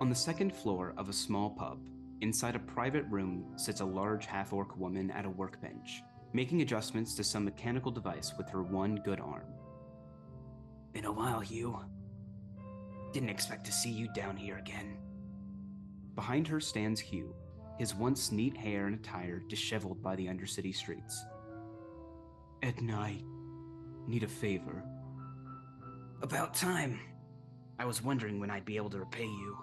On the second floor of a small pub, inside a private room, sits a large half-orc woman at a workbench, making adjustments to some mechanical device with her one good arm. Been a while, Hugh. Didn't expect to see you down here again. Behind her stands Hugh, his once neat hair and attire disheveled by the Undercity streets. Edna, I need a favor. About time. I was wondering when I'd be able to repay you.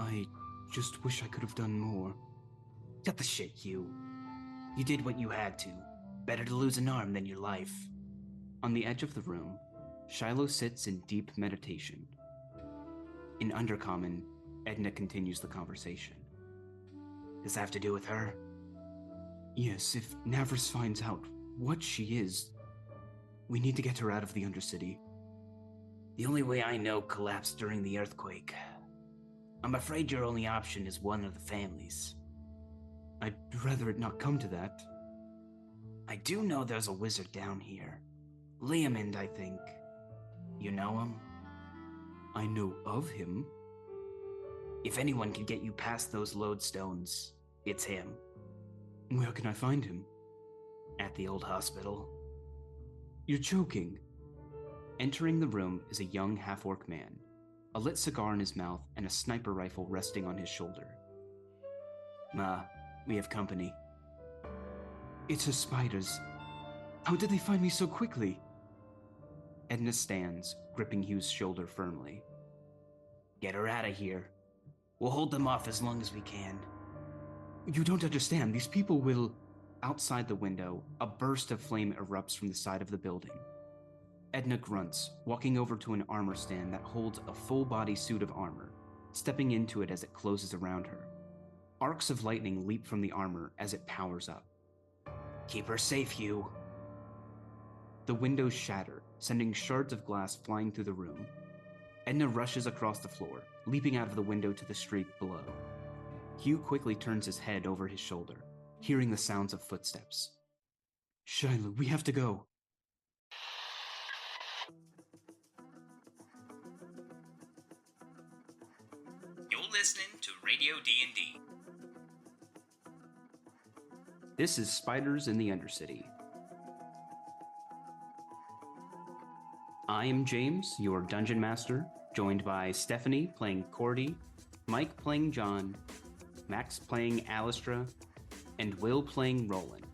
I just wish I could have done more. Cut the shit, Hugh. You did what you had to. Better to lose an arm than your life. On the edge of the room, Shiloh sits in deep meditation. In Undercommon, Edna continues the conversation. Does that have to do with her? Yes, if Navris finds out what she is, we need to get her out of the Undercity. The only way I know collapsed during the earthquake. I'm afraid your only option is one of the families. I'd rather it not come to that. I do know there's a wizard down here. Liamond, I think. You know him? I know of him. If anyone can get you past those lodestones, it's him. Where can I find him? At the old hospital. You're joking. Entering the room is a young half-orc man, a lit cigar in his mouth and a sniper rifle resting on his shoulder. Ma, we have company. It's her spiders. How did they find me so quickly? Edna stands, gripping Hugh's shoulder firmly. Get her out of here. We'll hold them off as long as we can. You don't understand. These people will... Outside the window, a burst of flame erupts from the side of the building. Edna grunts, walking over to an armor stand that holds a full-body suit of armor, stepping into it as it closes around her. Arcs of lightning leap from the armor as it powers up. Keep her safe, Hugh. The windows shatter, sending shards of glass flying through the room. Edna rushes across the floor, leaping out of the window to the street below. Hugh quickly turns his head over his shoulder, hearing the sounds of footsteps. Shiloh, we have to go. You're listening to Radio D&D. This is Spiders in the Undercity. I am James, your Dungeon Master, joined by Stephanie playing Cordy, Mike playing John, Max playing Alistra, and Will playing Roland.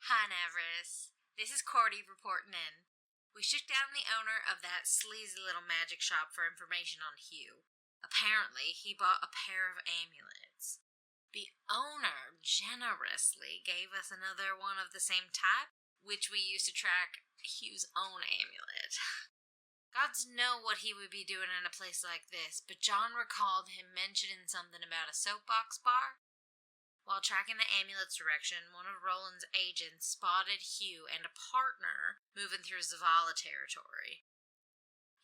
Hi, Navris. This is Cordy reporting in. We shook down the owner of that sleazy little magic shop for information on Hugh. Apparently, he bought a pair of amulets. The owner generously gave us another one of the same type, which we used to track Hugh's own amulet. Gods know what he would be doing in a place like this, but John recalled him mentioning something about a soapbox bar. While tracking the amulet's direction, one of Roland's agents spotted Hugh and a partner moving through Zavala territory.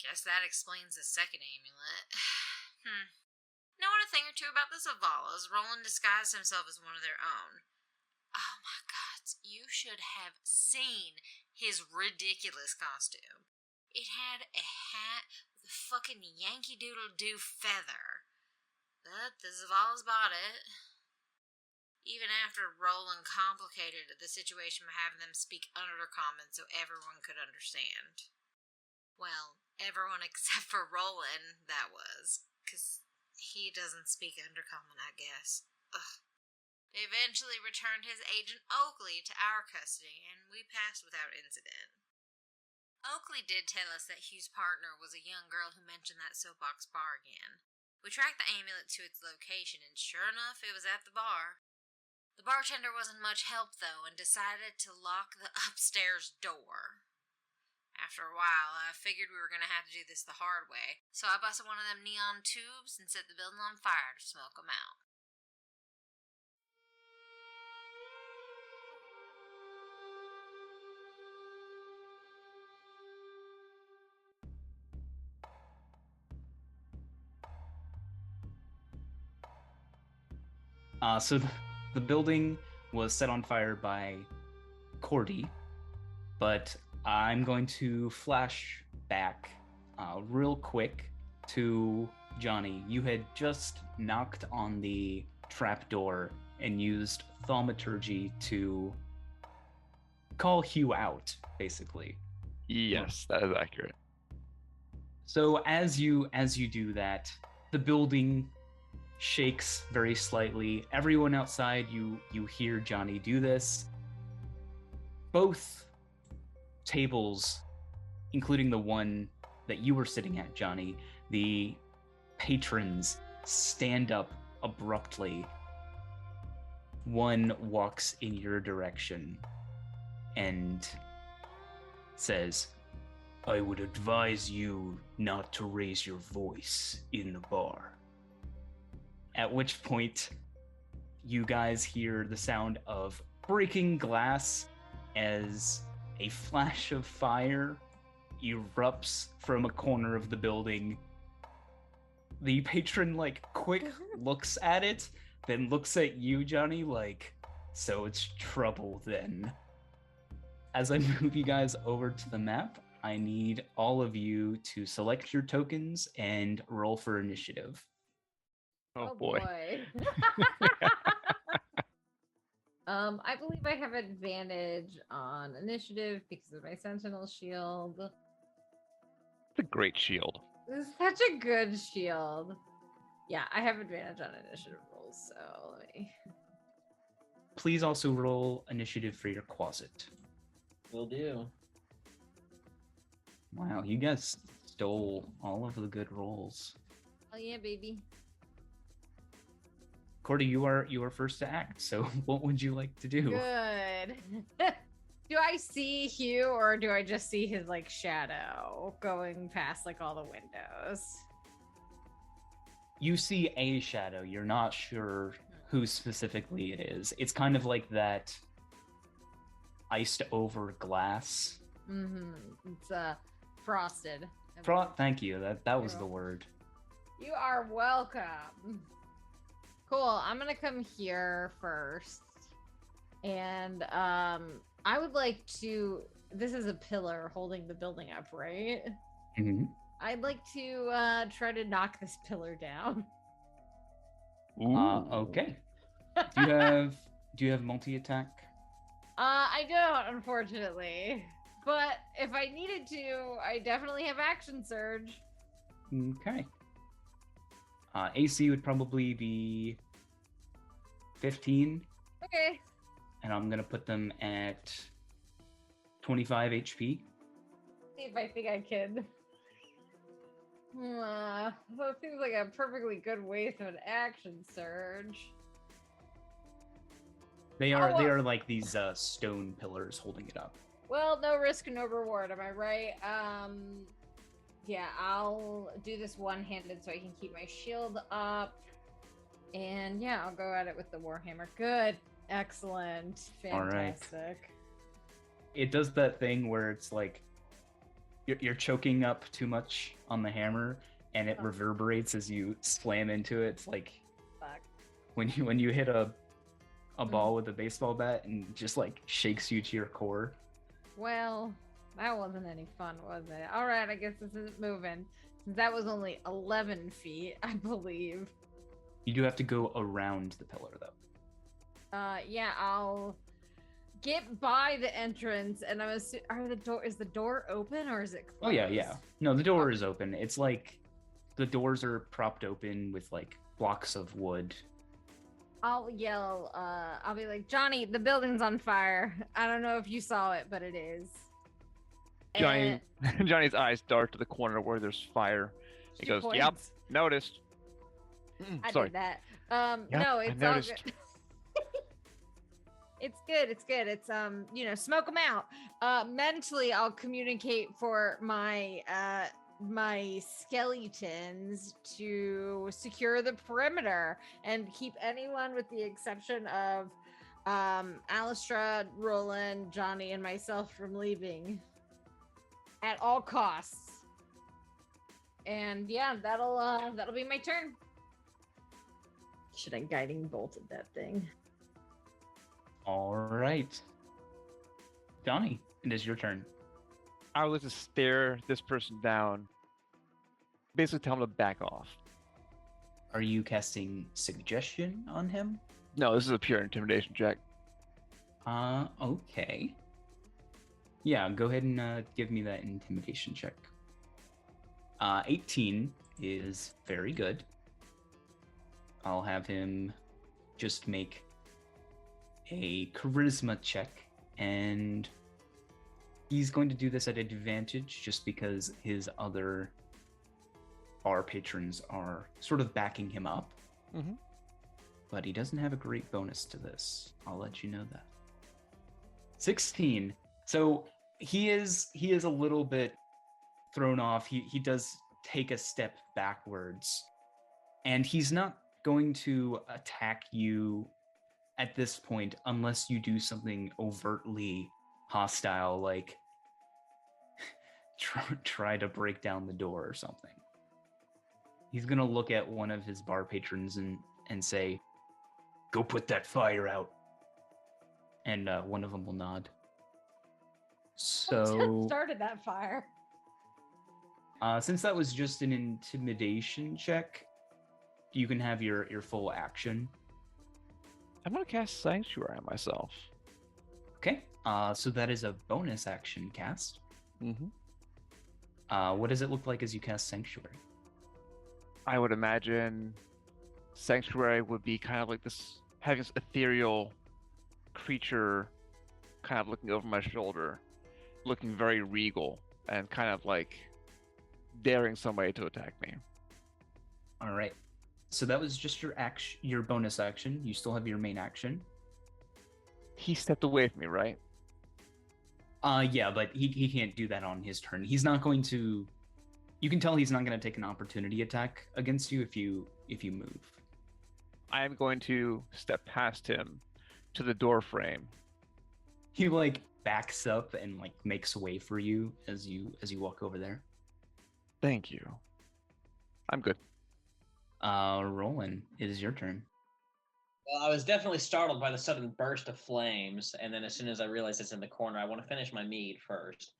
Guess that explains the second amulet. Knowing a thing or two about the Zavalas, Roland disguised himself as one of their own. Oh my god, you should have seen his ridiculous costume. It had a hat with a fucking Yankee Doodle Doo feather. But the Zavalas bought it. Even after Roland complicated the situation by having them speak Undercommon so everyone could understand. Well, everyone except for Roland, that was. Because he doesn't speak Undercommon, I guess. Ugh. They eventually returned his agent Oakley to our custody, and we passed without incident. Oakley did tell us that Hugh's partner was a young girl who mentioned that Soapbox Bar again. We tracked the amulet to its location, and sure enough, it was at the bar. The bartender wasn't much help, though, and decided to lock the upstairs door. After a while, I figured we were going to have to do this the hard way, so I busted one of them neon tubes and set the building on fire to smoke them out. So the building was set on fire by Cordy, but I'm going to flash back real quick to Johnny. You had just knocked on the trapdoor and used thaumaturgy to call Hugh out, basically. Yes, that is accurate. So as you do that, the building shakes very slightly. Everyone outside, you hear Johnny do this. Both tables, including the one that you were sitting at, Johnny, the patrons stand up abruptly. One walks in your direction and says, "I would advise you not to raise your voice in the bar." At which point, you guys hear the sound of breaking glass as a flash of fire erupts from a corner of the building. The patron, quick looks at it, then looks at you, Johnny, so it's trouble then. As I move you guys over to the map, I need all of you to select your tokens and roll for initiative. Oh boy. I believe I have advantage on initiative because of my sentinel shield. It's a great shield. This is such a good shield. Yeah, I have advantage on initiative rolls, so let me... Please also roll initiative for your closet. Will do. Wow, you guys stole all of the good rolls. Oh yeah, baby. Cordy, you are first to act, so what would you like to do? Good. Do I see Hugh, or do I just see his shadow going past all the windows? You see a shadow. You're not sure who specifically it is. It's kind of like that iced over glass. Mm-hmm. It's frosted. Thank you. That was the word. You are welcome. Cool. I'm gonna come here first, and I would like to. This is a pillar holding the building up, right? Mm-hmm. I'd like to try to knock this pillar down. Okay. Do you have multi-attack? I don't, unfortunately. But if I needed to, I definitely have action surge. Okay. AC would probably be 15. Okay. And I'm gonna put them at 25 HP. See if I think I can. That seems like a perfectly good waste of an action surge. They are like these stone pillars holding it up. Well, no risk, no reward. Am I right? Yeah, I'll do this one-handed so I can keep my shield up. And yeah, I'll go at it with the Warhammer. Good. Excellent. Fantastic. All right. It does that thing where it's like you're choking up too much on the hammer and it reverberates as you slam into it. It's like fuck. When you hit a ball with a baseball bat and just shakes you to your core. Well, that wasn't any fun, was it? All right, I guess this isn't moving. Since that was only 11 feet, I believe. You do have to go around the pillar, though. Yeah, I'll get by the entrance, and I'm is the door open or is it closed? Oh yeah. No, the door is open. It's like the doors are propped open with blocks of wood. I'll yell, I'll be like, Johnny, the building's on fire. I don't know if you saw it, but it is. Johnny's eyes dart to the corner where there's fire. He goes, points. "Yep, noticed." I Sorry. did that. Yep, No, it's I all noticed. good. It's good. It's smoke them out. Mentally, I'll communicate for my my skeletons to secure the perimeter and keep anyone, with the exception of Alistrad, Roland, Johnny, and myself, from leaving at all costs. And yeah, that'll be my turn. Should I guiding bolted that thing? All right. Johnny, it is your turn. I would like to stare this person down, basically tell him to back off. Are you casting suggestion on him? No, this is a pure intimidation check. Okay. Yeah, go ahead and give me that intimidation check. 18 is very good. I'll have him just make a charisma check, and he's going to do this at advantage just because his other bar patrons are sort of backing him up. Mm-hmm. But he doesn't have a great bonus to this. I'll let you know that. 16. So he is a little bit thrown off. He does take a step backwards, and he's not going to attack you at this point unless you do something overtly hostile, like try to break down the door or something. He's gonna look at one of his bar patrons and say, "Go put that fire out." And one of them will nod. So started that fire. Since that was just an intimidation check, you can have your full action. I'm gonna cast Sanctuary on myself. Okay. So that is a bonus action cast. Mm-hmm. What does it look like as you cast Sanctuary? I would imagine Sanctuary would be kind of like this, having this ethereal creature kind of looking over my shoulder, looking very regal, and kind of like daring somebody to attack me. All right. So that was just your bonus action. You still have your main action. He stepped away from me, right? Yeah, but he can't do that on his turn. He's not going to. You can tell he's not going to take an opportunity attack against you if you move. I am going to step past him to the door frame. He like backs up and like makes way for you as you walk over there. Thank you. I'm good. Roland, it is your turn. Well, I was definitely startled by the sudden burst of flames, and then as soon as I realized it's in the corner, I want to finish my mead first.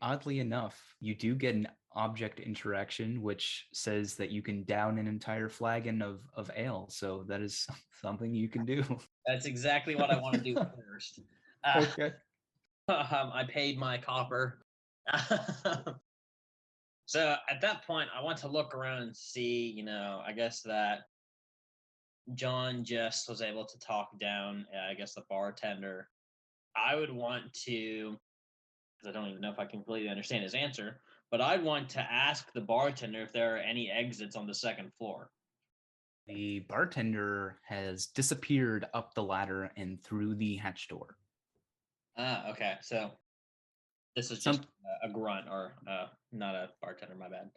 Oddly enough, you do get an object interaction, which says that you can down an entire flagon of ale. So that is something you can do. That's exactly what I want to do first. Okay. I paid my copper. So at that point, I want to look around and see, I guess that John just was able to talk down, I guess, the bartender. I would want to, because I don't even know if I can completely understand his answer, but I'd want to ask the bartender if there are any exits on the second floor. The bartender has disappeared up the ladder and through the hatch door. Okay. So this is just a grunt, or not a bartender, my bad.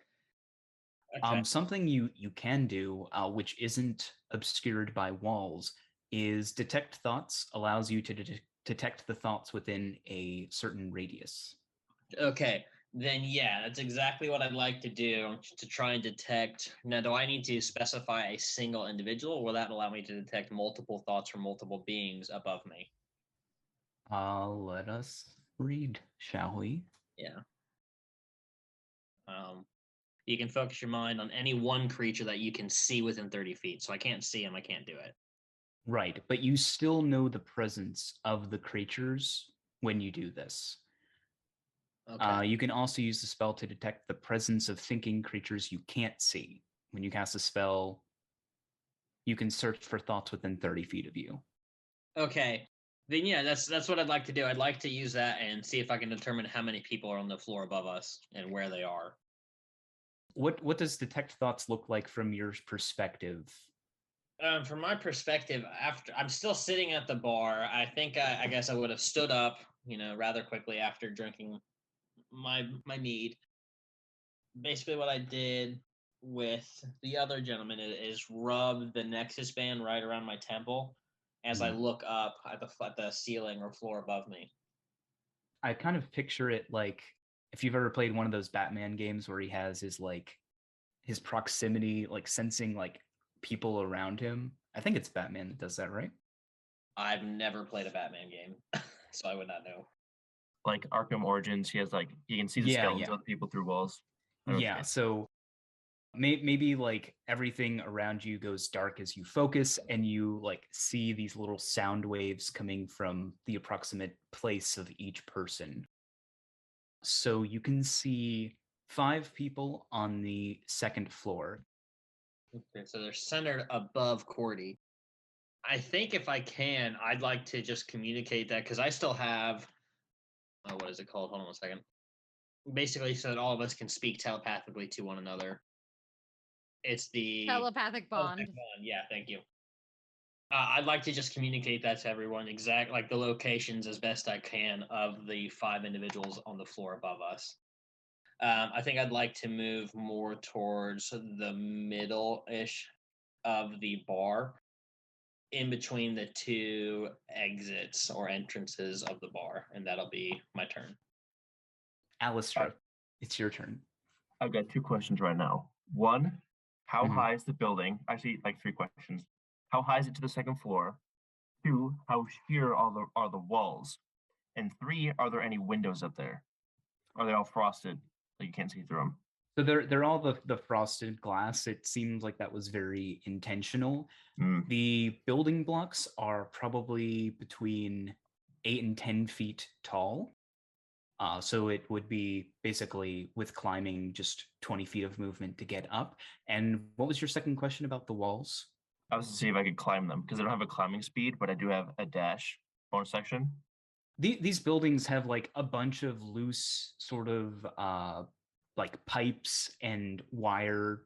Okay. Something you can do, which isn't obscured by walls, is detect thoughts. Allows you to detect the thoughts within a certain radius. Okay, then yeah, that's exactly what I'd like to do, to try and detect. Now, do I need to specify a single individual, or will that allow me to detect multiple thoughts from multiple beings above me? Let us read, shall we? Yeah. You can focus your mind on any one creature that you can see within 30 feet. So I can't see him, I can't do it. Right, but you still know the presence of the creatures when you do this. Okay. You can also use the spell to detect the presence of thinking creatures you can't see. When you cast a spell, you can search for thoughts within 30 feet of you. Okay. Then yeah, that's what I'd like to do. I'd like to use that and see if I can determine how many people are on the floor above us and where they are. What does detect thoughts look like from your perspective? From my perspective, after I'm still sitting at the bar, I think I guess I would have stood up, rather quickly after drinking my mead. Basically, what I did with the other gentleman is rub the Nexus band right around my temple as I look up at the ceiling or floor above me. I kind of picture it like if you've ever played one of those Batman games where he has his proximity, like sensing like people around him. I think it's Batman that does that, right? I've never played a Batman game. so I would not know. Like Arkham Origins, he can see the skeletons of people through walls. Yeah, so maybe like everything around you goes dark as you focus, and you like see these little sound waves coming from the approximate place of each person. So you can see 5 people on the second floor. Okay, so they're centered above Cordy. I think if I can, I'd like to just communicate that because I still have, what is it called? Hold on one second. Basically, so that all of us can speak telepathically to one another. It's the Telepathic bond. Yeah, thank you. I'd like to just communicate that to everyone, like the locations as best I can of the 5 individuals on the floor above us. I think I'd like to move more towards the middle-ish of the bar, in between the 2 exits or entrances of the bar, and that'll be my turn. Alistair, it's your turn. I've got 2 questions right now. One, how high is the building? Actually, like 3 questions. How high is it to the second floor? 2, how sheer are the walls? And 3, are there any windows up there? Are they all frosted so you can't see through them? So they're all the frosted glass. It seems like that was very intentional. The building blocks are probably between 8 and 10 feet tall. So it would be basically with climbing just 20 feet of movement to get up. And what was your second question about the walls? I was to see if I could climb them because I don't have a climbing speed, but I do have a dash bonus section. These buildings have like a bunch of loose sort of like pipes and wires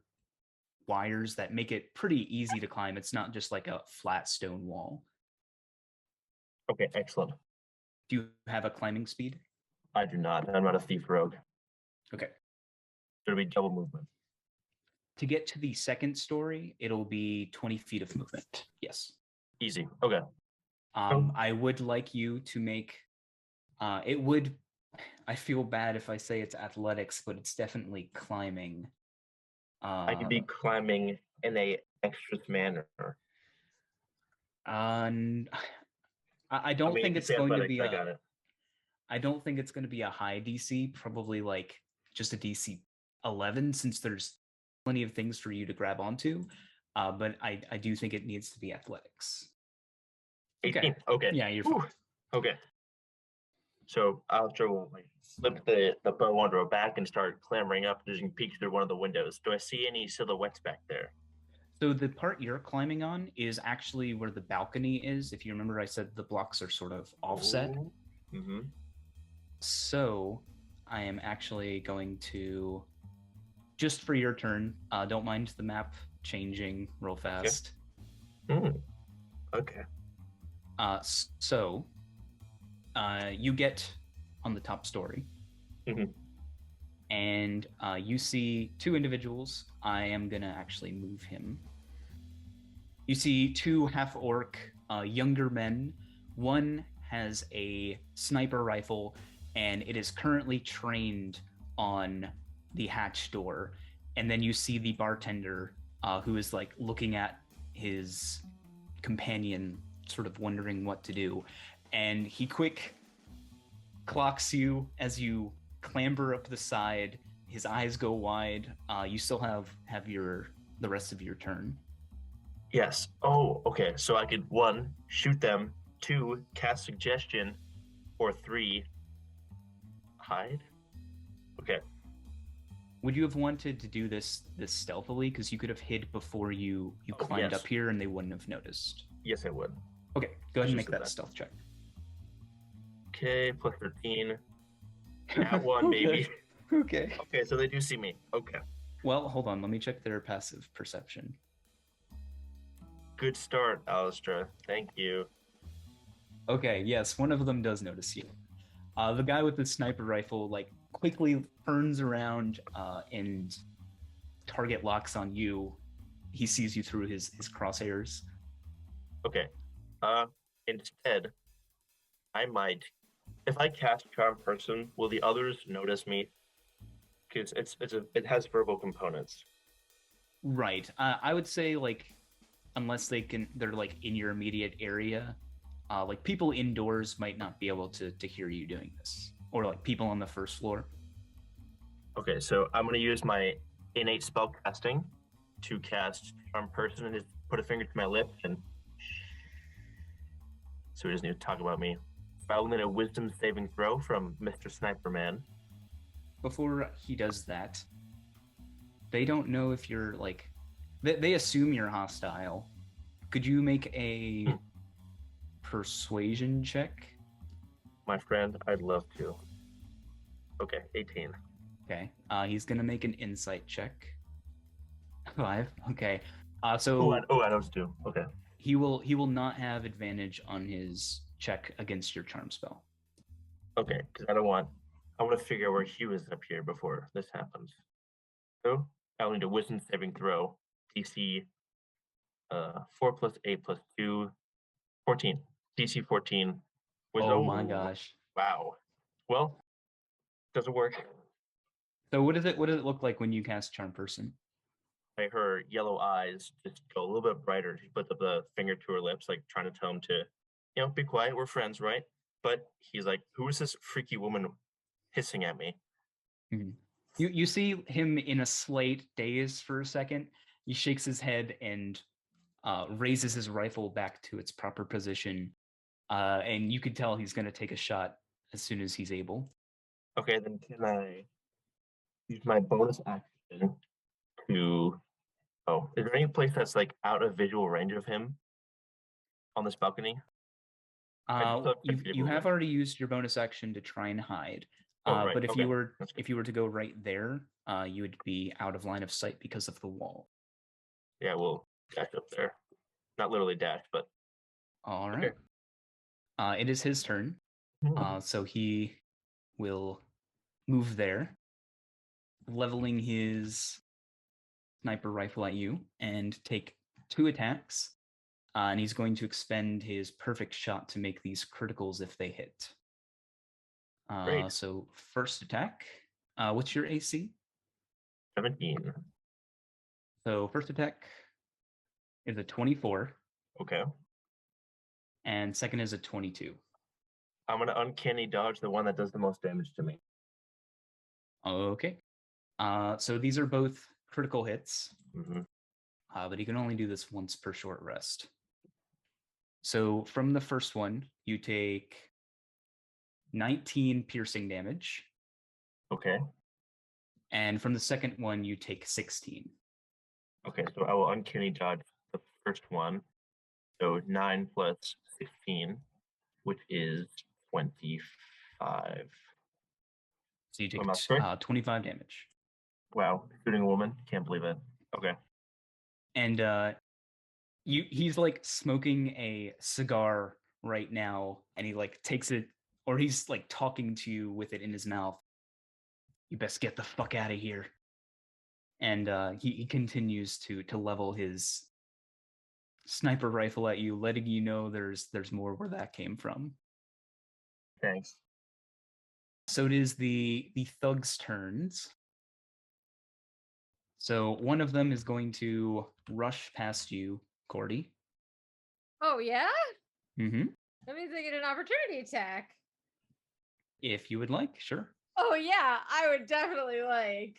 that make it pretty easy to climb. It's not just like a flat stone wall. Okay, excellent. Do you have a climbing speed? I do not. I'm not a thief rogue. Okay. It'll be double movement. To get to the second story, it'll be 20 feet of movement. Yes. Easy. Okay. I would like you to make I feel bad if I say it's athletics, but it's definitely climbing. I could be climbing in a dexterous manner. I don't think it's going to be I don't think it's going to be a high DC, probably like just a DC 11, since there's plenty of things for you to grab onto. But I do think it needs to be athletics. 18. Okay. Yeah, you're fine. Okay. So Alistair will slip the bow onto her back and start clambering up as you can peek through one of the windows. Do I see any silhouettes back there? So the part you're climbing on is actually where the balcony is. If you remember, I said the blocks are sort of offset. Mm-hmm. So I am actually going to, just for your turn, don't mind the map changing real fast. Okay. So you get on the top story, and you see 2 individuals. I am gonna actually move him. You see 2 half-orc younger men. One has a sniper rifle, and it is currently trained on the hatch door. And then you see the bartender who is like looking at his companion, sort of wondering what to do. And he quick clocks you as you clamber up the side. His eyes go wide. You still have the rest of your turn. Yes. Oh, okay. So I could 1, shoot them, 2, cast suggestion, or 3, hide. Okay. Would you have wanted to do this stealthily? Because you could have hid before you climbed up here, and they wouldn't have noticed. Yes, I would. Okay, go ahead and make that a stealth check. Okay, plus 13. That one, maybe. Okay. Okay, so they do see me. Okay. Well, hold on. Let me check their passive perception. Good start, Alistair. Thank you. Okay, yes, one of them does notice you. The guy with the sniper rifle, like, quickly turns around and target locks on you. He sees you through his crosshairs. Okay. Instead, I might, if I cast Charm Person, will the others notice me? Because it has verbal components. Right. I would say, like, unless they're like in your immediate area, Like people indoors might not be able to hear you doing this, or like people on the first floor. Okay, so I'm gonna use my innate spell casting to cast Charm Person and just put a finger to my lips and so he doesn't need to talk about me. So I'll need a wisdom saving throw from Mr. Sniper Man. Before he does that, they don't know if you're like, they assume you're hostile. Could you make a persuasion check? My friend, I'd love to. Okay, 18. Okay, he's gonna make an insight check. 5. Okay, I know it's 2. Okay. He will not have advantage on his check against your charm spell. Okay, because I want to figure out where Hugh is up here before this happens. So I'll need a wisdom saving throw. DC 4 plus 8 plus 2, 14. DC 14. Oh my gosh. Wow. Well, doesn't work. So what does it look like when you cast Charm Person? Like her yellow eyes just go a little bit brighter. She puts up the finger to her lips, like trying to tell him to, be quiet. We're friends, right? But he's like, who is this freaky woman hissing at me? Mm-hmm. You see him in a slight daze for a second. He shakes his head and raises his rifle back to its proper position. And you could tell he's going to take a shot as soon as he's able. Okay, then can I use my bonus action to... Oh, is there any place that's like out of visual range of him on this balcony? You have already used your bonus action to try and hide. Right. But if you were to go right there, you would be out of line of sight because of the wall. Yeah, we'll dash up there. Not literally dash, but... All right. Okay. It is his turn. So he will move there, leveling his sniper rifle at you and take 2 attacks. And he's going to expend his perfect shot to make these criticals if they hit. So first attack. What's your AC? 17. So first attack is a 24. Okay. And second is a 22. I'm going to uncanny dodge the one that does the most damage to me. Okay. So these are both critical hits. Mm-hmm. But you can only do this once per short rest. So from the first one, you take 19 piercing damage. Okay. And from the second one, you take 16. Okay, so I will uncanny dodge the first one. So 9 plus 16, which is 25. So you take 25 damage. Wow, shooting a woman? Can't believe it. Okay. And he's like smoking a cigar right now, and he like takes it, or he's like talking to you with it in his mouth. You best get the fuck out of here. And he continues to level his sniper rifle at you, letting you know there's more where that came from. Thanks. So it is the thugs' turns. So one of them is going to rush past you, Cordy. Oh, yeah? Mm-hmm. That means I get an opportunity attack. If you would like, sure. Oh, yeah, I would definitely like.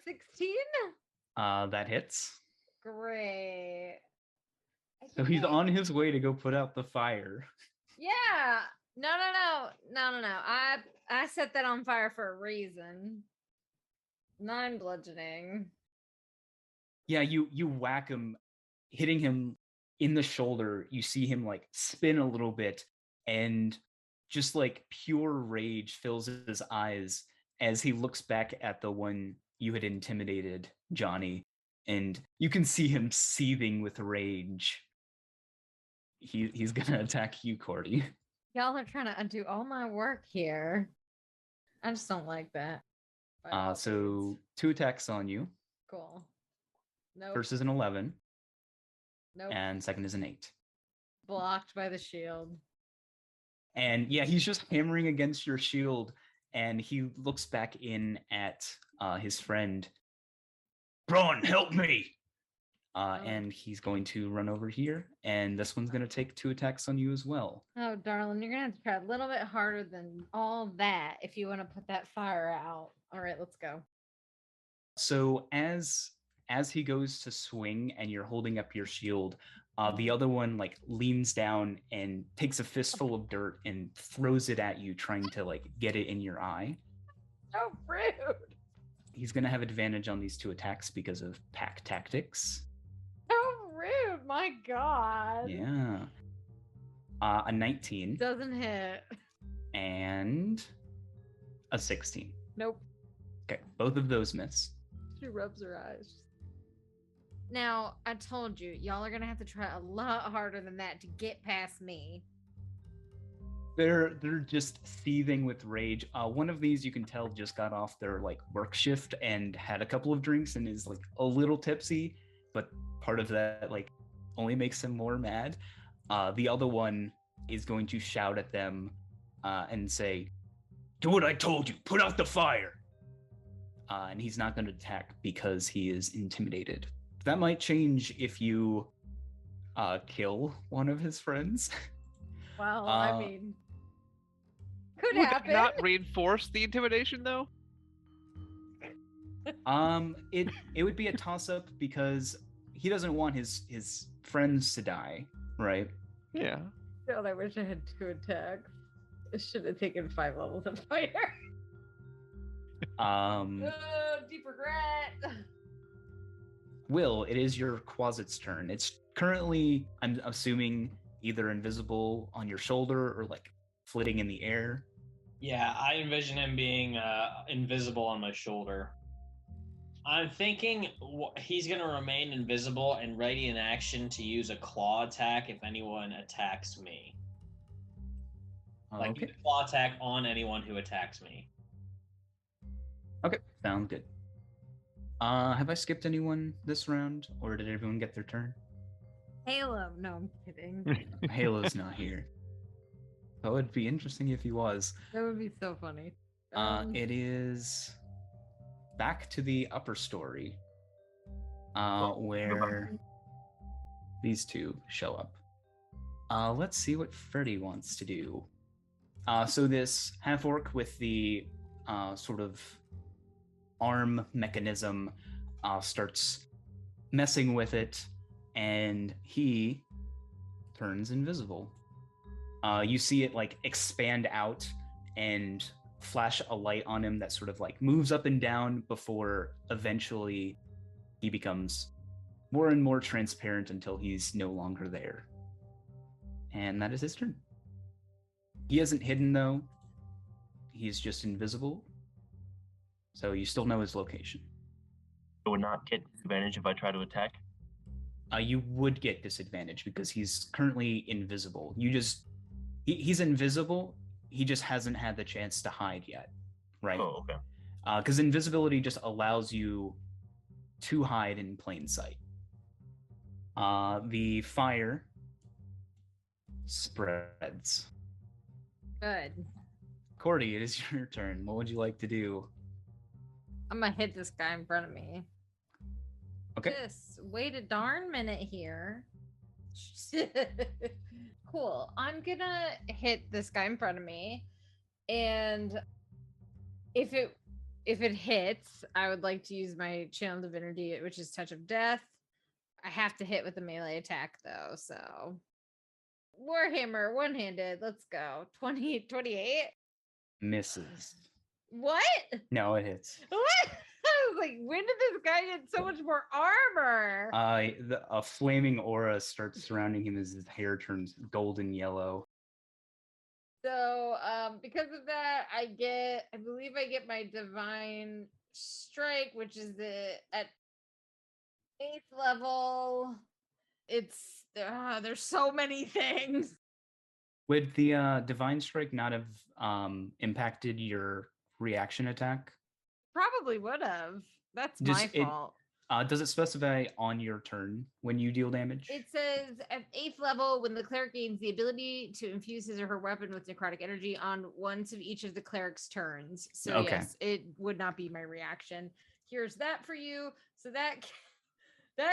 16? That hits. Great. So he's on his way to go put out the fire. Yeah. No. I set that on fire for a reason. 9 bludgeoning. Yeah, you whack him, hitting him in the shoulder. You see him like spin a little bit, and just like pure rage fills his eyes as he looks back at the one you had intimidated, Johnny, and you can see him seething with rage. He's gonna attack you, Cordy. Y'all are trying to undo all my work here. I just don't like that. So 2 attacks on you. Cool. Nope. First is an 11. Nope. And second is an 8. Blocked by the shield. And yeah, he's just hammering against your shield, and he looks back in at his friend. Braun, help me! And he's going to run over here, and this one's going to take 2 attacks on you as well. Oh, darling, you're gonna have to try a little bit harder than all that if you want to put that fire out. All right, let's go. So as he goes to swing and you're holding up your shield, the other one like leans down and takes a fistful of dirt and throws it at you, trying to like get it in your eye. So rude. He's going to have advantage on these 2 attacks because of pack tactics. So rude. My God. Yeah. A 19. Doesn't hit. And a 16. Nope. Okay, both of those miss. She rubs her eyes. Now, I told you, y'all are gonna have to try a lot harder than that to get past me. They're just seething with rage. One of these you can tell just got off their like work shift and had a couple of drinks and is like a little tipsy, but part of that like only makes him more mad. The other one is going to shout at them and say, "Do what I told you. Put out the fire." And he's not going to attack because he is intimidated. That might change if you kill one of his friends. Well, I mean, could Would happen. that not reinforce the intimidation, though? It would be a toss-up because he doesn't want his friends to die, right? Yeah. God, I wish I had 2 attacks. I should have taken 5 levels of fire. Deep regret. Will, it is your Quasit's turn. It's currently, I'm assuming, either invisible on your shoulder or like flitting in the air. Yeah, I envision him being invisible on my shoulder. I'm thinking he's going to remain invisible and ready in action to use a claw attack if anyone attacks me. Like, Okay. a claw attack on anyone who attacks me. Okay, sounds good. Have I skipped anyone this round, or did everyone get their turn? Halo. No, I'm kidding. Halo's not here. That would be interesting if he was. That would be so funny. It is back to the upper story, where these 2 show up. Let's see what Freddy wants to do. So this half-orc with the sort of arm mechanism starts messing with it, and he turns invisible. You see it like expand out and flash a light on him that sort of like moves up and down before eventually he becomes more and more transparent until he's no longer there. And that is his turn. He hasn't hidden though. He's just invisible. So you still know his location. I would not get disadvantage if I try to attack. You would get disadvantage because he's currently invisible. He's invisible. He just hasn't had the chance to hide yet, right? Oh, okay. Because invisibility just allows you to hide in plain sight. The fire spreads. Good. Cordy, it is your turn. What would you like to do? I'm gonna hit this guy in front of me. Okay. Just wait a darn minute here. Cool. I'm gonna hit this guy in front of me, and if it hits, I would like to use my channel divinity, which is Touch of Death. I have to hit with a melee attack though, so Warhammer one-handed. Let's go. 28. Misses. What? No, it hits. What? I was like, when did this guy get so much more armor? A flaming aura starts surrounding him as his hair turns golden yellow. So, because of that, I believe I get my divine strike, which is at 8th level. It's there's so many things. Would the divine strike not have impacted your reaction attack? Probably would have. That's my fault. Does it specify on your turn when you deal damage? It says at 8th level, when the cleric gains the ability to infuse his or her weapon with necrotic energy on once of each of the cleric's turns. So Okay. Yes, it would not be my reaction. Here's that for you. So that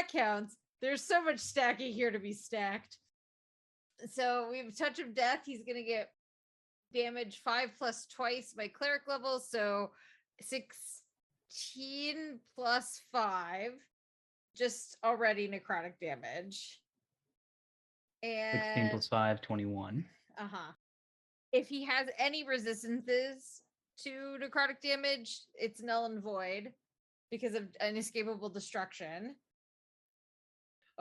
counts. There's so much stacking here to be stacked. So we have Touch of Death. He's going to get damage 5 plus twice by cleric level. So 16 plus 5. Just already necrotic damage. And 16 plus 5, 21. If he has any resistances to necrotic damage, it's null and void because of inescapable destruction.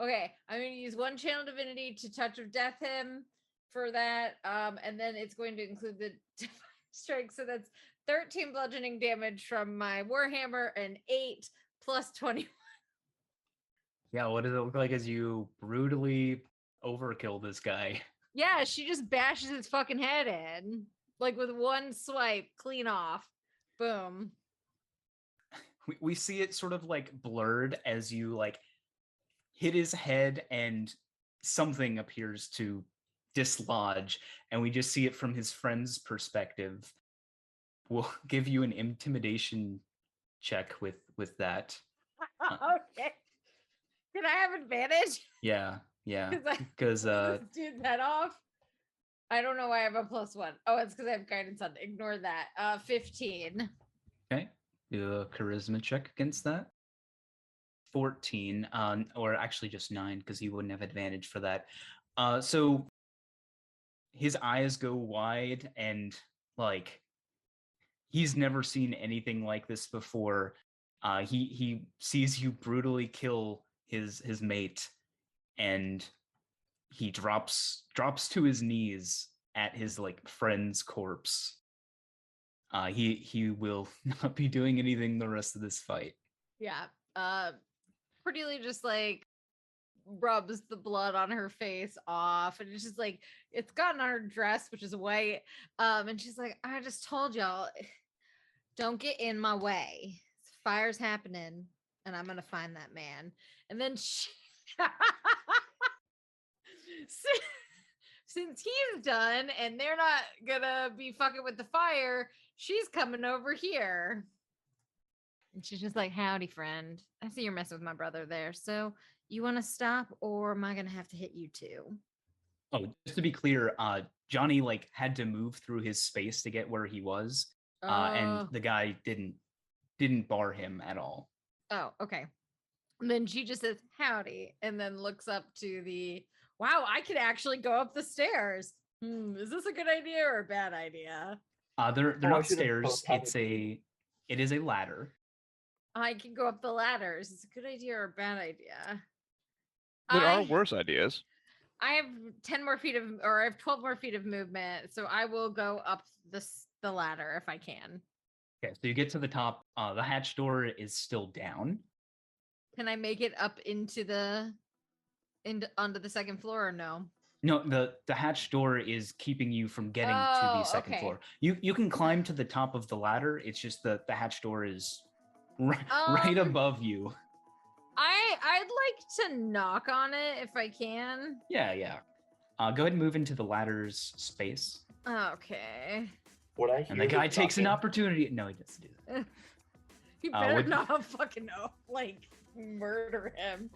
Okay, I'm going to use 1 channel divinity to Touch of Death him for that, and then it's going to include the Divine Strike, so that's 13 bludgeoning damage from my Warhammer and 8 plus 21. Yeah, what does it look like as you brutally overkill this guy? Yeah, she just bashes his fucking head in, like with 1 swipe, clean off. Boom. We see it sort of like blurred as you like hit his head and something appears to dislodge, and we just see it from his friend's perspective. We'll give you an intimidation check with that. Okay. Can I have advantage? Yeah, because dude that off. I don't know why I have a +1. Oh, it's because I have guidance on. Ignore that. 15. Okay, do a charisma check against that. 14, or actually just 9, because he wouldn't have advantage for that. So his eyes go wide, and like he's never seen anything like this before. He sees you brutally kill his mate, and he drops to his knees at his like friend's corpse. He will not be doing anything the rest of this fight. Yeah. Pretty just like rubs the blood on her face off, and it's just like it's gotten on her dress, which is white. And she's like, I just told y'all, don't get in my way. Fire's happening, and I'm gonna find that man. And then she since he's done and they're not gonna be fucking with the fire, she's coming over here. And she's just like, howdy, friend. I see you're messing with my brother there. So you want to stop, or am I going to have to hit you too? Oh, just to be clear, Johnny like had to move through his space to get where he was. And the guy didn't bar him at all. Oh, okay. And then she just says, howdy, and then looks up to the, wow, I could actually go up the stairs. Is this a good idea or a bad idea? They're not stairs. It is a ladder. I can go up the ladders. Is it a good idea or a bad idea? There are worse ideas. I have 10 more feet I have 12 more feet of movement, so I will go up the ladder if I can. Okay, so you get to the top. The hatch door is still down. Can I make it up onto the second floor or no? No, the hatch door is keeping you from getting to the second floor. You can climb to the top of the ladder. It's just the hatch door is right above you. I'd like to knock on it if I can. Yeah. Go ahead and move into the ladder's space. Okay. What I hear and the guy takes an opportunity. No, he doesn't do that. He better not fucking murder him.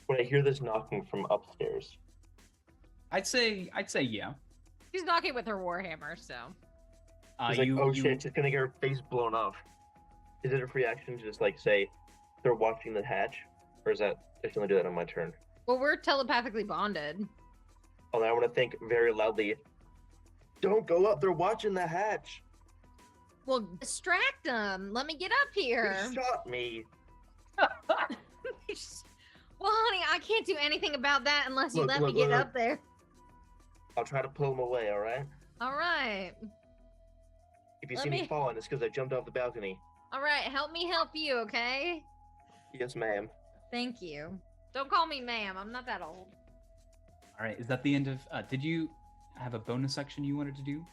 When I hear this knocking from upstairs, I'd say yeah. She's knocking with her warhammer, so. She's like, shit, she's gonna get her face blown off. Is it a free action to just say they're watching the hatch, or is that I should only do that on my turn? Well, we're telepathically bonded. Oh, then I want to think very loudly. Don't go up! They're watching the hatch. Well, distract them. Let me get up here. They shot me. Well, honey, I can't do anything about that unless you let me get up there. I'll try to pull them away, all right? All right. If you see me falling, it's because I jumped off the balcony. All right, help me help you, okay? Yes, ma'am. Thank you. Don't call me ma'am. I'm not that old. All right, is that the end of... did you have a bonus section you wanted to do?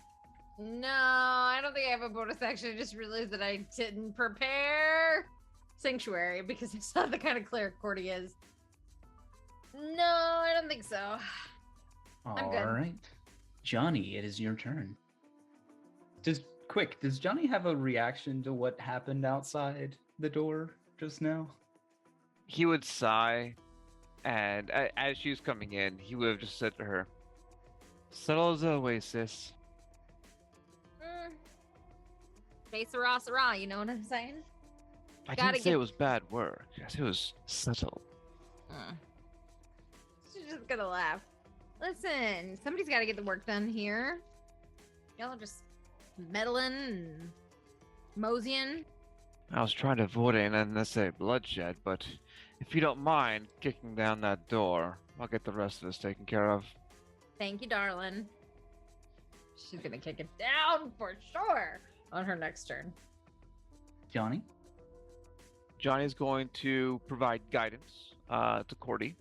No, I don't think I have a bonus action. I just realized that I didn't prepare Sanctuary because it's not the kind of cleric Cordy is. No, I don't think so. I'm good. All right. Johnny, it is your turn. Does Johnny have a reaction to what happened outside the door just now? he would sigh, and as she was coming in, he would have just said to her, "Subtle as always, sis." Say sarah, sarah, you know what I'm saying? I Gotta didn't say get- it was bad work. I said it was subtle. She's just gonna laugh. Listen, somebody's gotta get the work done here. Y'all are just meddling and moseying. I was trying to avoid an unnecessary bloodshed, but if you don't mind kicking down that door, I'll get the rest of this taken care of. Thank you, darling. She's gonna kick it down for sure on her next turn. Johnny? Johnny's going to provide guidance to Cordy,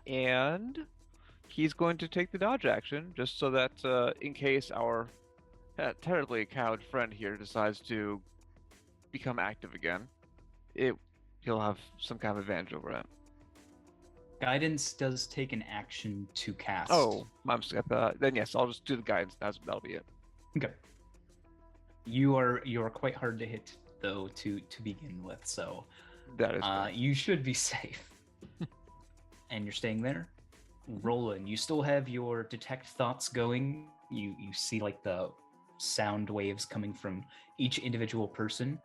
and he's going to take the dodge action just so that in case our terribly cowed friend here decides to become active again, he'll have some kind of advantage over him. Guidance does take an action to cast. Oh, my mistake. Then yes, I'll just do the guidance. That'll be it. Okay. You are quite hard to hit though to begin with, so That is correct. you should be safe. And you're staying there. Roland, you still have your detect thoughts going. You see like the sound waves coming from each individual person.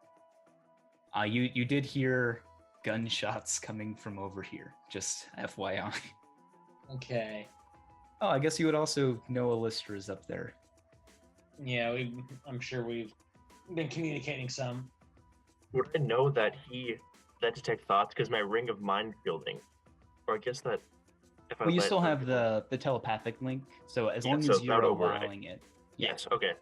You did hear gunshots coming from over here, just FYI. Okay. Oh, I guess you would also know Alistra's up there. Yeah, I'm sure we've been communicating some. Would I know that that detect thoughts because my ring of mind fielding, or I guess that if I Well, you let still other have people- the telepathic link, so as Yeah, long so as that you're would override. allowing it. Yes. Okay.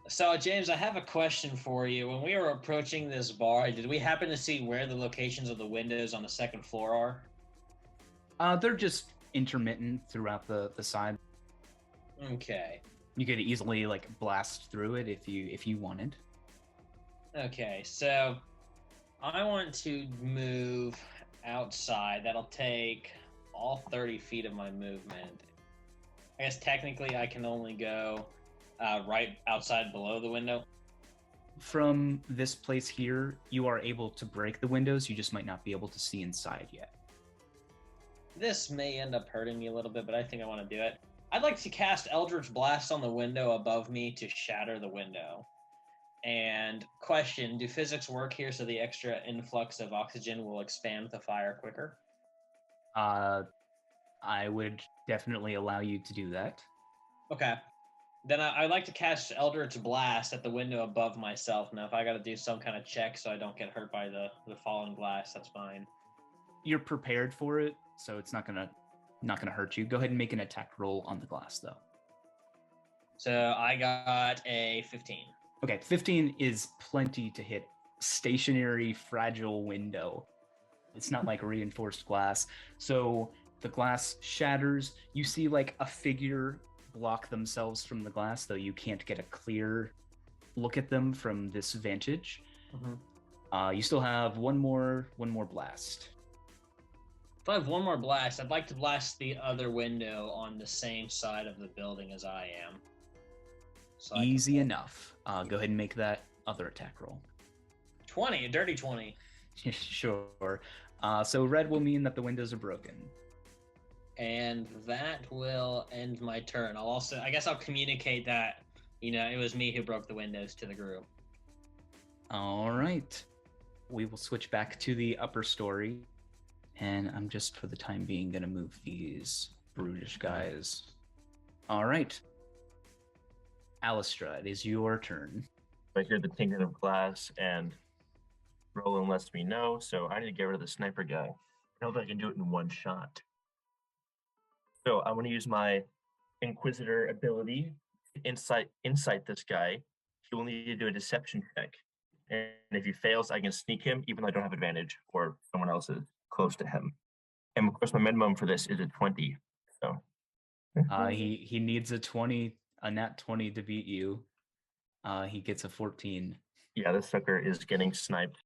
So, James, I have a question for you. When we were approaching this bar, did we happen to see where the locations of the windows on the second floor are? They're just intermittent throughout the side. Okay. You could easily like blast through it if you wanted. Okay, so I want to move outside. That'll take all 30 feet of my movement. I guess technically I can only go right outside below the window. From this place here, you are able to break the windows. You just might not be able to see inside yet. This may end up hurting me a little bit, but I think I want to do it. I'd like to cast Eldritch Blast on the window above me to shatter the window. And question, do physics work here so the extra influx of oxygen will expand the fire quicker? I would definitely allow you to do that. Okay. Then I'd like to cast Eldritch Blast at the window above myself. Now, if I got to do some kind of check so I don't get hurt by the falling glass, that's fine. You're prepared for it, so it's not gonna hurt you. Go ahead and make an attack roll on the glass, though. So I got a 15. Okay, 15 is plenty to hit stationary, fragile window. It's not like reinforced glass. So the glass shatters. You see like a figure block themselves from the glass, though you can't get a clear look at them from this vantage. Mm-hmm. You still have one more blast. If I have one more blast, I'd like to blast the other window on the same side of the building as I am. So Easy enough. Go ahead and make that other attack roll. 20, a dirty 20. Sure. So red will mean that the windows are broken. And that will end my turn. I guess I'll communicate that, it was me who broke the windows to the group. All right. We will switch back to the upper story. And I'm just, for the time being, going to move these brutish guys. All right. Alistra, it is your turn. I hear the tinkling of glass, and Roland lets me know, so I need to get rid of the sniper guy. I know that I can do it in one shot. So I'm going to use my Inquisitor ability to insight this guy. He will need to do a deception check. And if he fails, I can sneak him, even though I don't have advantage, or someone else is close to him. And of course, my minimum for this is a 20. So He needs a nat 20 to beat you. He gets a 14. yeah, this sucker is getting sniped.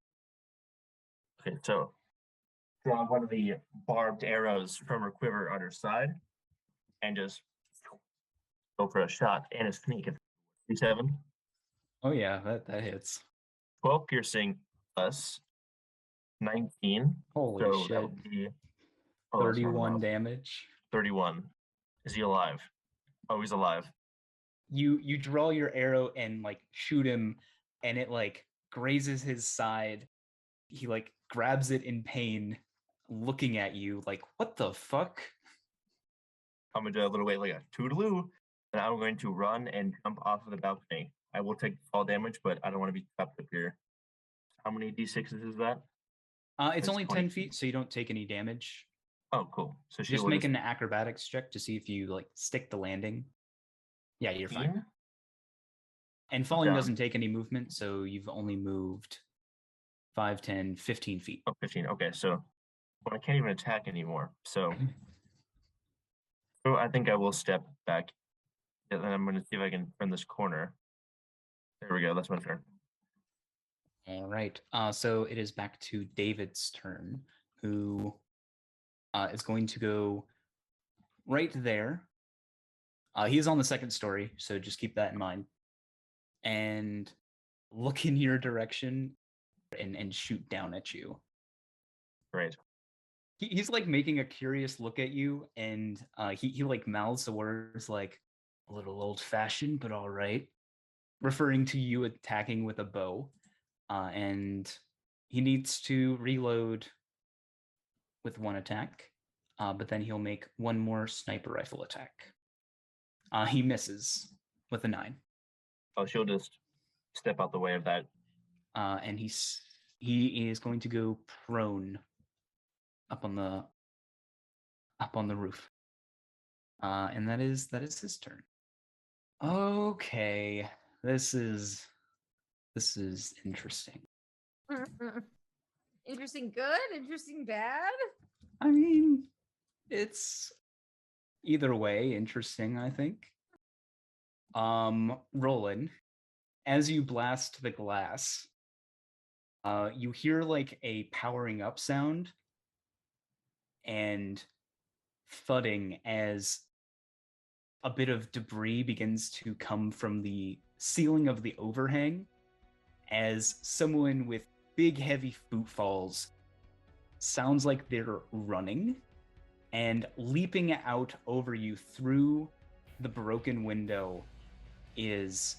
Okay, so draw one of the barbed arrows from her quiver on her side and just go for a shot and a sneak at 37. Oh yeah, that hits. 12 piercing plus 19. Holy so shit. that would be oh, that's not 31 enough. damage. 31. Is he alive? Oh, he's alive. You draw your arrow and like shoot him, and it like grazes his side. He like grabs it in pain, looking at you like, what the fuck? I'm gonna do a little way like a toodaloo, and I'm going to run and jump off of the balcony. I will take fall damage, but I don't want to be trapped up here. How many d6s is that? It's That's only 20 10 feet, so you don't take any damage. Oh, cool. So she Just will make an acrobatics check to see if you like stick the landing. Yeah, you're fine. 15? And falling Down. doesn't take any movement, so you've only moved 5, 10, 15 feet. Oh, 15. Okay, so well, I can't even attack anymore. So I think I will step back. And then I'm going to see if I can turn this corner. There we go. That's my turn. All right. So it is back to David's turn, who is going to go right there. He is on the second story, so just keep that in mind. And look in your direction and shoot down at you. Great. He's like making a curious look at you, and he like mouths the words like a little old-fashioned, but all right, referring to you attacking with a bow. And he needs to reload with one attack, but then he'll make one more sniper rifle attack. He misses with a 9. Oh, she'll just step out the way of that. And he is going to go prone up on the roof. And that is his turn. Okay, this is interesting. Interesting good? Interesting bad? I mean, it's either way interesting, I think. Roland, as you blast the glass, you hear like a powering up sound and thudding as a bit of debris begins to come from the ceiling of the overhang as someone with big heavy footfalls sounds like they're running and leaping out over you through the broken window is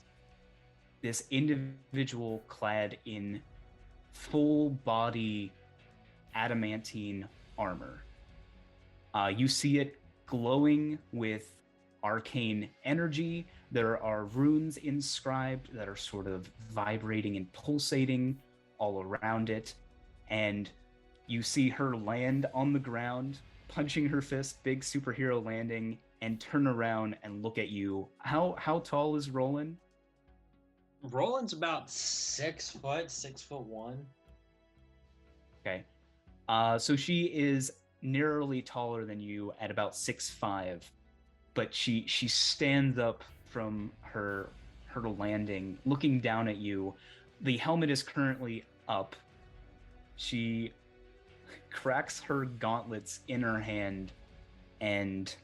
this individual clad in full body adamantine armor. You see it glowing with arcane energy. There are runes inscribed that are sort of vibrating and pulsating all around it. And you see her land on the ground, punching her fist, big superhero landing, and turn around and look at you. How tall is Roland? Roland's about 6 foot, 6'1". Okay. So she is narrowly taller than you at about 6'5", but she stands up from her landing, looking down at you. The helmet is currently up. She cracks her gauntlets in her hand and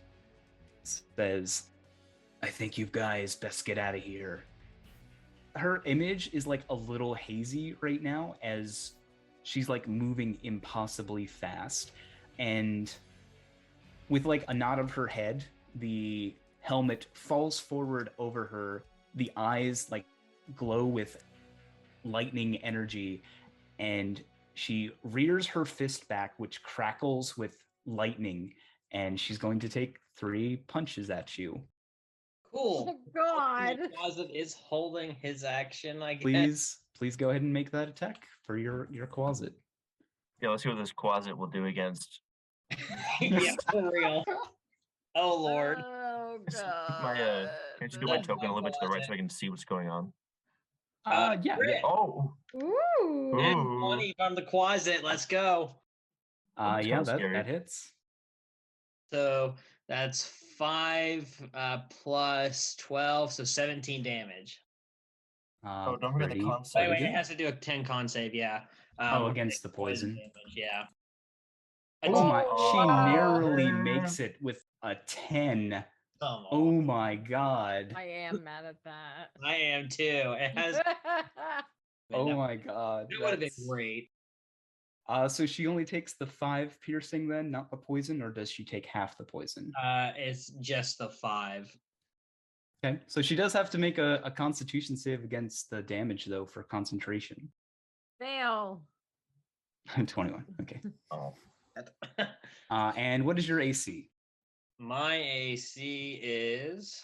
says, "I think you guys best get out of here." Her image is like a little hazy right now as she's like moving impossibly fast, and with like a nod of her head, the helmet falls forward over her. The eyes like glow with lightning energy, and she rears her fist back, which crackles with lightning, and she's going to take 3 punches at you. Cool. Oh, God. The closet is holding his action, I guess. Please go ahead and make that attack for your closet. Yeah, let's see what this closet will do against. Yeah, for real. Oh, Lord. Oh, Can God. you do my token a little bit to the right so I can see what's going on? Yeah. Oh. Ooh. And Ooh. 20 from the closet. Let's go. That's Yeah, kinda scary. that hits. So that's 5 plus 12, so 17 damage. Oh, don't forget the Pretty- con Wait, save. it has to do a 10 con save, yeah. Against the poison. Damage, yeah. Oh my, she wow. narrowly makes it with a 10. Come Oh on. my god. I am mad at that. I am too. It has. Oh my god. That would have been that's- great. So she only takes the 5 piercing then, not the poison, or does she take half the poison? It's just the 5. Okay, so she does have to make a Constitution save against the damage though for concentration. Fail. 21. Okay. Oh, And what is your AC? My AC is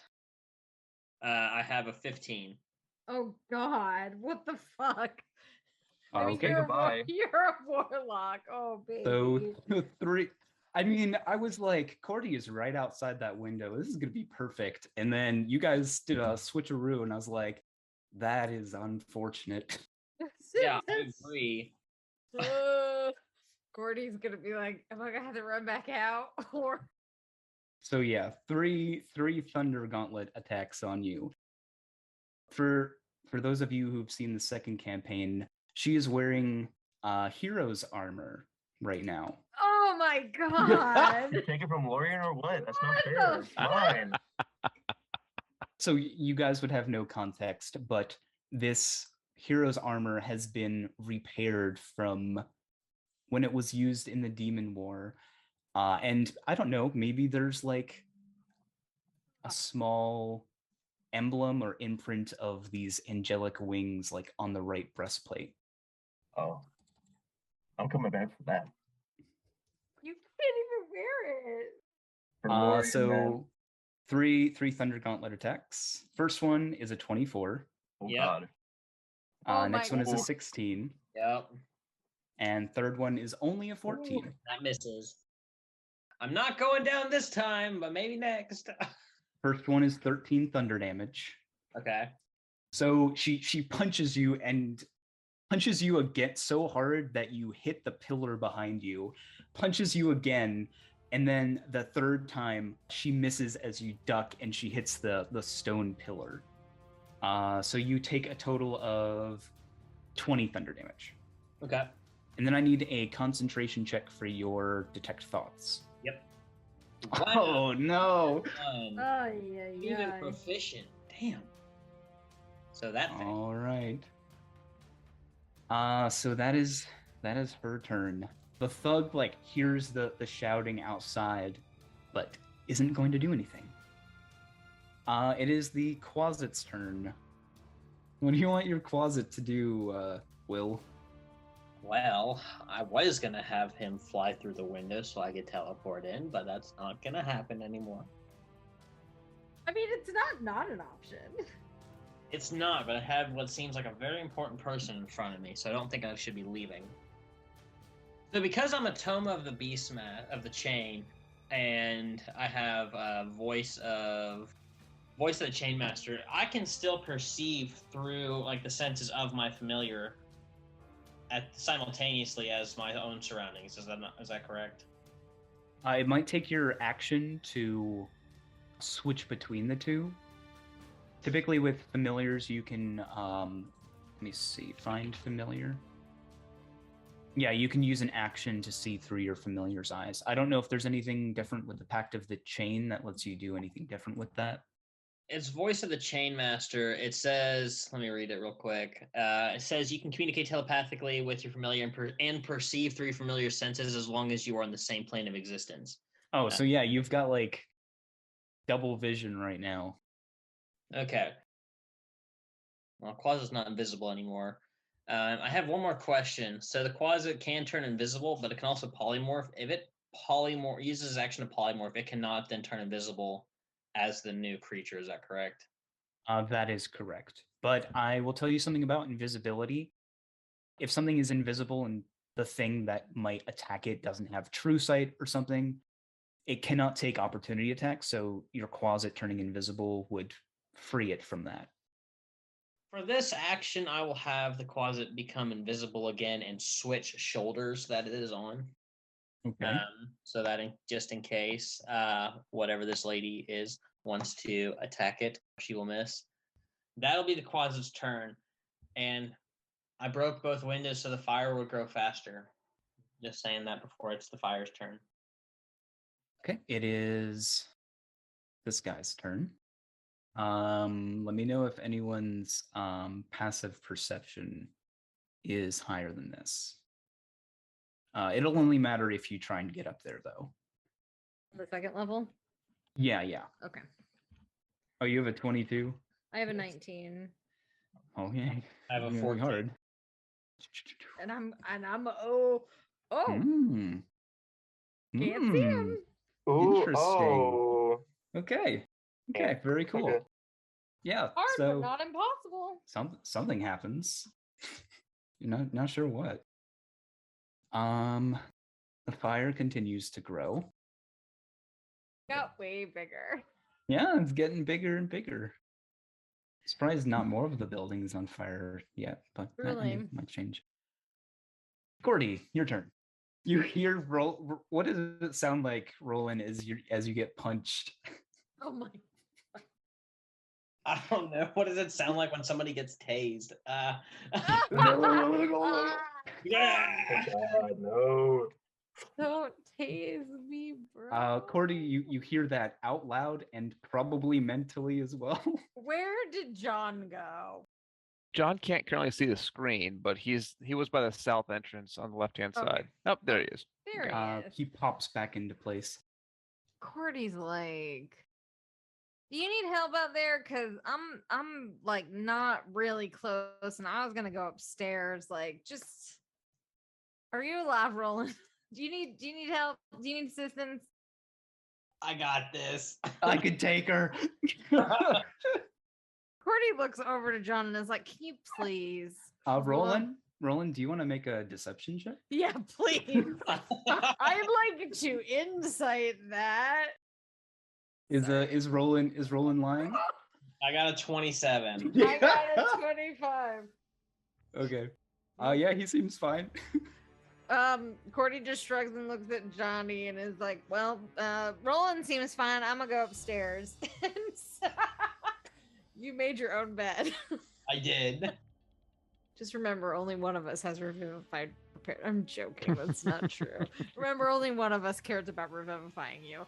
I have a 15. Oh God, what the fuck? I mean, Okay. you're, goodbye. you're a warlock. Oh, baby. So 3. I mean, I was like, Cordy is right outside that window. This is gonna be perfect. And then you guys did a switcheroo, and I was like, that is unfortunate. Yeah, I agree. Gordy's gonna be like, am I gonna have to run back out? Or So yeah, three Thunder Gauntlet attacks on you. For those of you who've seen the second campaign, she is wearing hero's armor right now. oh my God. you take it from Lorian or what? That's not What fair. the Mine. So you guys would have no context, but this hero's armor has been repaired from when it was used in the Demon War. And I don't know, maybe there's like a small emblem or imprint of these angelic wings like on the right breastplate. Oh, I'm coming back for that. You can't even wear it. For Lorian, So man. three Thunder Gauntlet attacks. First one is a 24. Oh Yep. God. Oh Next my one is a God. 16. Yep. And third one is only a 14. That misses. I'm not going down this time, but maybe next. First one is 13 thunder damage. Okay. So she punches you and punches you again so hard that you hit the pillar behind you, punches you again, and then the third time she misses as you duck and she hits the stone pillar. So you take a total of 20 thunder damage. Okay. And then I need a concentration check for your detect thoughts. Yep. Oh no. Oh yeah, Even yeah. proficient. Damn. So that thing. All right. So that is her turn. The thug like hears the shouting outside, but isn't going to do anything. It is the Quasit's turn. What do you want your Quasit to do, Will? Well, I was gonna have him fly through the window so I could teleport in, but that's not gonna happen anymore. I mean, it's not an option. It's not, but I have what seems like a very important person in front of me, so I don't think I should be leaving. So because I'm a Toma of the of the Chain, and I have a voice of the Chainmaster, I can still perceive through like the senses of my familiar simultaneously as my own surroundings. Is that correct? It might take your action to switch between the two. Typically with familiars, you can, let me see, find familiar. Yeah, you can use an action to see through your familiar's eyes. I don't know if there's anything different with the Pact of the Chain that lets you do anything different with that. It's voice of the Chainmaster. It says, let me read it real quick. It says you can communicate telepathically with your familiar and perceive through your familiar senses as long as you are on the same plane of existence. Oh, so yeah, you've got like double vision right now. Okay. Well, Quasit's not invisible anymore. I have one more question. So the Quasit can turn invisible, but it can also polymorph. If it uses action to polymorph, it cannot then turn invisible as the new creature. Is that correct? That is correct. But I will tell you something about invisibility. If something is invisible and the thing that might attack it doesn't have true sight or something, it cannot take opportunity attacks, so your Quasit turning invisible would free it from that. For this action, I will have the Quasit become invisible again and switch shoulders that it is on. Okay. So that just in case whatever this lady is wants to attack it, she will miss. That'll be the Quasit's turn. And I broke both windows so the fire would grow faster. Just saying that before it's the fire's turn. Okay, it is this guy's turn. Let me know if anyone's passive perception is higher than this. It'll only matter if you try and get up there, though. The second level? Yeah. Okay. Oh, you have a 22? I have a 19. Oh, yeah. I have a Really 14. hard. And I'm oh Mm. can't see him. Ooh, Interesting. oh. Okay. Yeah, Very cool. okay. Yeah. Hard, so but not impossible. something happens. You're not sure what. The fire continues to grow. Got way bigger. Yeah, it's getting bigger and bigger. Surprised not more of the buildings on fire yet, but that Really? might change. Gordy, your turn. You hear roll. What does it sound like, Roland, as you get punched? Oh my. I don't know. What does it sound like when somebody gets tased? Yeah. God, no. Don't tase me, bro. Cordy, you hear that out loud and probably mentally as well. Where did John go? John can't currently see the screen, but he was by the south entrance on the left-hand side. Oh, there he is. There he is. He pops back into place. Cordy's like, do you need help out there? Cause I'm like not really close, and I was gonna go upstairs. Like, just are you alive, Roland? Do you need help? Do you need assistance? I got this. I could take her. Cordy looks over to John and is like, can you please? Roland, do you want to make a deception check? Yeah, please. I'd like to insight that. Is Roland lying? I got a 27. I got a 25. Okay. Yeah, he seems fine. Cordy just shrugs and looks at Johnny and is like, well, Roland seems fine. I'm gonna go upstairs. And so, you made your own bed. I did. Just remember, only one of us has revivify prepared. I'm joking. That's not true. Remember, only one of us cares about revivifying you.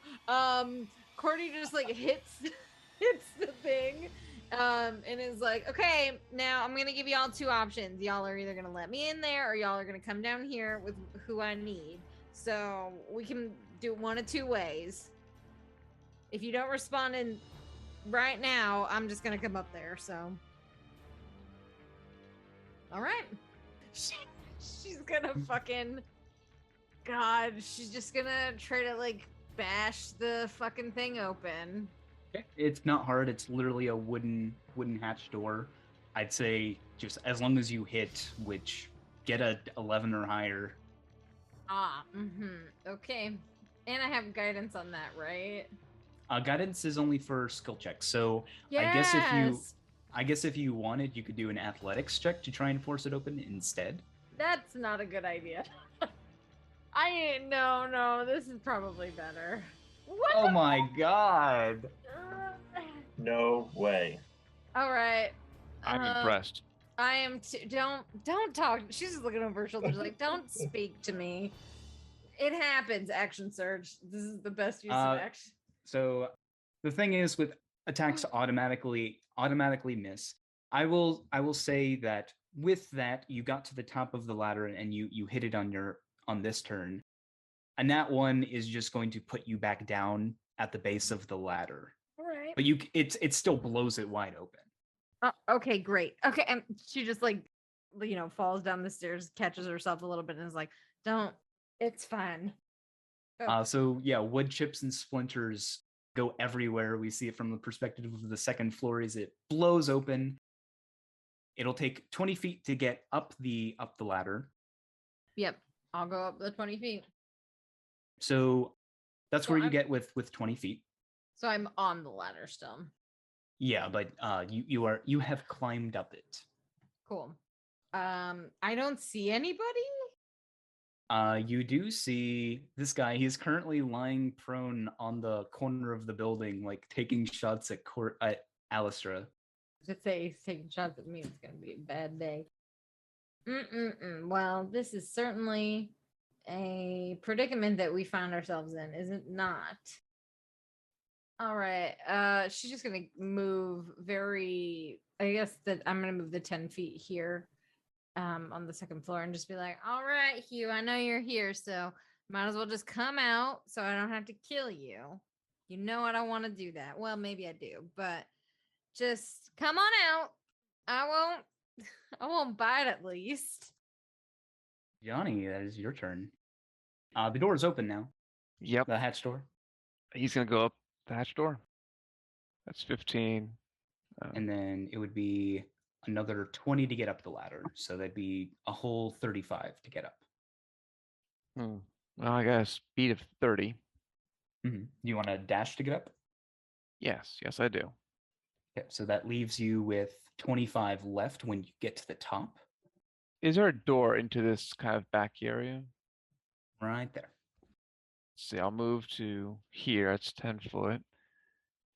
Cordy just like hits the thing, and is like, okay, now I'm gonna give y'all two options. Y'all are either gonna let me in there, or y'all are gonna come down here with who I need. So we can do one of two ways. If you don't respond in right now, I'm just gonna come up there. So. All right. She's gonna fucking... God, she's just gonna try to, like, bash the fucking thing open. Okay. It's not hard. It's literally a wooden hatch door. I'd say just as long as you hit, which get a 11 or higher. Okay. And I have guidance on that, right? Guidance is only for skill checks. So Yes! I guess if you wanted, you could do an athletics check to try and force it open instead. That's not a good idea. No, this is probably better. What? Oh my god. No way. All right. I'm impressed. I am don't talk. She's just looking over her shoulder like, don't speak to me. It happens, action surge. This is the best use of action. So the thing is with attacks automatically miss. I will say that with that you got to the top of the ladder and you hit it on this turn. And that one is just going to put you back down at the base of the ladder. All right. But it still blows it wide open. Okay, great. Okay, and she just like, falls down the stairs, catches herself a little bit, and is like, "Don't. It's fine." So yeah, wood chips and splinters go everywhere. We see it from the perspective of the second floor as it blows open. It'll take 20 feet to get up the ladder. Yep, I'll go up the 20 feet. So that's where you get with 20 feet. So I'm on the ladder still. Yeah, but you have climbed up it. Cool. I don't see anybody. You do see this guy. He's currently lying prone on the corner of the building, like taking shots at Alistra. Just say he's taking shots at me. It's gonna be a bad day. Well, this is certainly a predicament that we found ourselves in, is it not? All right. She's just gonna move I guess that I'm gonna move the 10 feet here. on the second floor and just be like, all right, Hugh, I know you're here, so might as well just come out so I don't have to kill you. You know I don't want to do that. Well, maybe I do, but just come on out. I won't bite at least. Johnny, that is your turn. The door is open now. Yep. The hatch door. He's going to go up the hatch door. That's 15. And then it would be another 20 to get up the ladder. So that'd be a whole 35 to get up. Well, I got a speed of 30. You want to dash to get up? Yes, I do. Okay, so that leaves you with 25 left when you get to the top. Is there a door into this kind of back area? Right there. Let's see, I'll move to here. It's 10 foot.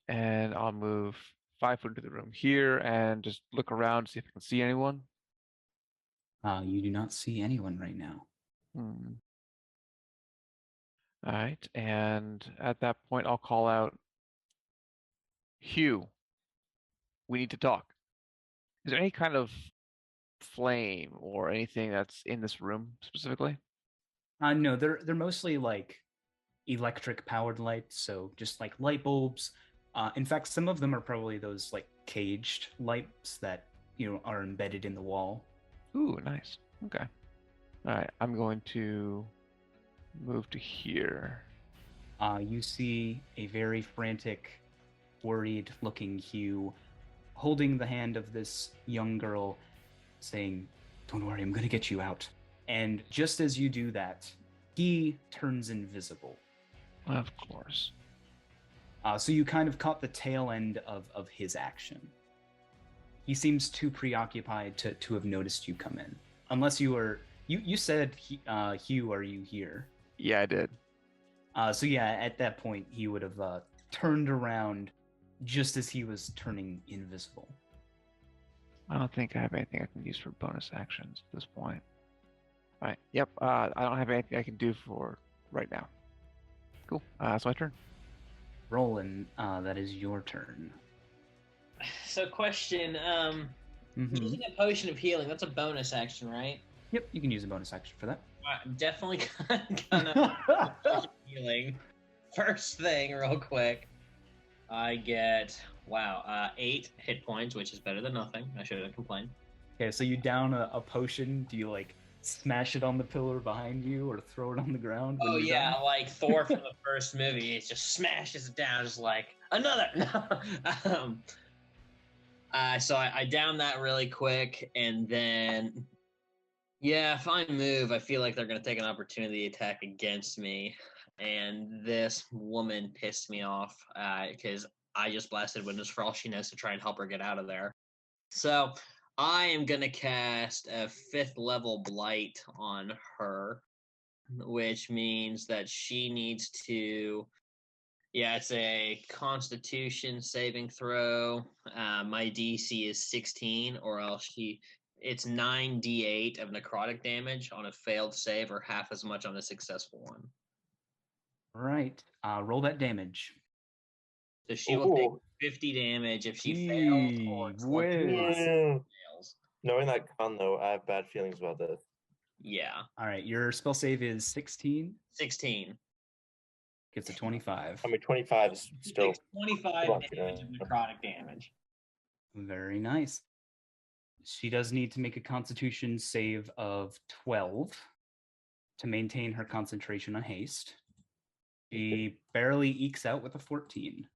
And I'll move 5 foot into the room here and just look around, see if I can see anyone. You do not see anyone right now. All right, and at that point, I'll call out, Hugh, we need to talk. Is there any kind of flame or anything that's in this room specifically? No, they're mostly like electric powered lights, so just like light bulbs. In fact, some of them are probably those like caged lights that are embedded in the wall. Ooh, nice. Okay. All right, I'm going to move to here. You see a very frantic, worried-looking Hugh holding the hand of this young girl, saying, "Don't worry, I'm going to get you out." And just as you do that, he turns invisible. Of course. So you kind of caught the tail end of his action. He seems too preoccupied to have noticed you come in. Unless you were... You said, Hugh, are you here? Yeah, I did. So yeah, at that point, he would have turned around just as he was turning invisible. I don't think I have anything I can use for bonus actions at this point. All right. Yep. I don't have anything I can do for right now. Cool. That's my turn. Roland, that is your turn. So, question: using a potion of healing, that's a bonus action, right? Yep, you can use a bonus action for that. I'm definitely gonna healing. First thing, real quick, I get 8 hit points, which is better than nothing. I shouldn't complain. Okay, so you down a potion. Do you like smash it on the pillar behind you or throw it on the ground? Oh yeah, like Thor from the first movie. It just smashes it down, just like another. So I down that really quick, and then if I move, I feel like they're gonna take an opportunity attack against me, and this woman pissed me off because I just blasted windows for all she knows to try and help her get out of there. So I am going to cast a 5th level blight on her, which means that she needs to... it's a Constitution saving throw. My DC is 16, or else it's 9d8 of necrotic damage on a failed save, or half as much on a successful one. Right. Roll that damage. So she will take 50 damage if she fails or fails. Knowing that con, though, I have bad feelings about this. Yeah. All right. Your spell save is 16. 16. Gets a 25. I mean, 25 is still... 25 damage of necrotic damage. Very nice. She does need to make a Constitution save of 12 to maintain her concentration on haste. She barely ekes out with a 14.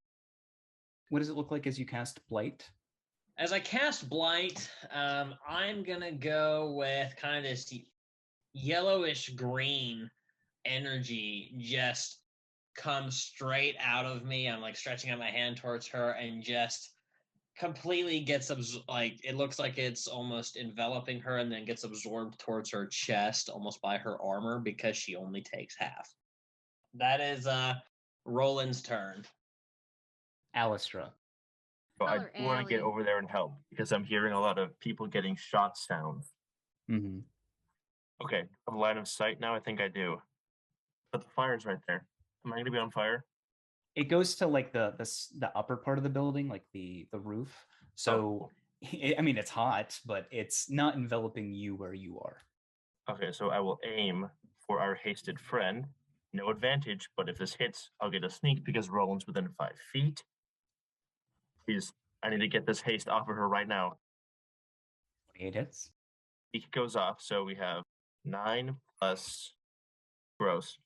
What does it look like as you cast Blight? As I cast Blight, I'm going to go with kind of this yellowish green energy just comes straight out of me. I'm like stretching out my hand towards her and just completely gets it looks like it's almost enveloping her and then gets absorbed towards her chest almost by her armor because she only takes half. That is Roland's turn. Alistra. So I want to get over there and help because I'm hearing a lot of people getting shot sounds. Mm-hmm. Okay, I have line of sight now. I think I do. But the fire's right there. Am I going to be on fire? It goes to like the upper part of the building, like the roof. So I mean, it's hot, but it's not enveloping you where you are. Okay, so I will aim for our hasted friend. No advantage, but if this hits, I'll get a sneak because Roland's within 5 feet. Please, I need to get this haste off of her right now. 28 hits. Sneak goes off, so we have 9 plus gross.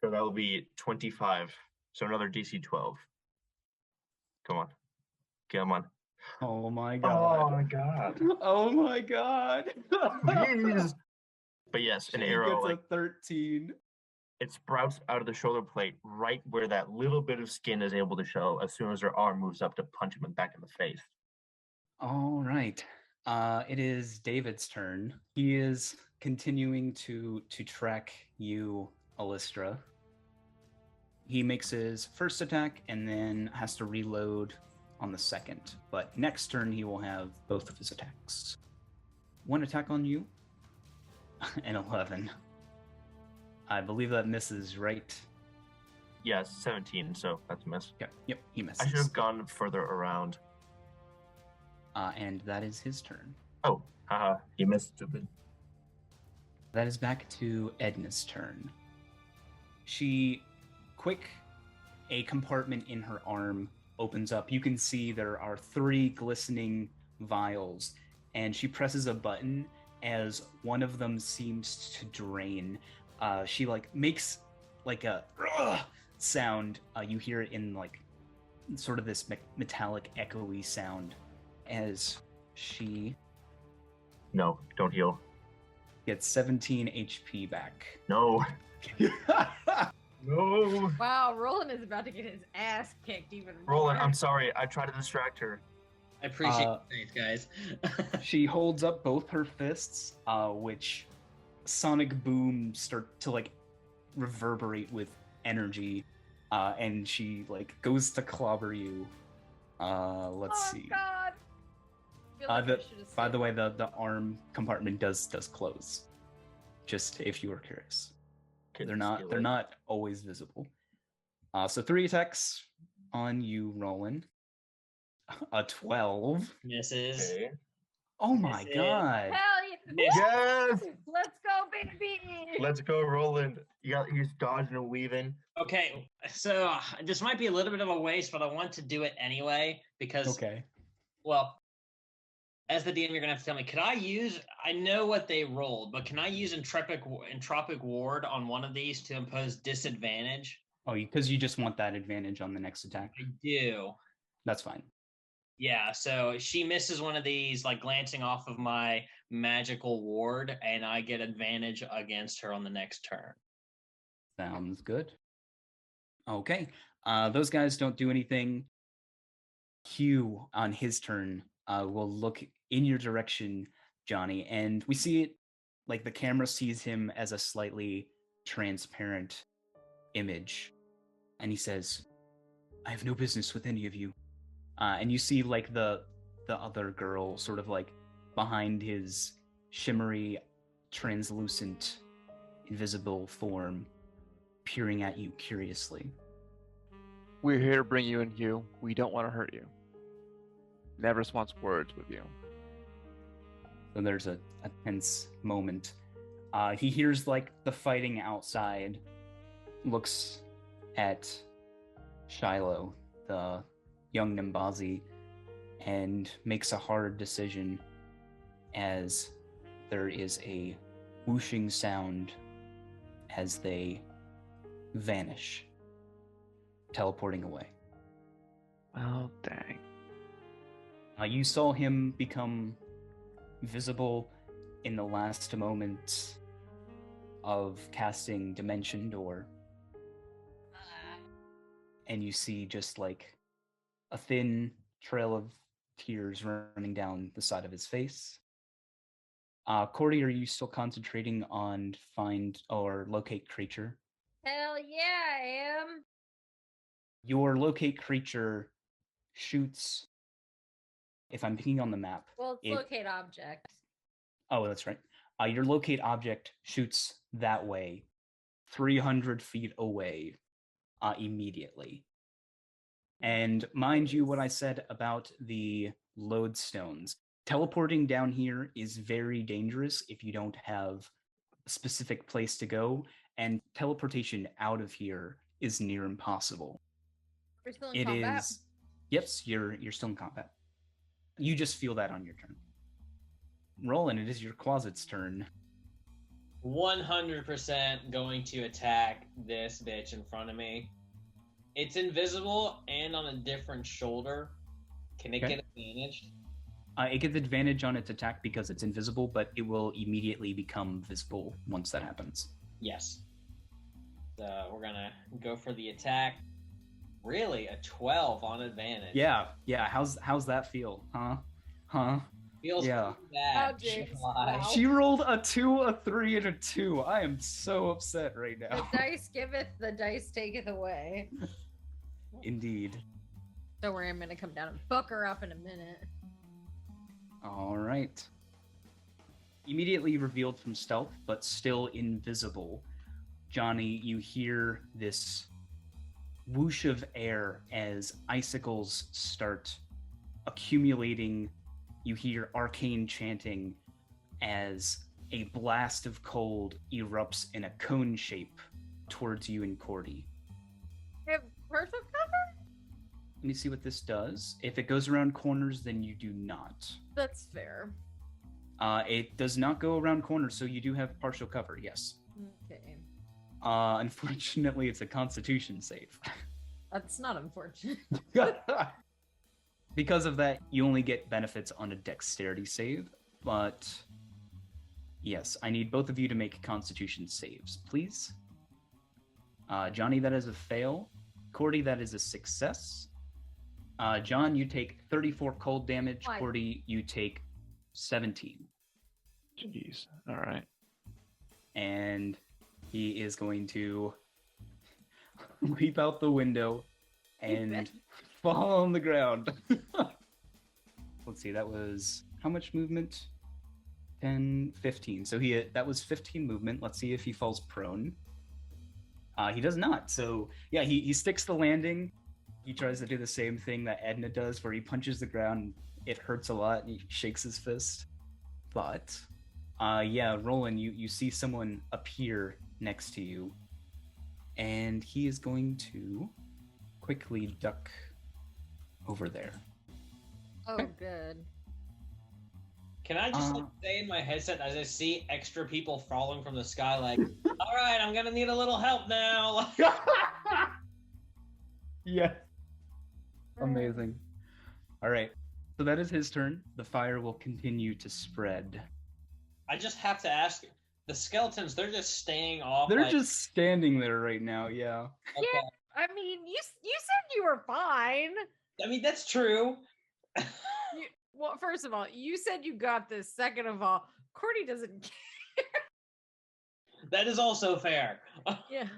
So that will be 25. So another DC 12. Come on. Come on. Oh my god. Oh my god. Oh my god. Please. But yes, an She arrow, gets like, a 13. it sprouts out of the shoulder plate right where that little bit of skin is able to show as soon as her arm moves up to punch him back in the face. All right. It is David's turn. He is continuing to track you, Alistra. He makes his first attack and then has to reload on the second. But next turn, he will have both of his attacks. One attack on you, an 11. I believe that misses, right? Yes, 17, so that's a miss. Yep, he misses. I should have gone further around. And that is his turn. Oh, haha, you missed, stupid. That is back to Edna's turn. A compartment in her arm opens up. You can see there are 3 glistening vials, and she presses a button as one of them seems to drain. She makes like a sound. You hear it in like sort of this metallic echoey sound as she No, don't heal. gets 17 HP back. No. No. Wow, Roland is about to get his ass kicked even more. Roland, I'm sorry. I tried to distract her. I appreciate it, guys. She holds up both her fists, which sonic boom start to like reverberate with energy, and she like goes to clobber you. Let's see. God. I feel like I should've By said- the way, the arm compartment does close. Just if you were curious. Couldn't They're steal it. not always visible. So 3 attacks on you, Roland. A 12. Misses. Okay. Oh my Misses. god. Hell yeah! Yes! Let's go, baby! Let's go, Roland. He's dodging and weaving. Okay, so this might be a little bit of a waste, but I want to do it anyway because, Okay. well, as the DM, you're gonna have to tell me. I know what they rolled, but can I use entropic ward on one of these to impose disadvantage? Oh, because you just want that advantage on the next attack. I do. That's fine. Yeah, so she misses one of these, like glancing off of my magical ward, and I get advantage against her on the next turn. Sounds good. Okay. Those guys don't do anything. Hugh, on his turn, will look in your direction, Johnny, and we see it like the camera sees him as a slightly transparent image. And he says, I have no business with any of you. And you see like the other girl sort of like behind his shimmery, translucent, invisible form peering at you curiously. We're here to bring you in, Hugh. We don't want to hurt you. Never wants words with you. So there's a tense moment. He hears like the fighting outside, looks at Shiloh, the young Nimbazi, and makes a hard decision as there is a whooshing sound as they vanish, teleporting away. Oh, dang. You saw him become visible in the last moments of casting Dimension Door. And you see just like a thin trail of tears running down the side of his face. Cordy, are you still concentrating on find or locate creature? Hell yeah, I am. Your locate creature shoots. If I'm picking on the map. Well, it's locate object. Oh, that's right. Your locate object shoots that way, 300 feet away, immediately. And mind you, what I said about the lodestones. Teleporting down here is very dangerous if you don't have a specific place to go, and teleportation out of here is near impossible. We're still in combat? Yes, you're still in combat. You just feel that on your turn. Roland, it is your closet's turn. 100% going to attack this bitch in front of me. It's invisible and on a different shoulder. Can it get advantage? It gets advantage on its attack because it's invisible, but it will immediately become visible once that happens. Yes. So we're gonna go for the attack. Really, a 12 on advantage. Yeah. How's that feel? Huh? Feels yeah. bad. Wow. She rolled a 2, a 3, and a 2. I am so upset right The now. dice giveth, the dice taketh away. Indeed. Don't worry, I'm gonna come down and fuck her up in a minute. All right. Immediately revealed from stealth, but still invisible, Johnny, you hear this whoosh of air as icicles start accumulating. You hear arcane chanting as a blast of cold erupts in a cone shape towards you and Cordy. I have partial cover? Let me see what this does. If it goes around corners, then you do not. That's fair. It does not go around corners, so you do have partial cover, yes. Okay. Unfortunately, it's a Constitution save. That's not unfortunate. Because of that, you only get benefits on a dexterity save, but yes, I need both of you to make Constitution saves, please. Johnny, that is a fail. Cordy, that is a success. John, you take 34 cold damage. Why? Cordy, you take 17. Jeez. All right. And he is going to leap out the window and fall on the ground. Let's see, that was how much movement? 10, 15. So that was 15 movement. Let's see if he falls prone. He does not. So yeah, he sticks the landing. He tries to do the same thing that Edna does, where he punches the ground. It hurts a lot, and he shakes his fist. But yeah, Roland, you see someone appear next to you, and he is going to quickly duck over there. Oh, good. Can I just say in my headset as I see extra people falling from the sky, like, all right, I'm gonna need a little help now. Yeah. Amazing. All right. So that is his turn. The fire will continue to spread. I just have to ask, the skeletons, they're just staying off. They're just standing there right now, yeah. Okay. Yeah, I mean, you said you were fine. I mean, that's true. Well, first of all, you said you got this. Second of all, Cordy doesn't care. That is also fair. Yeah.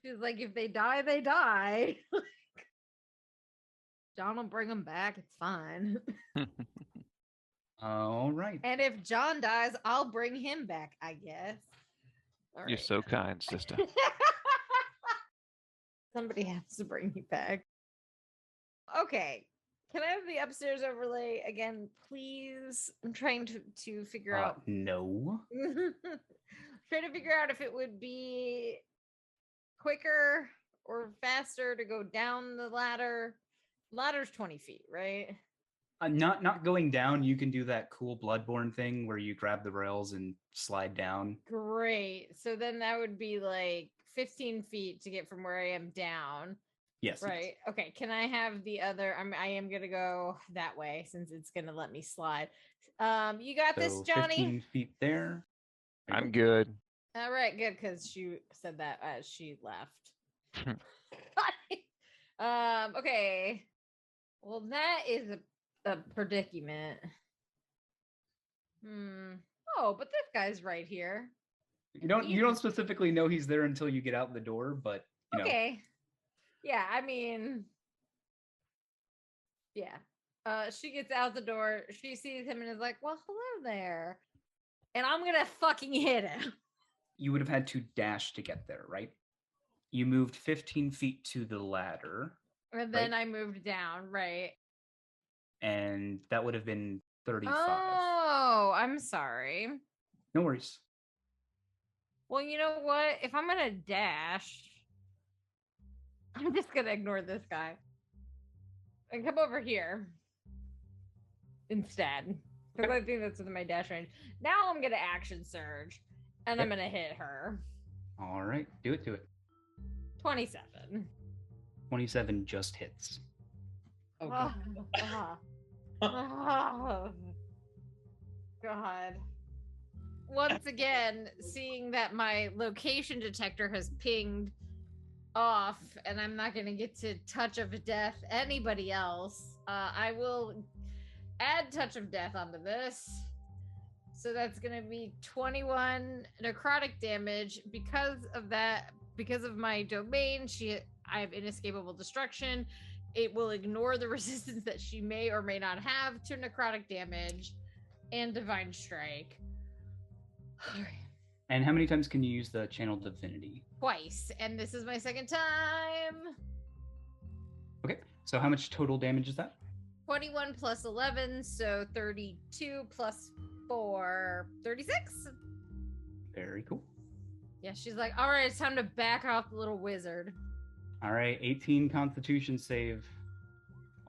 She's like, if they die, they die. John will bring them back. It's fine. All right. And if John dies, I'll bring him back, I guess. All You're right. so kind, sister. Somebody has to bring me back. Okay. Can I have the upstairs overlay again, please? I'm trying to figure out. No. Trying to figure out if it would be quicker or faster to go down the ladder. Ladder's 20 feet, right? Not going down. You can do that cool Bloodborne thing where you grab the rails and slide down. Great. So then that would be like 15 feet to get from where I am down. Yes. Right. Okay. Can I have the other? I am gonna go that way since it's gonna let me slide. You got this, So Johnny. 15 feet there. I'm good. All right, good, because she said that as she left. Okay. Well, that is a predicament. Oh, but this guy's right here. You don't specifically know he's there until you get out the door, but you know. Okay. Yeah, I mean, yeah. She gets out the door. She sees him and is like, "Well, hello there," and I'm gonna fucking hit him. You would have had to dash to get there, right? You moved 15 feet to the ladder. And then right? I moved down, right? And that would have been 35. Oh, I'm sorry. No worries. Well, you know what? If I'm gonna dash, I'm just gonna ignore this guy and come over here instead. Because I think that's within my dash range. Now I'm gonna action surge, and I'm gonna hit her. All right, do it. 27. 27 just hits. Oh, God. Oh, God. Once again, seeing that my location detector has pinged off and I'm not going to get to touch of death anybody else, I will add touch of death onto this. So that's going to be 21 necrotic damage. Because of my domain, I have inescapable destruction. It will ignore the resistance that she may or may not have to necrotic damage and divine strike. And how many times can you use the channel divinity? Twice, and this is my second time. Okay, so how much total damage is that? 21 plus 11, so 32 plus 4, 36. Very cool. Yeah, she's like, all right, it's time to back off the little wizard. All right, 18 Constitution save.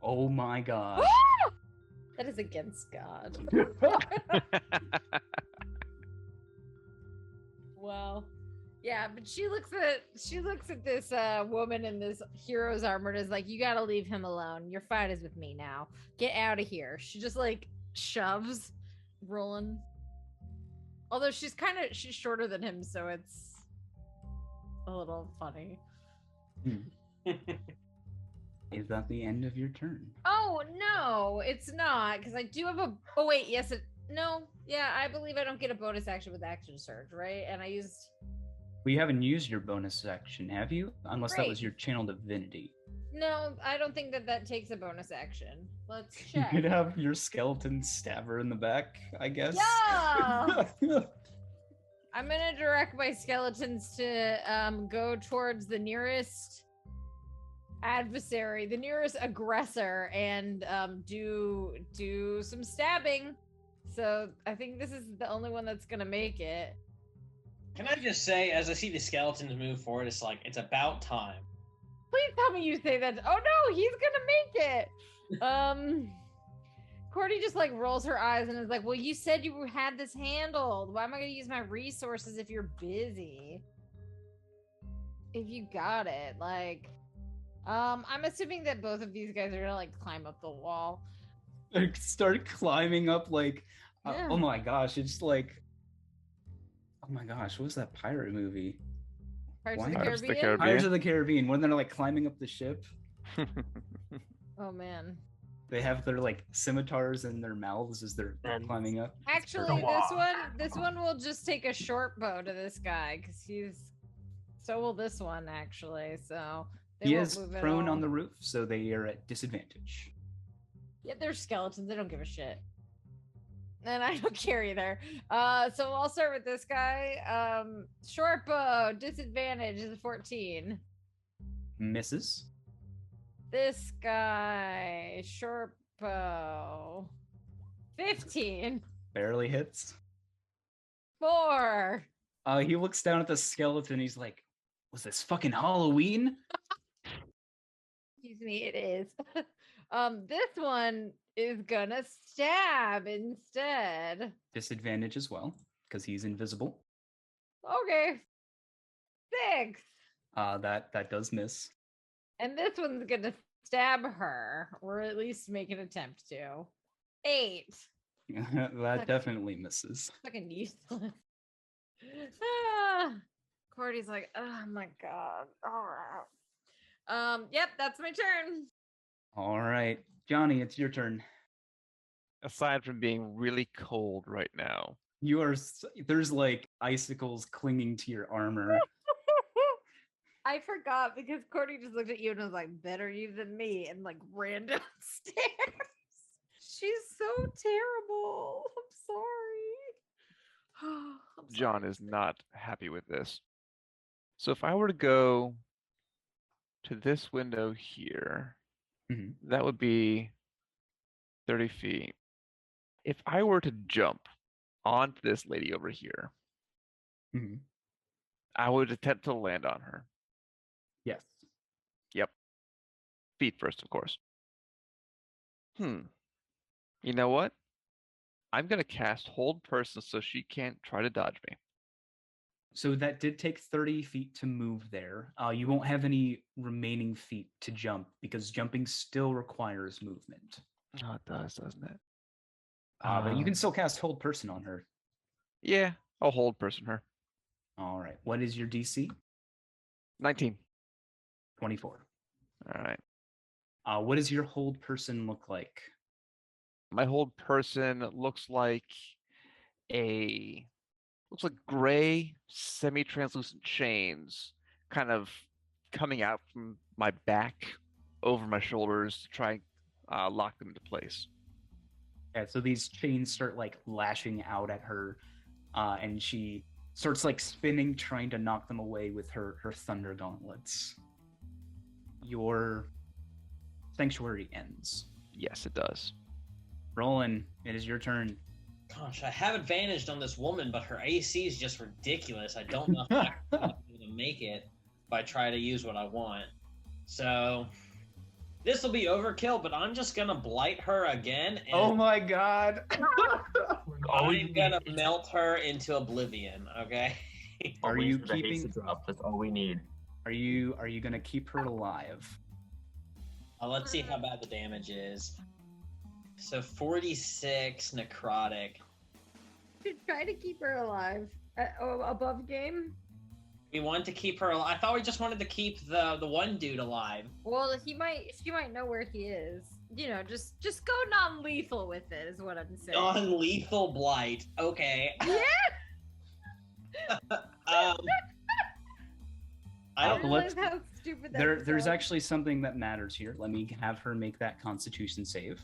Oh my god. That is against God. Well, yeah, but she looks at this woman in this hero's armor and is like, you gotta leave him alone. Your fight is with me now. Get out of here. She just like shoves Roland. Although she's shorter than him, so it's a little funny. Is that the end of your turn? Oh no, it's not, because I do have a. Oh wait, yes, no, yeah, I believe I don't get a bonus action with action surge, right? And I used. Well, you haven't used your bonus action, have you? Unless that Right. was your channel divinity. No, I don't think that takes a bonus action. Let's You check. could have your skeleton stab her in the back, I guess. Yeah. I'm gonna direct my skeletons to go towards the nearest adversary, the nearest aggressor, and do some stabbing. So I think this is the only one that's gonna make it. Can I just say, as I see the skeletons move forward, it's like, it's about time. Please tell me you say that. Oh no, he's gonna make it. Cordy just like rolls her eyes and is like, well, you said you had this handled. Why am I gonna use my resources if you're busy? If you got it, like, I'm assuming that both of these guys are gonna like climb up the wall. Like, start climbing up, like, Yeah. oh my gosh, it's like, oh my gosh, what was that pirate movie? Pirates of the Pirates of the Caribbean? Pirates of the Caribbean, when they're like climbing up the ship. Oh man. They have their like scimitars in their mouths as they're And- climbing up. Actually, Go this one will just take a short bow to this guy because so will this one actually. So they He won't is move at prone all. on the roof, so they are at disadvantage. Yeah, they're skeletons. They don't give a shit. And I don't care either. So I'll start with this guy. Short bow, disadvantage is 14. Misses. This guy, short bow, 15. Barely hits. 4. He looks down at the skeleton. He's like, was this fucking Halloween? Excuse me, it is. This one is gonna stab instead. Disadvantage as well, because he's invisible. Okay. 6. That does miss. And this one's gonna stab her, or at least make an attempt to. 8. That definitely misses. Fucking useless. Ah. Cordy's like, oh my god. All right. Yep, that's my turn. All right, Johnny, it's your turn. Aside from being really cold right now, There's like icicles clinging to your armor. I forgot because Cordy just looked at you and was like, better you than me, and like ran downstairs. She's so terrible. I'm sorry. I'm John sorry. is not happy with this. So if I were to go to this window here, Mhm. that would be 30 feet. If I were to jump onto this lady over here, Mhm. I would attempt to land on her. Yes. Yep. Feet first, of course. You know what? I'm gonna cast Hold Person so she can't try to dodge me. So that did take 30 feet to move there. You won't have any remaining feet to jump because jumping still requires movement. Oh, it does, doesn't it? But you can still cast Hold Person on her. Yeah, I'll Hold Person her. All right. What is your DC? 19. 24. All right. What does your Hold Person look like? My Hold Person looks like gray, semi-translucent chains kind of coming out from my back over my shoulders to try and lock them into place. Yeah, so these chains start like lashing out at her, and she starts like spinning, trying to knock them away with her thunder gauntlets. Your sanctuary ends. Yes, it does. Roland, it is your turn. Gosh, I have advantage on this woman, but her AC is just ridiculous. I don't know if I'm going to make it if I try to use what I want. So this will be overkill, but I'm just gonna blight her again. And Oh my god! I'm gonna melt her into oblivion. Okay. Are you The haste keeping? drop. That's all we need. Are you gonna keep her alive? Let's see how bad the damage is. So 46 necrotic. Should try to keep her alive. Above game. We want to keep her alive. I thought we just wanted to keep the one dude alive. Well, she might know where he is. You know, just go non-lethal with it is what I'm saying. Non-lethal blight. Okay. Yeah. I don't realize how stupid that There's actually something that matters here. Let me have her make that Constitution save.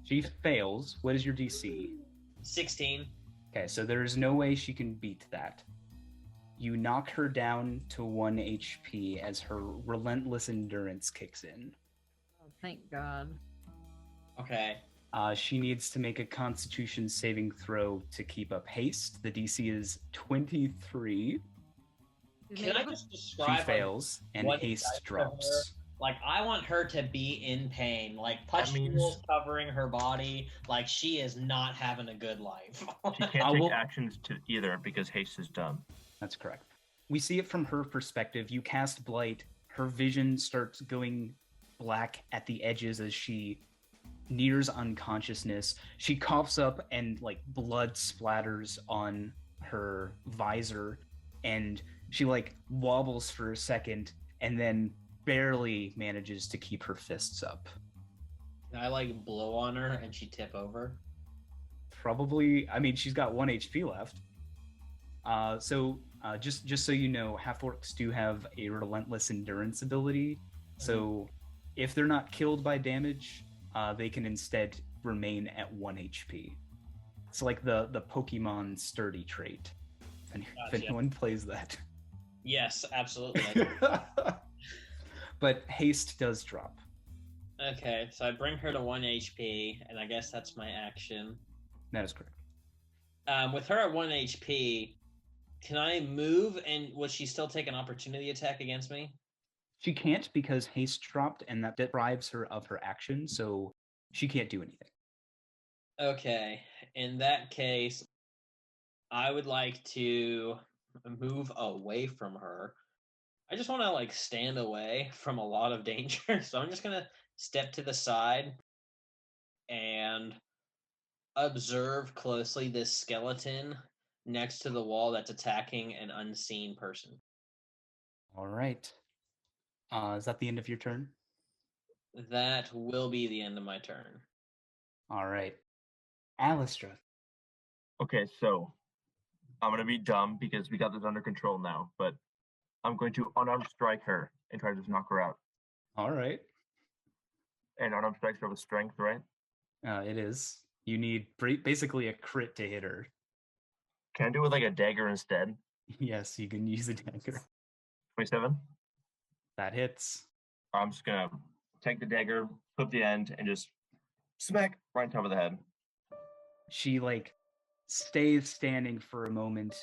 She fails. What is your DC? 16. Okay, so there's no way she can beat that. You knock her down to 1 HP as her relentless endurance kicks in. Oh, thank God. Okay. She needs to make a Constitution saving throw to keep up haste. The DC is 23. Can I just describe? She fails, and haste drops. Like, I want her to be in pain. Like, pustules covering her body. Like, she is not having a good life. She can't take actions to either because haste is done. That's correct. We see it from her perspective. You cast Blight. Her vision starts going black at the edges as she nears unconsciousness. She coughs up and like blood splatters on her visor, and she like wobbles for a second and then barely manages to keep her fists up. Can I like blow on her and she tip over? Probably. I mean, she's got 1 HP left. Just so you know, half-orcs do have a relentless endurance ability. So if they're not killed by damage, they can instead remain at 1 HP. It's like the Pokemon sturdy trait. If anyone plays that. Yes, absolutely. But haste does drop. Okay, so I bring her to 1 HP, and I guess that's my action. That is correct. With her at 1 HP, can I move, and would she still take an opportunity attack against me? She can't because haste dropped, and that deprives her of her action, so she can't do anything. Okay, in that case, I would like to move away from her. I just want to like stand away from a lot of danger, so I'm just gonna step to the side and observe closely this skeleton next to the wall that's attacking an unseen person. All right. Is that the end of your turn? That will be the end of my turn. All right. Alistra. Okay, so I'm going to be dumb because we got this under control now, but I'm going to unarmed strike her and try to just knock her out. All right. And unarmed strikes her with strength, right? It is. You need basically a crit to hit her. Can I do it with like a dagger instead? Yes, you can use a dagger. 27? That hits. I'm just going to take the dagger, flip the end, and just smack right on top of the head. She like stays standing for a moment,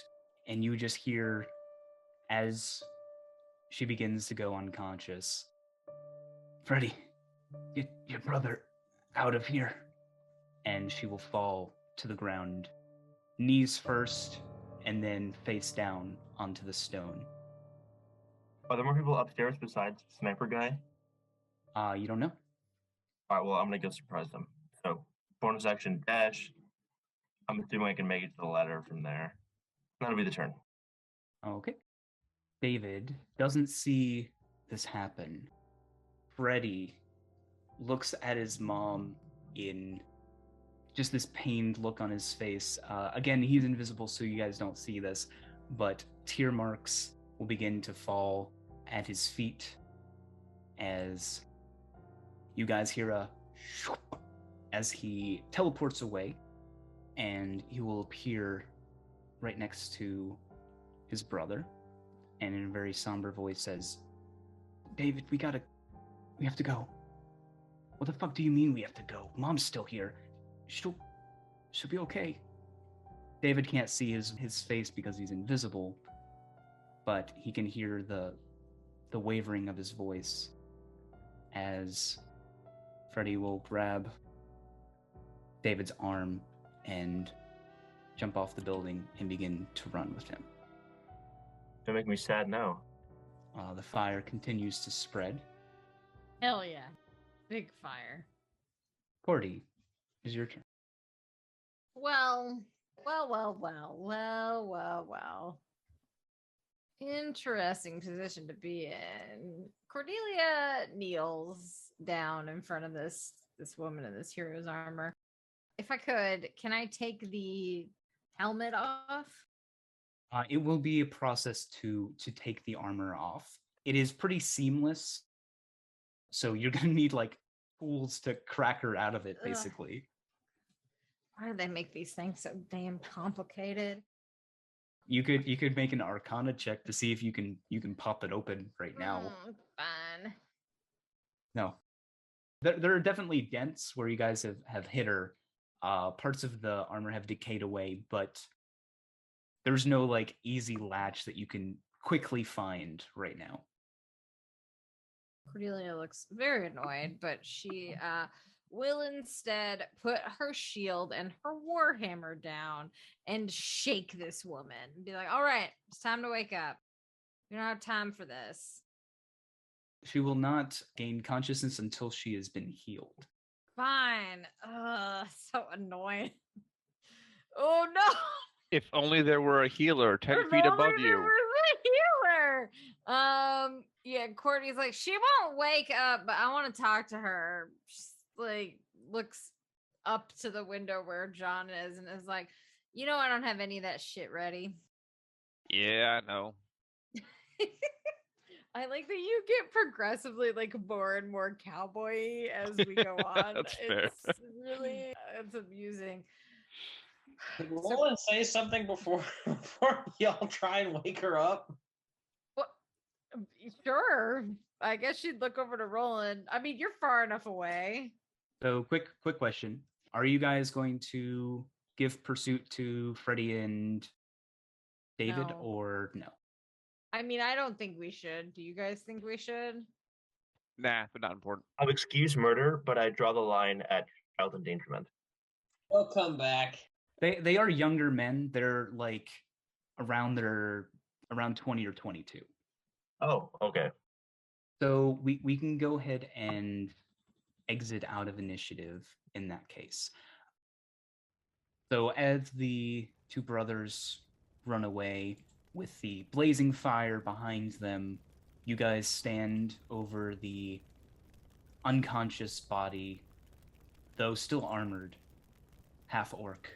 and you just hear as she begins to go unconscious, Freddy, get your brother out of here. And she will fall to the ground, knees first, and then face down onto the stone. Are there more people upstairs besides the sniper guy? You don't know. All right, well, I'm going to go surprise them. So, bonus action dash. I'm assuming I can make it to the ladder from there. That'll be the turn. Okay. David doesn't see this happen. Freddy looks at his mom in just this pained look on his face. Again, he's invisible, so you guys don't see this, but tear marks will begin to fall at his feet as you guys hear a shoop as he teleports away, and he will appear right next to his brother, and in a very somber voice says, David, we have to go. What the fuck do you mean we have to go? Mom's still here. She'll be okay. David can't see his face because he's invisible, but he can hear the wavering of his voice as Freddy will grab David's arm and jump off the building and begin to run with him. Don't make me sad now. The fire continues to spread. Hell yeah. Big fire. Cordy, is your turn. Well. Interesting position to be in. Cordelia kneels down in front of this woman in this hero's armor. If I could, can I take the helmet off? It will be a process to take the armor off. It is pretty seamless, so you're gonna need like tools to crack her out of it, basically. Why do they make these things so damn complicated? You could make an Arcana check to see if you can pop it open right now. Fine. No, there are definitely dents where you guys have hit her. Parts of the armor have decayed away, but there's no like easy latch that you can quickly find right now. Cordelia looks very annoyed, but she will instead put her shield and her warhammer down and shake this woman and be like, all right, it's time to wake up. We don't have time for this. She will not gain consciousness until she has been healed. Fine. So annoying. Oh no. If only there were a healer 10 feet above you. There was a healer. Yeah, Courtney's like, she won't wake up, but I want to talk to her. She's like, looks up to the window where John is and is like, you know, I don't have any of that shit ready. Yeah, I know. I like that you get progressively like more and more cowboy as we go on. That's fair. It's amusing. Did Roland say something before y'all try and wake her up? Well, sure. I guess she'd look over to Roland. I mean, you're far enough away. So quick question. Are you guys going to give pursuit to Freddy and David No. or no? I mean, I don't think we should. Do you guys think we should? Nah, but not important. I'll excuse murder, but I draw the line at child endangerment. They'll come back. They are younger men. They're like around 20 or 22. Oh, okay. So we can go ahead and exit out of initiative in that case. So as the two brothers run away with the blazing fire behind them, you guys stand over the unconscious body, though still armored, half-orc.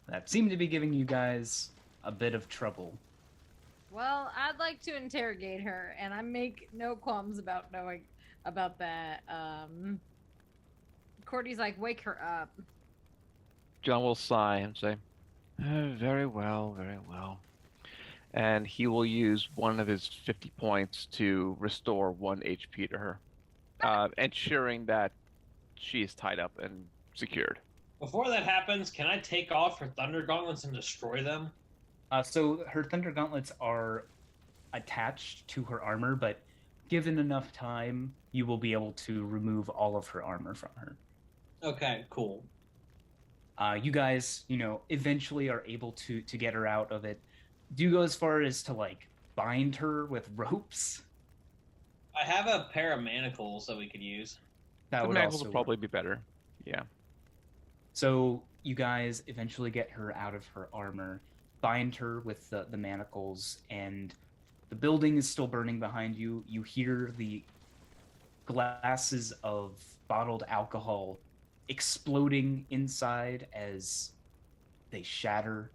That seemed to be giving you guys a bit of trouble. Well, I'd like to interrogate her, and I make no qualms about knowing about that. Cordy's like, wake her up. John will sigh and say, very well, very well. And he will use one of his 50 points to restore 1 HP to her, ensuring that she is tied up and secured. Before that happens, can I take off her thunder gauntlets and destroy them? So her thunder gauntlets are attached to her armor, but given enough time, you will be able to remove all of her armor from her. Okay, cool. You guys, eventually are able to get her out of it. Do you go as far as to like bind her with ropes? I have a pair of manacles that we could use. That The would manacles also would probably work. be better. Yeah. So you guys eventually get her out of her armor, bind her with the manacles, and the building is still burning behind you. You hear the glasses of bottled alcohol exploding inside as they shatter.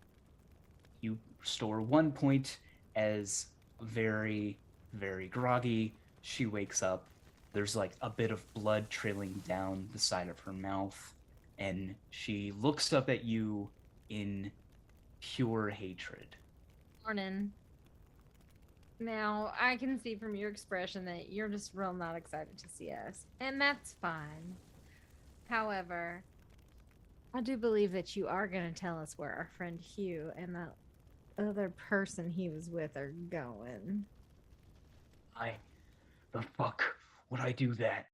You restore 1 point as very, very groggy. She wakes up. There's like a bit of blood trailing down the side of her mouth, and she looks up at you in pure hatred. Morning. Now, I can see from your expression that you're just real not excited to see us, and that's fine. However, I do believe that you are going to tell us where our friend Hugh and that other person he was with are going. The fuck would I do that?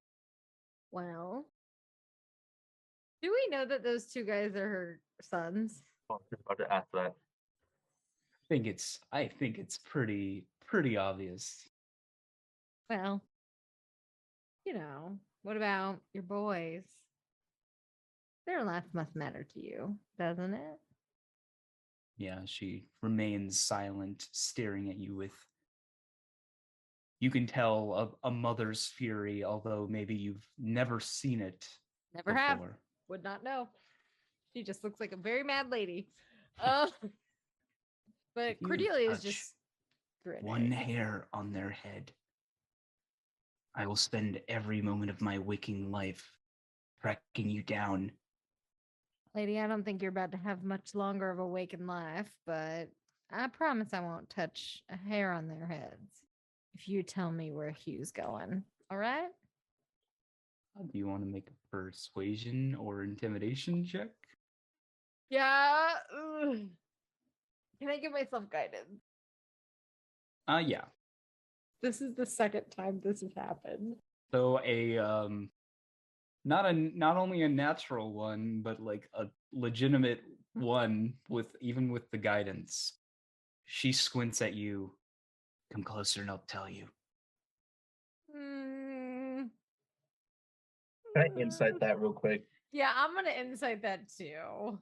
Well, do we know that those two guys are her sons? I was just about to ask that. I think it's pretty obvious. Well, what about your boys? Their life must matter to you, doesn't it? Yeah, she remains silent, staring at you with, you can tell, a mother's fury, although maybe you've never seen it Never before. have. Would not know. She just looks like a very mad lady. But If you Cordelia is touch just grinning. one hair on their head, I will spend every moment of my waking life tracking you down. Lady, I don't think you're about to have much longer of a waking life, but I promise I won't touch a hair on their heads if you tell me where Hugh's going. All right? Do you want to make a persuasion or intimidation check? Yeah. Ugh. Can I give myself guidance? Yeah. This is the second time this has happened. So not only a natural one, but like a legitimate one with the guidance. She squints at you. Come closer and I'll tell you. Mm. Can I insight that real quick? Yeah, I'm gonna insight that too.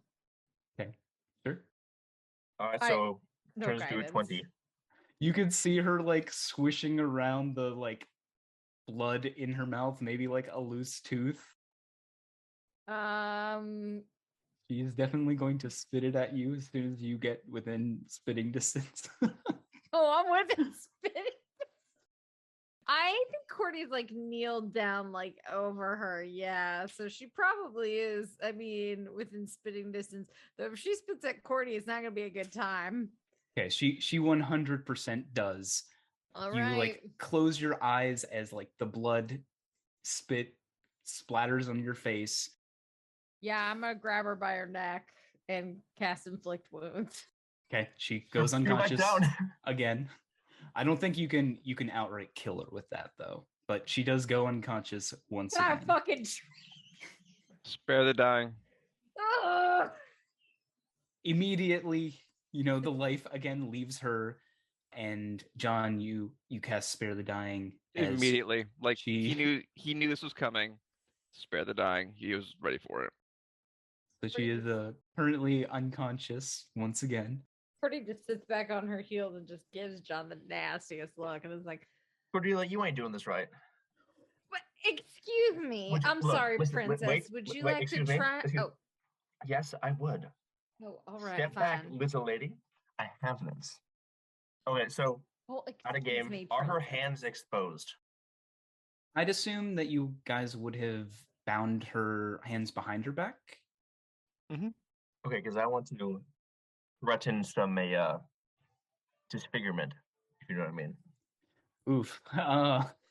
Okay. Sure. All right, I- so No turns to a guidance. 20. You could see her like swishing around the like blood in her mouth, maybe like a loose tooth. She is definitely going to spit it at you as soon as you get within spitting distance. Oh, I'm within spitting. I think Courtney's like kneeled down like over her. Yeah. So she probably is, within spitting distance. Though if she spits at Courtney, it's not gonna be a good time. Okay, she 100% does. All You right. like close your eyes as like the blood spit splatters on your face. Yeah, I'm gonna grab her by her neck and cast inflict wounds. Okay, she goes You're back unconscious down. again. I don't think you can outright kill her with that though, but she does go unconscious once I again. fucking. Spare the dying. Ugh. Immediately, the life again leaves her, and John, you cast Spare the Dying. Immediately. Like she- he knew this was coming. Spare the dying. He was ready for it. So she is currently unconscious once again. Courtney just sits back on her heels and just gives John the nastiest look, and is like, Cordelia, you ain't doing this right. "But excuse me, Would you- I'm look, sorry, listen, princess. wait, Would you wait, like to excuse me, try?" excuse- Oh, Yes, I would. oh, all right, Step fine. back, little lady. I have this. Okay, so Well, out of excuse game, me, are her princess. hands exposed? I'd assume that you guys would have bound her hands behind her back. Okay, because I want to threaten some disfigurement, if you know what I mean. Oof.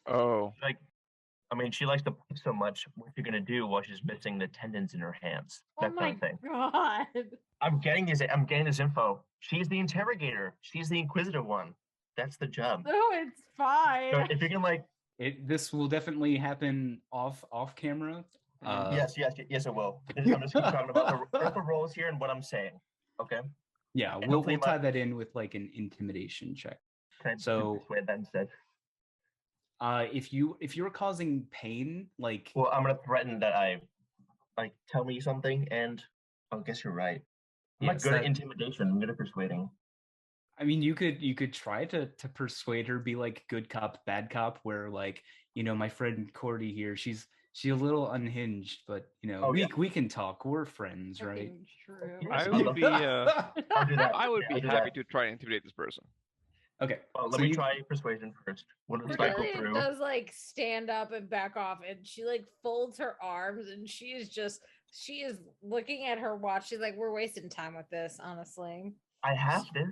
Oh. Like I mean, she likes to play so much. What's she gonna do while she's missing the tendons in her hands? Oh That my kind of thing. god. I'm getting this info. She's the interrogator. She's the inquisitive one. That's the job. No, it's fine. So if you can like, This will definitely happen off camera. yes, it will. I'm just talking about the roles here and what I'm saying. Okay. Yeah, And we'll hopefully tie that in with like an intimidation check. Can I So- persuade that instead? If you're causing pain, like Well, I'm gonna threaten that I like tell me something, and I guess you're right. I'm not yes, good at that- intimidation. I'm good at persuading. I mean, you could try to persuade her, be like good cop, bad cop, where like, you know, my friend Cordy here, she's a little unhinged, but you know, Oh, we yeah. we can talk. We're friends, right? Fucking true. Yes, I I'll would be I'll do that. I would Yeah, I'll be do happy that. to try and intimidate this person. Okay. Well, let so me you- try persuasion first. What does cycle Cordelia through? does like stand up and back off, and she like folds her arms, and she is looking at her watch. She's like, "We're wasting time with this, honestly." I have this.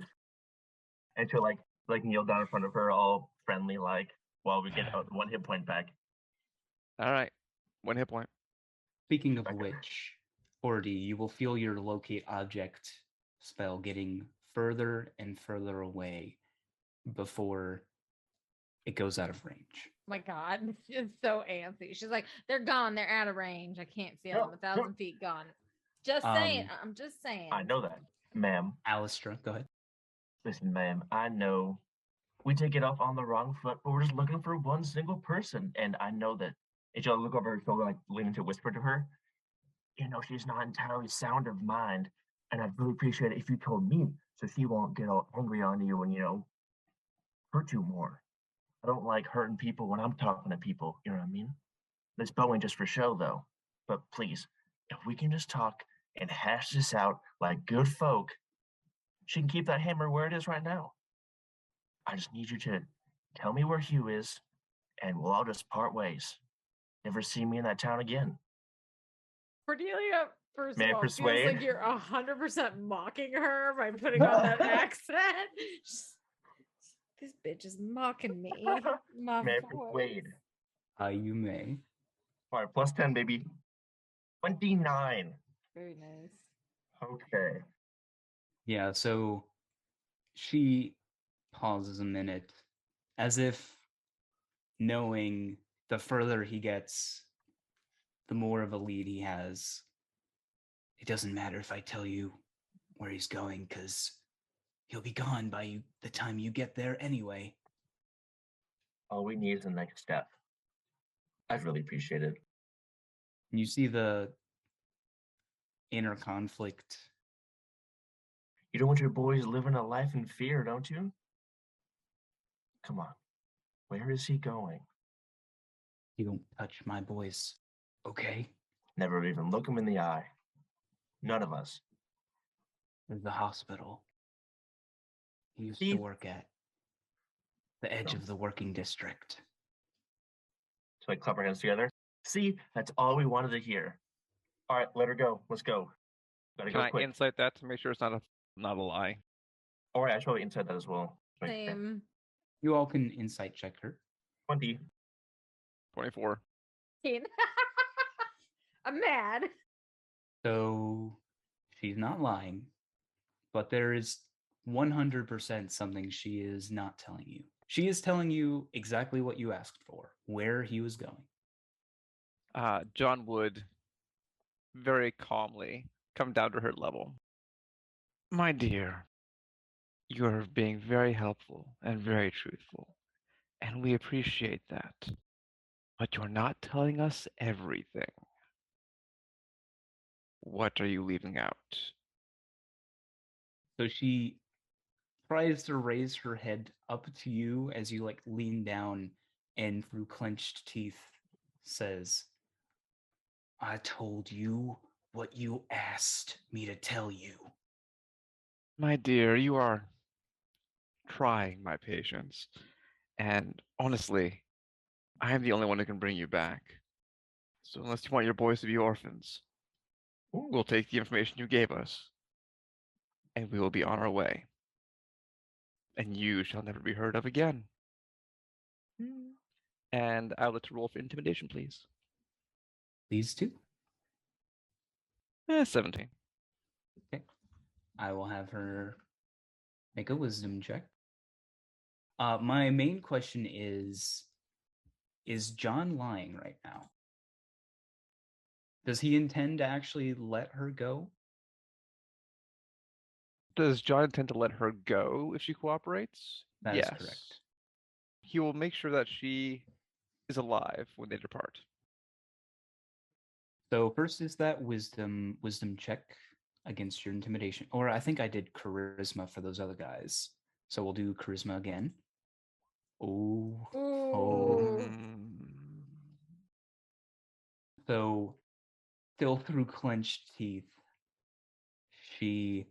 And she'll like kneel down in front of her, all friendly, like, while we get 1 hit point back. All right, 1 hit point. Speaking of Okay. which, Cordy, you will feel your locate object spell getting further and further away before it goes out of range. My God, she's so antsy. She's like, "They're gone. They're out of range. I can't feel them. Yeah, 1,000 feet gone." Just saying. Um, I'm just saying. I know that, ma'am. Alistra, go ahead. Listen, ma'am, I know we take it off on the wrong foot, but we're just looking for one single person. And I know that. And she'll look over her shoulder, like leaning to whisper to her. You know, she's not entirely sound of mind. And I'd really appreciate it if you told me so she won't get all angry on you and, you know, hurt you more. I don't like hurting people when I'm talking to people. You know what I mean? This bow ain't just for show, though. But please, if we can just talk and hash this out like good folk, she can keep that hammer where it is right now. I just need you to tell me where Hugh is, and we'll all just part ways. Never see me in that town again. Cordelia, first May I of all, feels persuade? like you're 100% mocking her by putting on that accent. Just- this bitch is mocking me. My May I voice. persuade? You may. All right, plus 10, baby. 29. Very nice. Okay. Yeah, so she pauses a minute, as if knowing the further he gets, the more of a lead he has. It doesn't matter if I tell you where he's going, because he'll be gone by the time you get there anyway. All we need is the next step. I'd really appreciate it. And you see the inner conflict. You don't want your boys living a life in fear, don't you? Come on. Where is he going? You don't touch my boys, okay? Never even look him in the eye. None of us. There's the hospital he used See? to work at. The edge No. of the working district. So I clap our hands together. See, that's all we wanted to hear. All right, let her go. Let's go. Gotta Can go I quick. insight that to make sure it's not a lie? All right, I should probably inside that as well. Make sure. Same. You all can insight check her. 20. 24. I'm mad. So she's not lying, but there is 100% something she is not telling you. She is telling you exactly what you asked for, where he was going. John would very calmly come down to her level. My dear, you're being very helpful and very truthful, and we appreciate that. But you're not telling us everything. What are you leaving out? So she tries to raise her head up to you as you like lean down and through clenched teeth says, I told you what you asked me to tell you. My dear, you are trying my patience. And honestly, I am the only one who can bring you back. So unless you want your boys to be orphans, we'll take the information you gave us, and we will be on our way. And you shall never be heard of again. And I would like to roll for intimidation, please. These two. 17. Okay. I will have her make a wisdom check. My main question is John lying right now? Does he intend to actually let her go? Does John intend to let her go if she cooperates? That is correct. He will make sure that she is alive when they depart. So first is that wisdom check against your intimidation. Or I think I did charisma for those other guys. So we'll do charisma again. Oh. So still through clenched teeth, she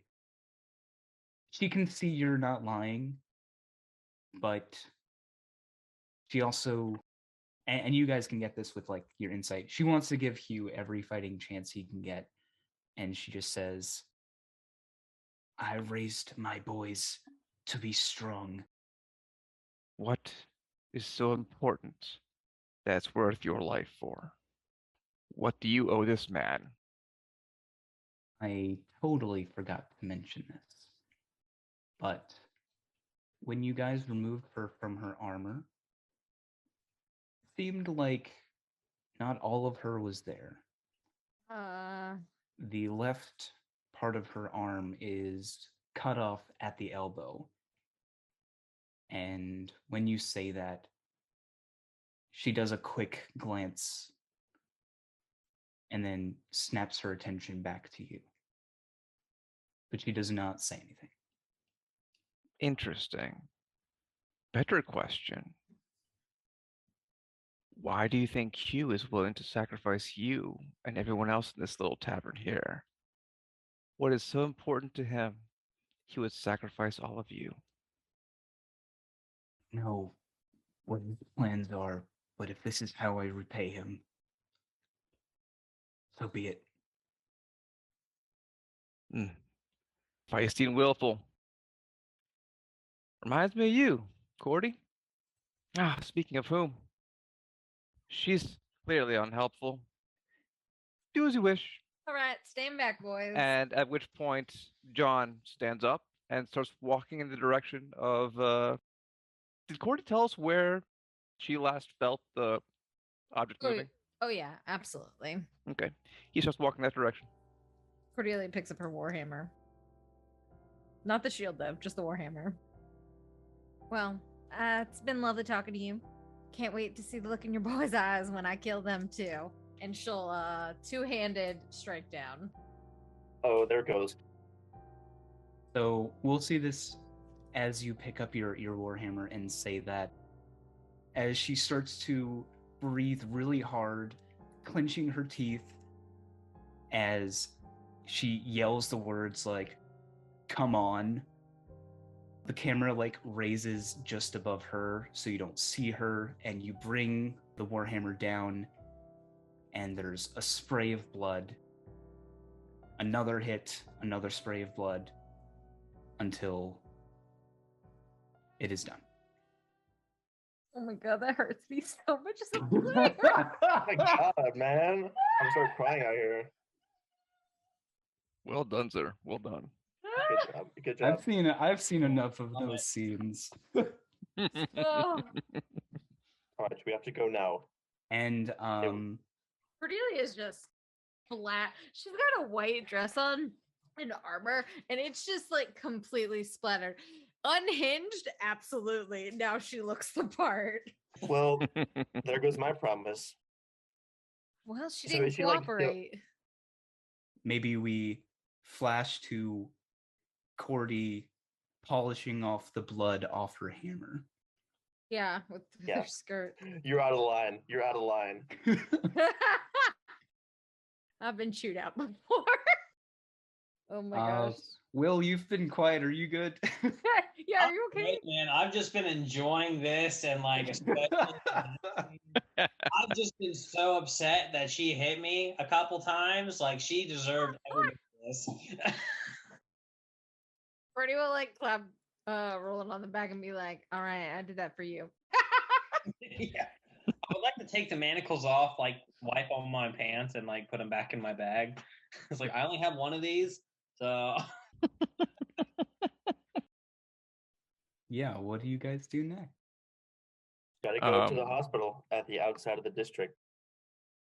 can see you're not lying, but she also, and you guys can get this with like your insight, she wants to give Hugh every fighting chance he can get, and she just says, I raised my boys to be strong. What is so important that's worth your life for? What do you owe this man? I totally forgot to mention this, but when you guys removed her from her armor, it seemed like not all of her was there. The left part of her arm is cut off at the elbow. And when you say that, she does a quick glance and then snaps her attention back to you. But she does not say anything. Interesting. Better question. Why do you think Hugh is willing to sacrifice you and everyone else in this little tavern here? What is so important to him he would sacrifice all of you? Know what his plans are, but if this is how I repay him, so be it. Feisty and willful. Reminds me of you, Cordy. Speaking of whom, she's clearly unhelpful. Do as you wish. All right, stand back, boys. And at which point, John stands up and starts walking in the direction of. Did Cordy tell us where she last felt the object moving? Oh yeah, absolutely. Okay. He starts walking that direction. Cordelia picks up her warhammer. Not the shield, though, just the warhammer. Well, it's been lovely talking to you. Can't wait to see the look in your boys' eyes when I kill them, too. And she'll two-handed strike down. Oh, there it goes. So we'll see this as you pick up your warhammer and say that as she starts to breathe really hard, clenching her teeth, as she yells the words like, come on, the camera like raises just above her so you don't see her, and you bring the warhammer down, and there's a spray of blood, another hit, another spray of blood, until it is done. Oh my god, that hurts me so much as a Oh player. my god, man. I'm starting crying out here. Well done, sir. Well done. Good job. Good job. I've seen enough of those scenes. Oh. All right, we have to go now. And Cordelia's just flat. She's got a white dress on and armor, and it's just like completely splattered. Unhinged, absolutely. Now she looks the part. Well, there goes my promise. Well, she So didn't is she, like, cooperate. maybe we flash to Cordy polishing off the blood off her hammer. Yeah, with Yeah. her skirt. You're out of line. You're out of line. I've been chewed out before. Oh my gosh. Will, you've been quiet. Are you good? Yeah, are you okay? Great, man. I've just been enjoying this and like especially I've just been so upset that she hit me a couple times. Like she deserved every bit of this. Brady will like clap, roll it on the back and be like, all right, I did that for you. Yeah. to take the manacles off, like wipe on my pants, and like put them back in my bag. It's like I only have one of these, so. Yeah, what do you guys do next? Gotta go to the hospital at the outside of the district.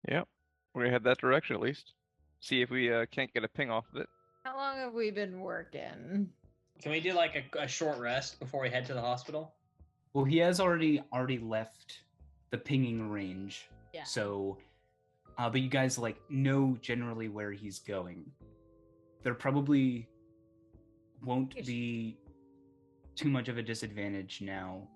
Yep. We're gonna head that direction at least. See if we can't get a ping off of it. How long have we been working? Can we do like a short rest before we head to the hospital? Well, he has already left the pinging range. Yeah. So, but you guys like know generally where he's going. There probably won't be too much of a disadvantage now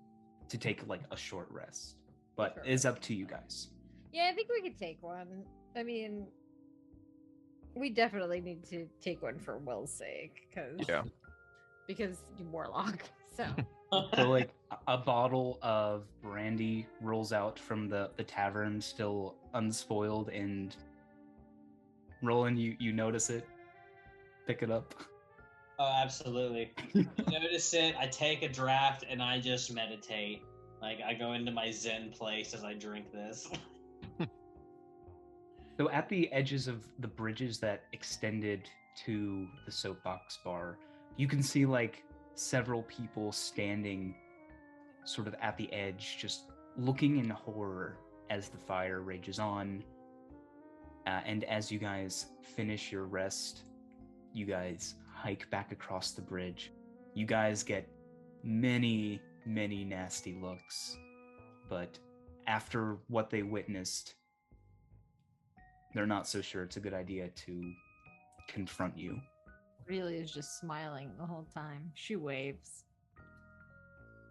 to take like a short rest, but it's up to you guys. Yeah, I think we could take one. I mean, we definitely need to take one for Will's sake, because you Warlock. So like a bottle of brandy rolls out from the tavern, still unspoiled, and Roland, you notice it, pick it up. Oh, absolutely. I notice it, I take a draft, and I just meditate. Like, I go into my Zen place as I drink this. So at the edges of the bridges that extended to the Soapbox Bar, you can see like several people standing sort of at the edge, just looking in horror as the fire rages on. And as you guys finish your rest, you guys hike back across the bridge. You guys get many, many nasty looks, but after what they witnessed, they're not so sure it's a good idea to confront you. Really is just smiling the whole time. She waves.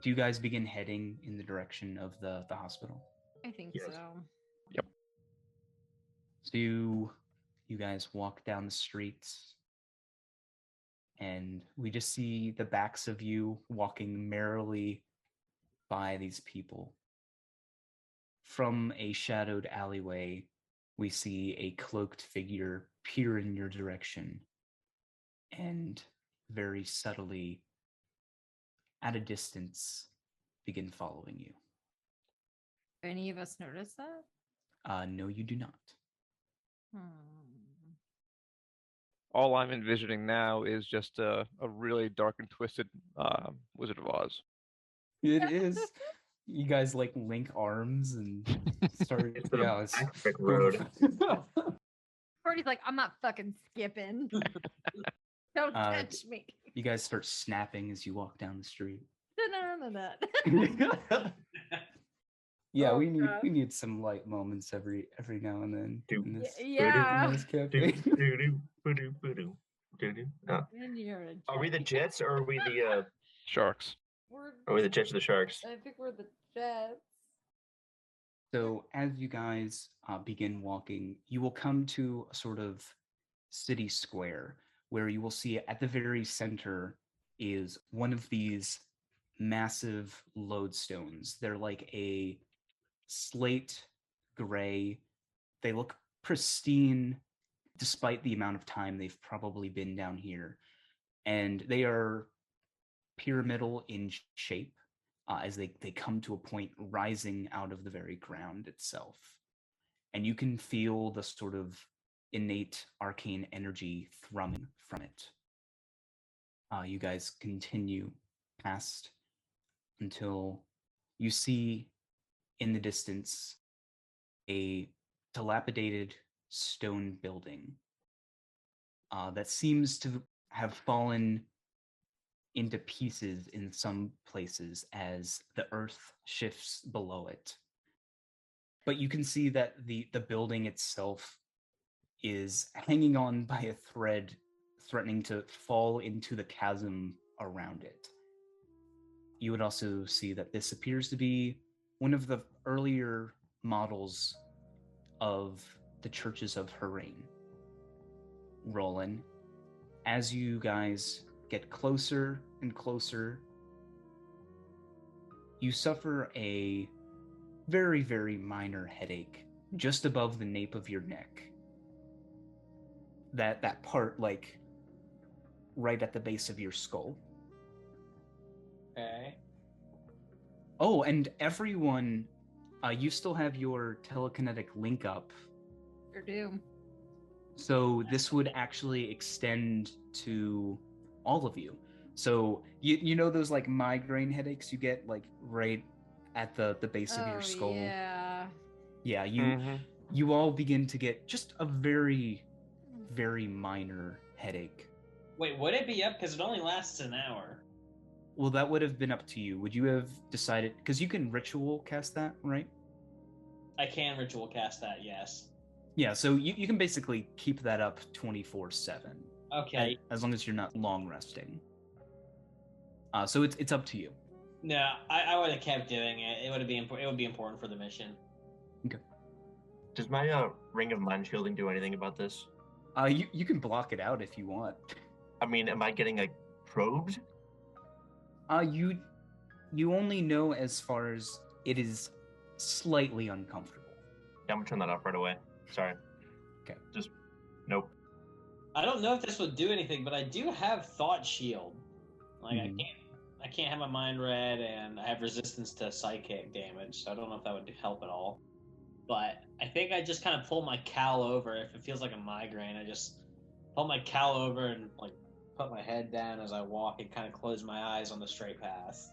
Do you guys begin heading in the direction of the hospital? I think Yes. so. Yep. So you guys walk down the streets, and we just see the backs of you walking merrily by these people. From a shadowed alleyway, we see a cloaked figure peer in your direction and very subtly, at a distance, begin following you. Any of us notice that? No, you do not. All I'm envisioning now is just a really dark and twisted Wizard of Oz. It is. You guys like link arms and start. It's the Pacific Road. Cordy's like, I'm not fucking skipping. Don't touch me. You guys start snapping as you walk down the street. Yeah, Oh, we God. need some light moments every now and then. In this, Yeah. in this cafe. And you're a Are we the Jets or are we the Sharks. are we the Jets or the Sharks? I think we're the Jets. So as you guys begin walking, you will come to a sort of city square where you will see at the very center is one of these massive lodestones. They're like a slate gray. They look pristine despite the amount of time they've probably been down here. And they are pyramidal in shape as they come to a point rising out of the very ground itself. And you can feel the sort of innate arcane energy thrumming from it. You guys continue past until you see in the distance a dilapidated stone building that seems to have fallen into pieces in some places as the earth shifts below it. But you can see that the building itself is hanging on by a thread, threatening to fall into the chasm around it. You would also see that this appears to be one of the earlier models of the churches of Harain. Roland, as you guys get closer and closer, you suffer a very, very minor headache just above the nape of your neck. That part, like, right at the base of your skull. Okay. Oh, and everyone You still have your telekinetic link up, Sure do. so this would actually extend to all of you. So you know those like migraine headaches you get like right at the base of your skull. Yeah. Yeah, you all begin to get just a very, very minor headache. Wait, would it be up? Because it only lasts an hour. Well, that would have been up to you. Would you have decided? Because you can ritual cast that, right? I can ritual cast that, yes. Yeah, so you can basically keep that up 24/7. Okay. As long as you're not long resting. So it's up to you. No, I would have kept doing it. It would be important for the mission. Okay. Does my ring of mind shielding do anything about this? You can block it out if you want. I mean, am I getting like probed? You only know as far as it is slightly uncomfortable. Yeah, I'm gonna turn that off right away. Sorry. Okay. Just nope. I don't know if this would do anything, but I do have thought shield. Like I can't have my mind read, and I have resistance to psychic damage, so I don't know if that would help at all. But I think I just kind of pull my cowl over. If it feels like a migraine, I just pull my cowl over and like put my head down as I walk and kind of close my eyes on the straight path.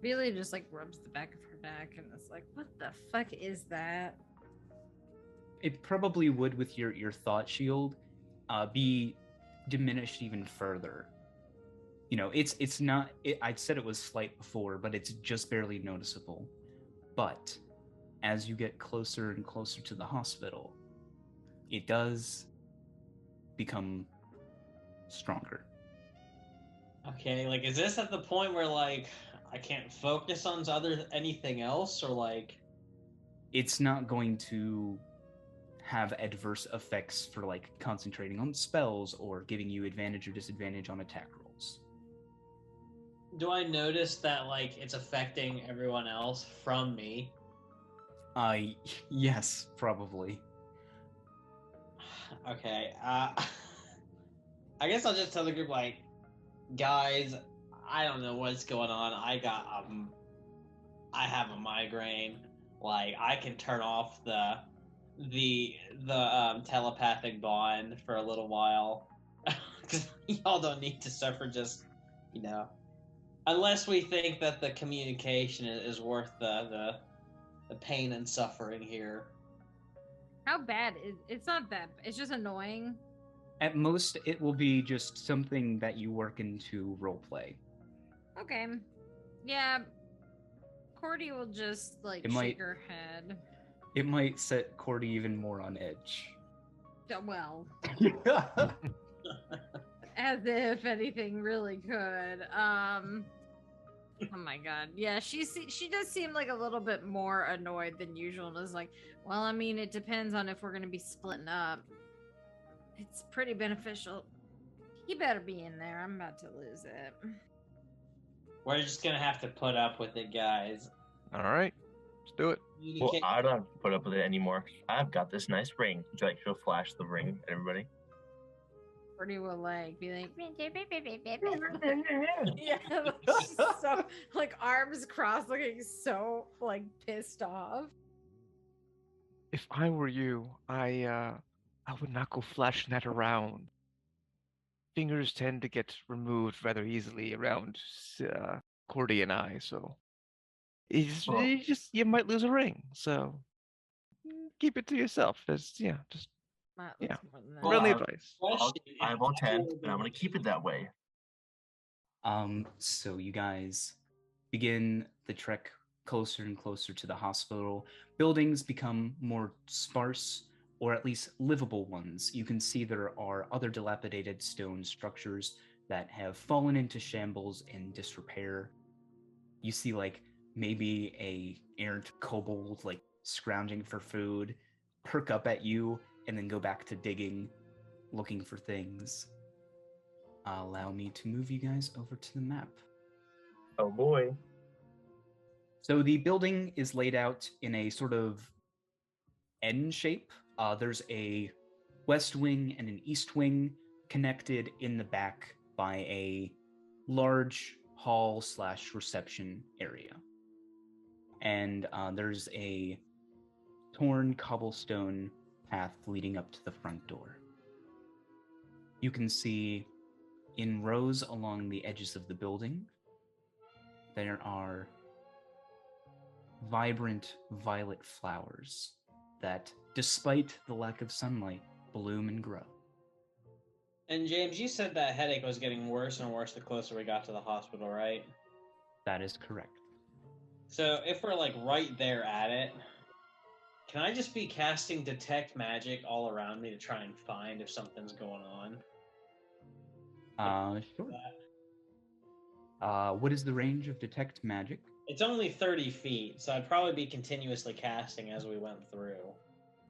Really just like rubs the back of her neck and it's like, what the fuck is that? It probably would with your thought shield be diminished even further. You know, it's not. I said it was slight before, but it's just barely noticeable. But as you get closer and closer to the hospital, it does become stronger. Okay, like is this at the point where like I can't focus on anything else, or like It's not going to have adverse effects for like concentrating on spells or giving you advantage or disadvantage on attack rolls. do I notice that like it's affecting everyone else from me? Yes, probably. Okay, I guess I'll just tell the group like, guys, I don't know what's going on. I have a migraine. Like I can turn off the telepathic bond for a little while. Y'all don't need to suffer just, unless we think that the communication is worth the pain and suffering here. How bad? It's not that. It's just annoying. At most, it will be just something that you work into roleplay. Okay. Yeah. Cordy will just shake her head. It might set Cordy even more on edge. Well. As if anything really could. Oh my god. Yeah, she does seem like a little bit more annoyed than usual and is like, well, I mean, it depends on if we're going to be splitting up. It's pretty beneficial. He better be in there. I'm about to lose it. We're just going to have to put up with it, guys. All right. Let's do it. Well, I don't have to put up with it anymore. I've got this nice ring. Would you like to flash the ring at everybody? Cordy will be like, yeah, so arms crossed, looking so pissed off. If I were you, I would not go flashing that around. Fingers tend to get removed rather easily around Cordy and I, so you might lose a ring. So keep it to yourself. Friendly advice. I have all 10, and I'm going to keep it that way. So you guys begin the trek closer and closer to the hospital. Buildings become more sparse, or at least livable ones. You can see there are other dilapidated stone structures that have fallen into shambles and disrepair. You see maybe a errant kobold scrounging for food, perk up at you, and then go back to digging, looking for things. Allow me to move you guys over to the map. Oh boy. So the building is laid out in a sort of N shape. There's a west wing and an east wing connected in the back by a large hall/reception area. and there's a torn cobblestone path leading up to the front door. You can see in rows along the edges of the building, there are vibrant violet flowers that, despite the lack of sunlight, bloom and grow. And James, you said that headache was getting worse and worse the closer we got to the hospital, right? That is correct. So if we're like right there at it, can I just be casting detect magic all around me to try and find if something's going on? Sure. What is the range of detect magic? It's only 30 feet, so I'd probably be continuously casting as we went through.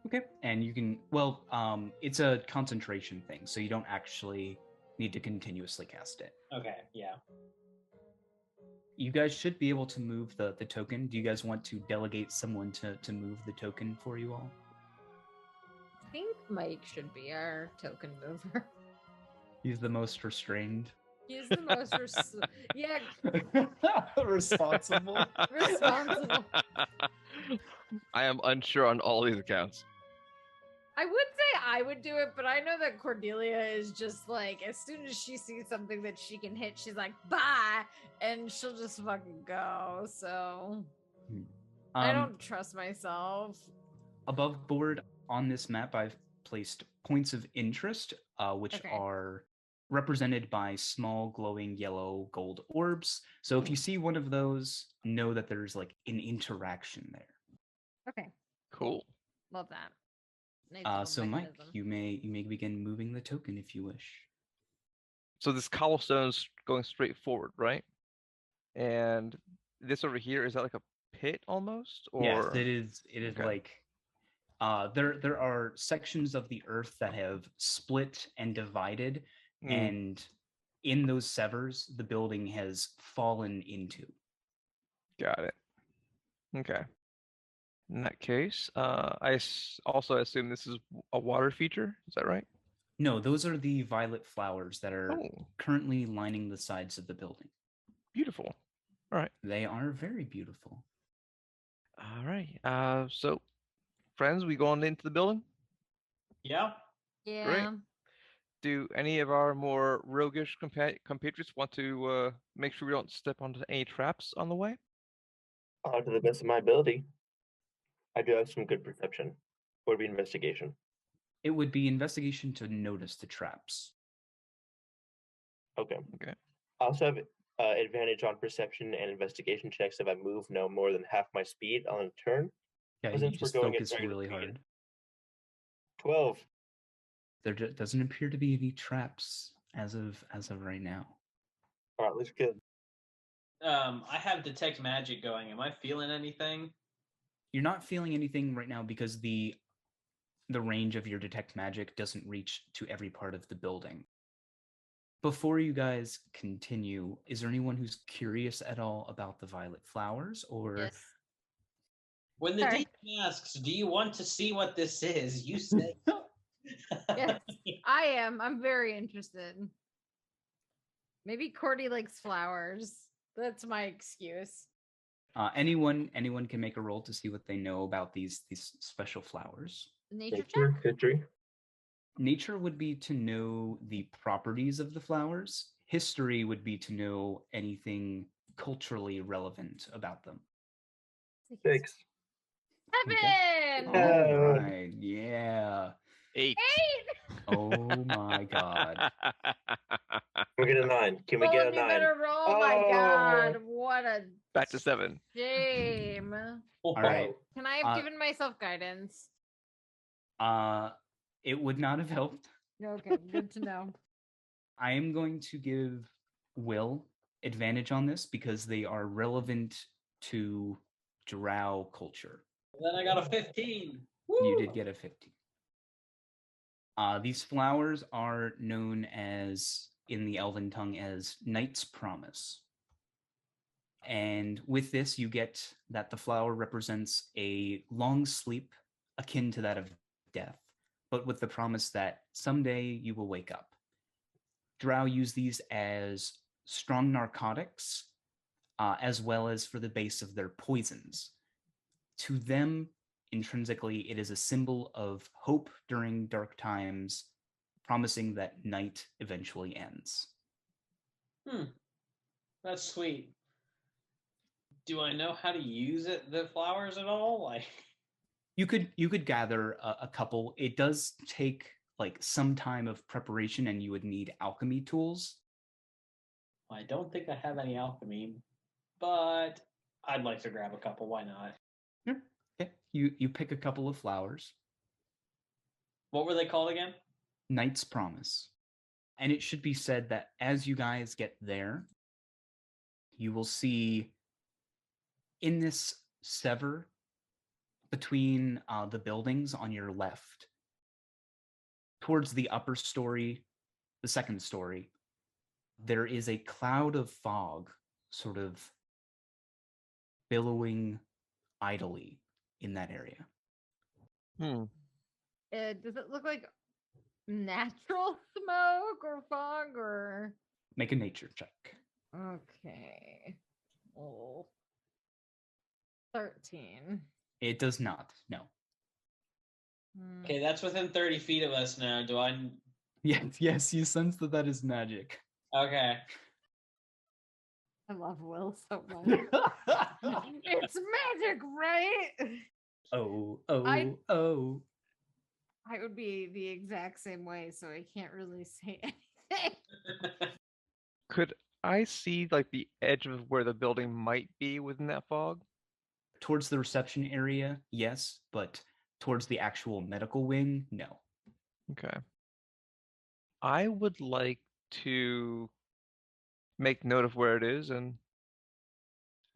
Okay, and you can, it's a concentration thing, so you don't actually need to continuously cast it. Okay, yeah. You guys should be able to move the token. Do you guys want to delegate someone to move the token for you all? I think Mike should be our token mover. He's the most restrained. He's the most yeah, responsible. responsible. I am unsure on all these accounts. I would say I would do it, but I know that Cordelia is just like, as soon as she sees something that she can hit, she's like, bye, and she'll just fucking go. So I don't trust myself. Above board on this map, I've placed points of interest, which are represented by small glowing yellow gold orbs. So if you see one of those, know that there's like an interaction there. Okay. Cool. Love that. Nice so Mike, mechanism. you may begin moving the token if you wish. So this cobblestone's going straight forward, right? And this over here, is that like a pit almost? Or Yes, it is. It is Okay. like there are sections of the earth that have split and divided, and in those severs, the building has fallen into. Got it. Okay. In that case, I also assume this is a water feature. Is that right? No, those are the violet flowers that are Oh, currently lining the sides of the building. beautiful. All right. They are very beautiful. All right. So, friends, we going into the building? Yeah? Yeah. Great. Do any of our more roguish compatriots want to make sure we don't step onto any traps on the way? To the best of my ability, I do have some good perception. Would be investigation. It would be investigation to notice the traps. Okay. Okay. I also have advantage on perception and investigation checks if I move no more than half my speed on a turn. Yeah, But you since we're just going at focus regular really speed, hard. 12. There doesn't appear to be any traps as of right now. All right, looks good. I have detect magic going. Am I feeling anything? You're not feeling anything right now because the range of your detect magic doesn't reach to every part of the building. Before you guys continue, is there anyone who's curious at all about the violet flowers, or Yes. When the Sorry. DM asks, do you want to see what this is? You say. Yes, I am. I'm very interested. Maybe Cordy likes flowers. That's my excuse. anyone can make a roll to see what they know about these special flowers. Nature check? History. Nature would be to know the properties of the flowers. History would be to know anything culturally relevant about them. 6. 7! All right, yeah. 8. 8! Oh my god. Can we get a 9? Can we get a 9? You better roll. Oh my god. What a Back to 7. shame. All right. Can I have given myself guidance? It would not have helped. Okay, good to know. I am going to give Will advantage on this because they are relevant to drow culture. Then I got a 15. You did get a 15. These flowers are known as, in the elven tongue, as Knight's Promise. And with this, you get that the flower represents a long sleep akin to that of death, but with the promise that someday you will wake up. Drow use these as strong narcotics, as well as for the base of their poisons. To them, intrinsically, it is a symbol of hope during dark times, promising that night eventually ends. That's sweet. Do I know how to use the flowers at all? Like, You could gather a couple. It does take like some time of preparation, and you would need alchemy tools. I don't think I have any alchemy, but I'd like to grab a couple. Why not? Sure. Okay. You pick a couple of flowers. What were they called again? Knight's Promise. And it should be said that as you guys get there, you will see in this sever between the buildings on your left, towards the upper story, the second story, there is a cloud of fog sort of billowing idly in that area. Does it look like natural smoke or fog or? Make a nature check. Okay. Oh. 13. It does not, no. Okay, that's within 30 feet of us now. Do I? Yes, you sense that is magic. Okay. I love Will so much. It's magic, right? Oh. I would be the exact same way, so I can't really say anything. Could I see like the edge of where the building might be within that fog? Towards the reception area, yes, but towards the actual medical wing, no. Okay. I would like to make note of where it is and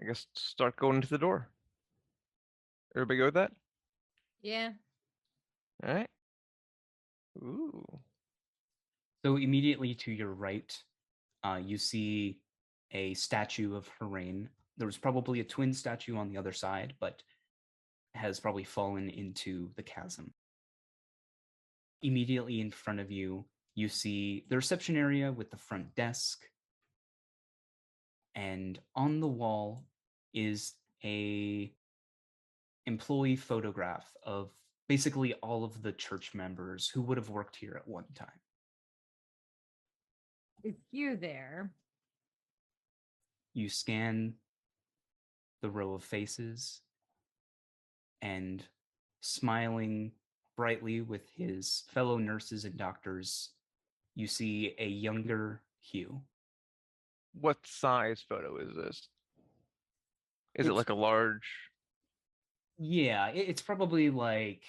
I guess start going to the door. Everybody go with that? Yeah. All right. Ooh. So immediately to your right, you see a statue of Herain. There was probably a twin statue on the other side, but has probably fallen into the chasm. Immediately in front of you, you see the reception area with the front desk. And on the wall is a employee photograph of basically all of the church members who would have worked here at one time. Is Hugh there? You scan the row of faces, and smiling brightly with his fellow nurses and doctors, you see a younger Hugh. What size photo is this? Is it It's- like a large? Yeah, it's probably like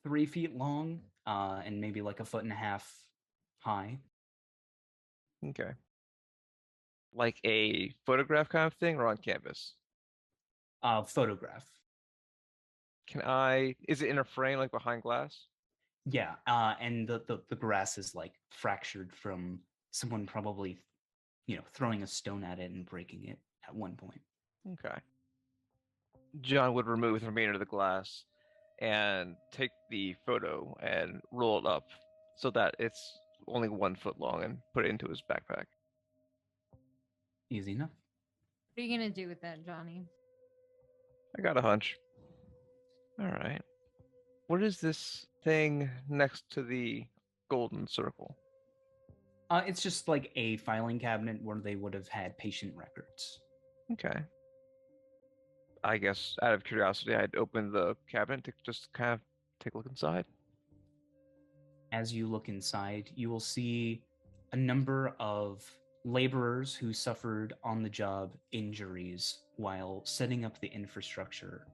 3 feet long, and maybe like 1.5 feet high. Okay. Like a photograph kind of thing or on canvas? Photograph. Is it in a frame like behind glass? Yeah, and the grass is like fractured from someone probably, throwing a stone at it and breaking it at one point. Okay. John would remove the remainder of the glass and take the photo and roll it up so that it's only 1 foot long and put it into his backpack. Easy enough. What are you going to do with that, Johnny? I got a hunch. All right. What is this thing next to the golden circle? It's just like a filing cabinet where they would have had patient records. Okay. I guess out of curiosity, I'd open the cabinet to just kind of take a look inside. As you look inside, you will see a number of laborers who suffered on the job injuries while setting up the infrastructure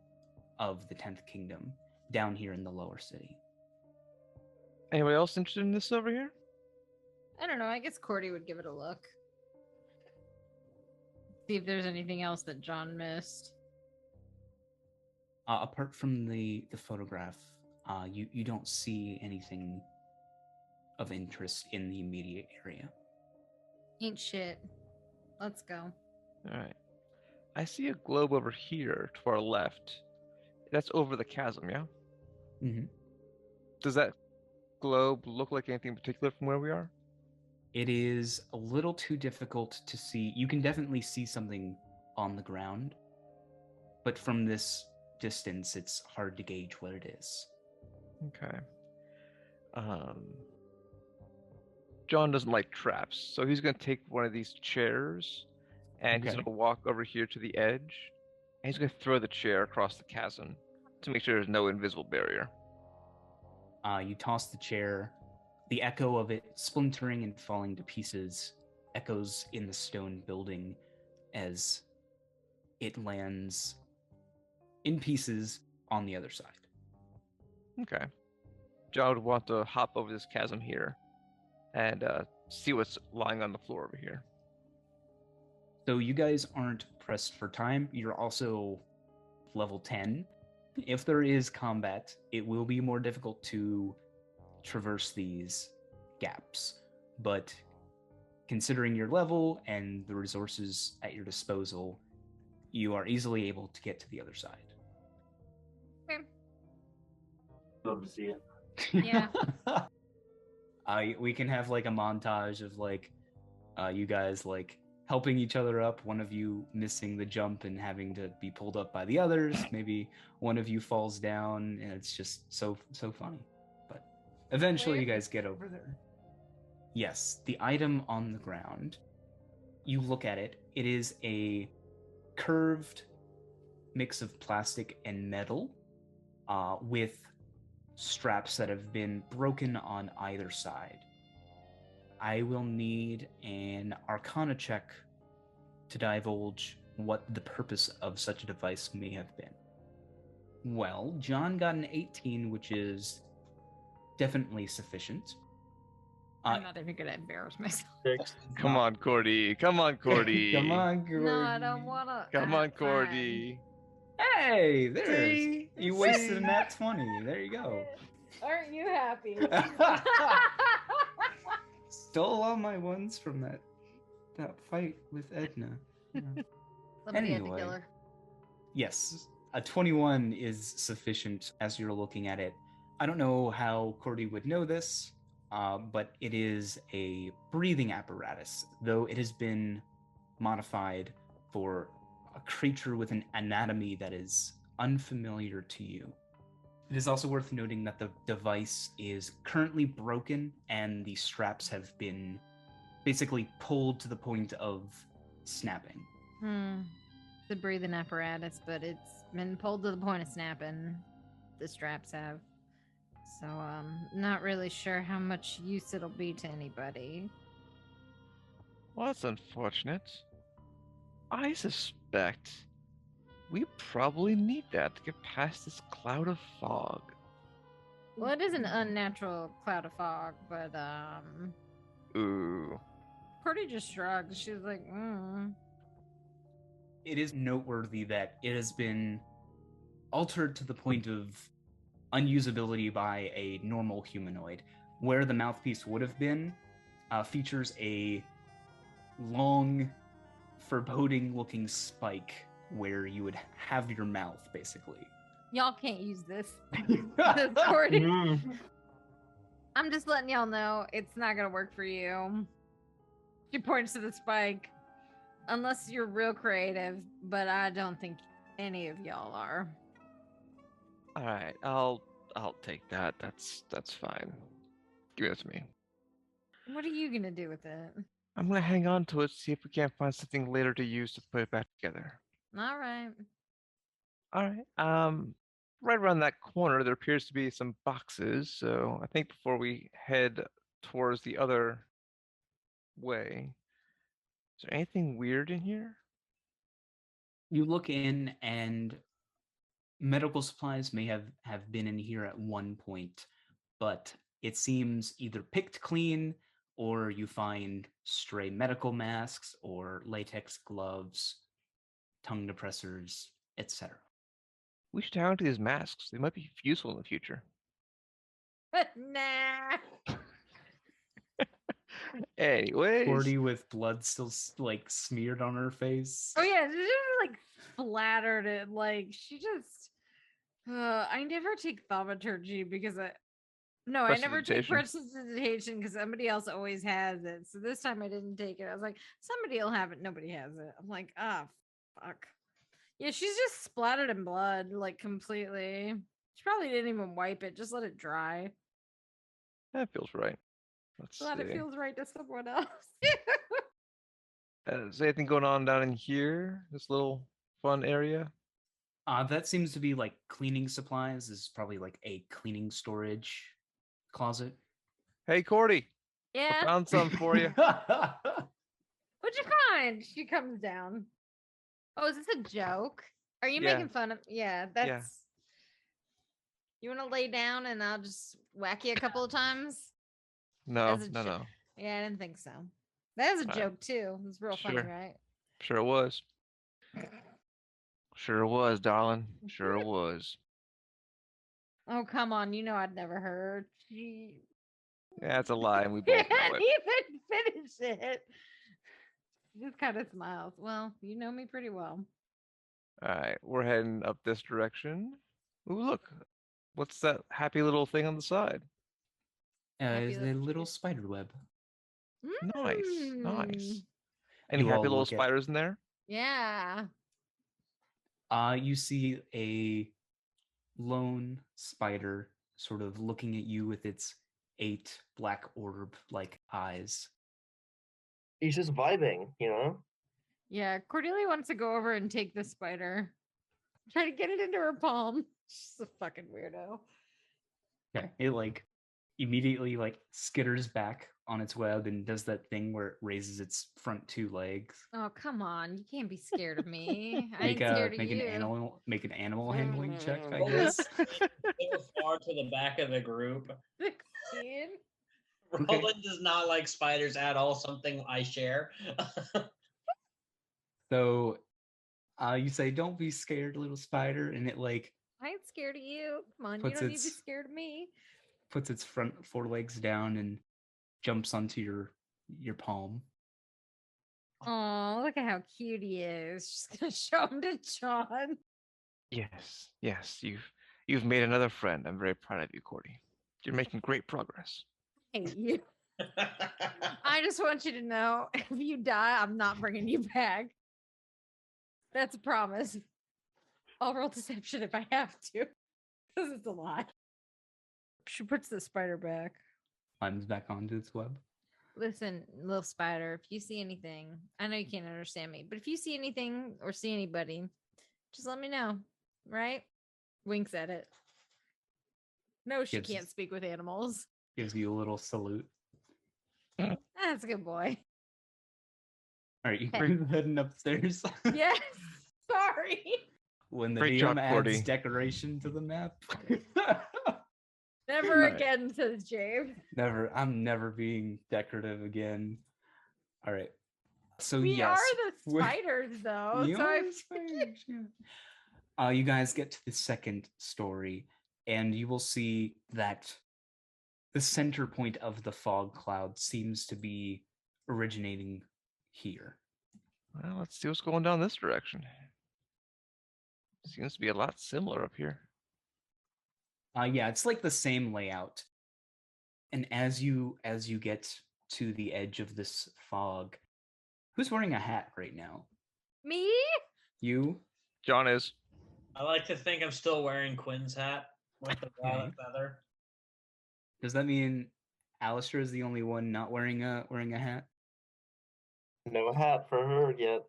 of the 10th Kingdom down here in the lower city. Anybody else interested in this over here? I don't know. I guess Cordy would give it a look. See if there's anything else that John missed. Apart from the photograph, you don't see anything of interest in the immediate area. Ain't shit. Let's go. All right. I see a globe over here to our left. That's over the chasm, yeah? Mm-hmm. Does that globe look like anything particular from where we are? It is a little too difficult to see. You can definitely see something on the ground, but from this distance, it's hard to gauge what it is. Okay. John doesn't like traps, so he's going to take one of these chairs and he's Okay. going to walk over here to the edge and he's going to throw the chair across the chasm to make sure there's no invisible barrier. You toss the chair. The echo of it splintering and falling to pieces echoes in the stone building as it lands in pieces on the other side. Okay. John would want to hop over this chasm here and see what's lying on the floor over here. So you guys aren't pressed for time. You're also level 10. If there is combat, it will be more difficult to traverse these gaps. But considering your level and the resources at your disposal, you are easily able to get to the other side. Love to see it. Yeah. We can have like a montage of like you guys like helping each other up, one of you missing the jump and having to be pulled up by the others. Maybe one of you falls down, and it's just so funny. But eventually you guys get over there. Yes, the item on the ground. You look at it. It is a curved mix of plastic and metal with straps that have been broken on either side. I will need an Arcana check to divulge what the purpose of such a device may have been. Well, John got an 18, which is definitely sufficient. I'm not even gonna embarrass myself. Come on, Cordy. Come on, Cordy. Come on, Cordy. No, I don't wanna. Come on, Cordy. Hey, there. See? You wasted a nat 20. There you go. Aren't you happy? Stole all my ones from that fight with Edna. Yeah. Somebody had to Anyway. kill her. Yes, a 21 is sufficient as you're looking at it. I don't know how Cordy would know this, but it is a breathing apparatus, though it has been modified for a creature with an anatomy that is unfamiliar to you. It is also worth noting that the device is currently broken and the straps have been basically pulled to the point of snapping. The breathing apparatus, but it's been pulled to the point of snapping. The straps have. So, not really sure how much use it'll be to anybody. Well, that's unfortunate. I suspect we probably need that to get past this cloud of fog. Well, it is an unnatural cloud of fog, but, Ooh. Cordy just shrugs. She's like, It is noteworthy that it has been altered to the point of unusability by a normal humanoid. Where the mouthpiece would have been, features a long, foreboding-looking spike where you would have your mouth, basically. Y'all can't use this. Cordy. I'm just letting y'all know it's not gonna work for you. She points to the spike. Unless you're real creative, but I don't think any of y'all are. All right, I'll take that. That's fine. Give it to me. What are you gonna do with it? I'm gonna hang on to it, see if we can't find something later to use to put it back together. All right. All right. Right around that corner, there appears to be some boxes. So I think before we head towards the other way, is there anything weird in here? You look in, and medical supplies may have been in here at one point, but it seems either picked clean, or you find stray medical masks or latex gloves, tongue depressors, etc. We should hang on to these masks. They might be useful in the future. Nah. Anyways. 40 with blood still like smeared on her face. Oh yeah, she just like splattered it. Like she just. I never take thaumaturgy because I never take prestidigitation because somebody else always has it. So this time I didn't take it. I was like, somebody will have it. Nobody has it. I'm like, fuck. Yeah, she's just splattered in blood, like completely. She probably didn't even wipe it, just let it dry. That feels right. Let's Glad it see. feels right to someone else. Is anything going on down in here? This little fun area? That seems to be like cleaning supplies. This is probably like a cleaning storage closet. Hey, Cordy, I Yeah. found some for you. What'd you find? She comes down. Oh, is this a joke? Are you Yeah. making fun of? Yeah, that's. You want to lay down and I'll just whack you a couple of times? No, As a no, jo- no. Yeah, I didn't think so. That was a All right. joke too. It was real funny, Sure. right? Sure it was. Sure it was, darling. Sure it was. Oh, come on. You know I'd never heard. She Yeah, that's a lie, and we can't both know it. even finish it. She just kind of smiles. Well, you know me pretty well. All right, we're heading up this direction. Ooh, look. What's that happy little thing on the side? Happy Is a little little kid. spider web. Nice, nice. Mm, Any You happy all little look at- spiders in there? Yeah. You see a lone spider sort of looking at you with its 8 black orb-like eyes. He's just vibing, you know? Yeah. Cordelia wants to go over and take the spider. Try to get it into her palm. She's a fucking weirdo. Okay, it like immediately like skitters back on its web and does that thing where it raises its front 2 legs. Oh, come on. You can't be scared of me. I Make ain't scared of an you. animal handling check, I Oh, guess. So far to the back of the group. 16. Roland does not like spiders at all, something I share. So you say, "Don't be scared, little spider," and it like I ain't scared of you. Come on. You Puts don't need to be its- scared of me. puts its front 4 legs down and jumps onto your palm. Oh, look at how cute he is. Just gonna show him to John. Yes, yes. You've made another friend. I'm very proud of you, Cordy. You're making great progress. Hey, you. I just want you to know, if you die, I'm not bringing you back. That's a promise. I'll roll deception if I have to, because it's a lot. She puts the spider back. Climbs back onto its web. Listen, little spider, if you see anything, I know you can't understand me, but if you see anything or see anybody, just let me know, right? Winks at it. No, she Gives- can't speak with animals. Gives you a little salute. That's a good boy. All right, you Okay. bring heading upstairs. Yes. Sorry. When the Great DM job, adds Cordy. decoration to the map. Never All right. again, says James. I'm never being decorative again. All right. So We yes, are the we- spiders, though. You So are I the spiders, yeah. You guys get to the second story, and you will see that the center point of the fog cloud seems to be originating here. Well, let's see what's going down this direction. Seems to be a lot similar up here. Yeah, it's like the same layout. And as you get to the edge of this fog, who's wearing a hat right now? me? You? John is. I like to think I'm still wearing Quinn's hat with the violet feather. Does that mean Alistair is the only one not wearing a hat? No hat for her yet.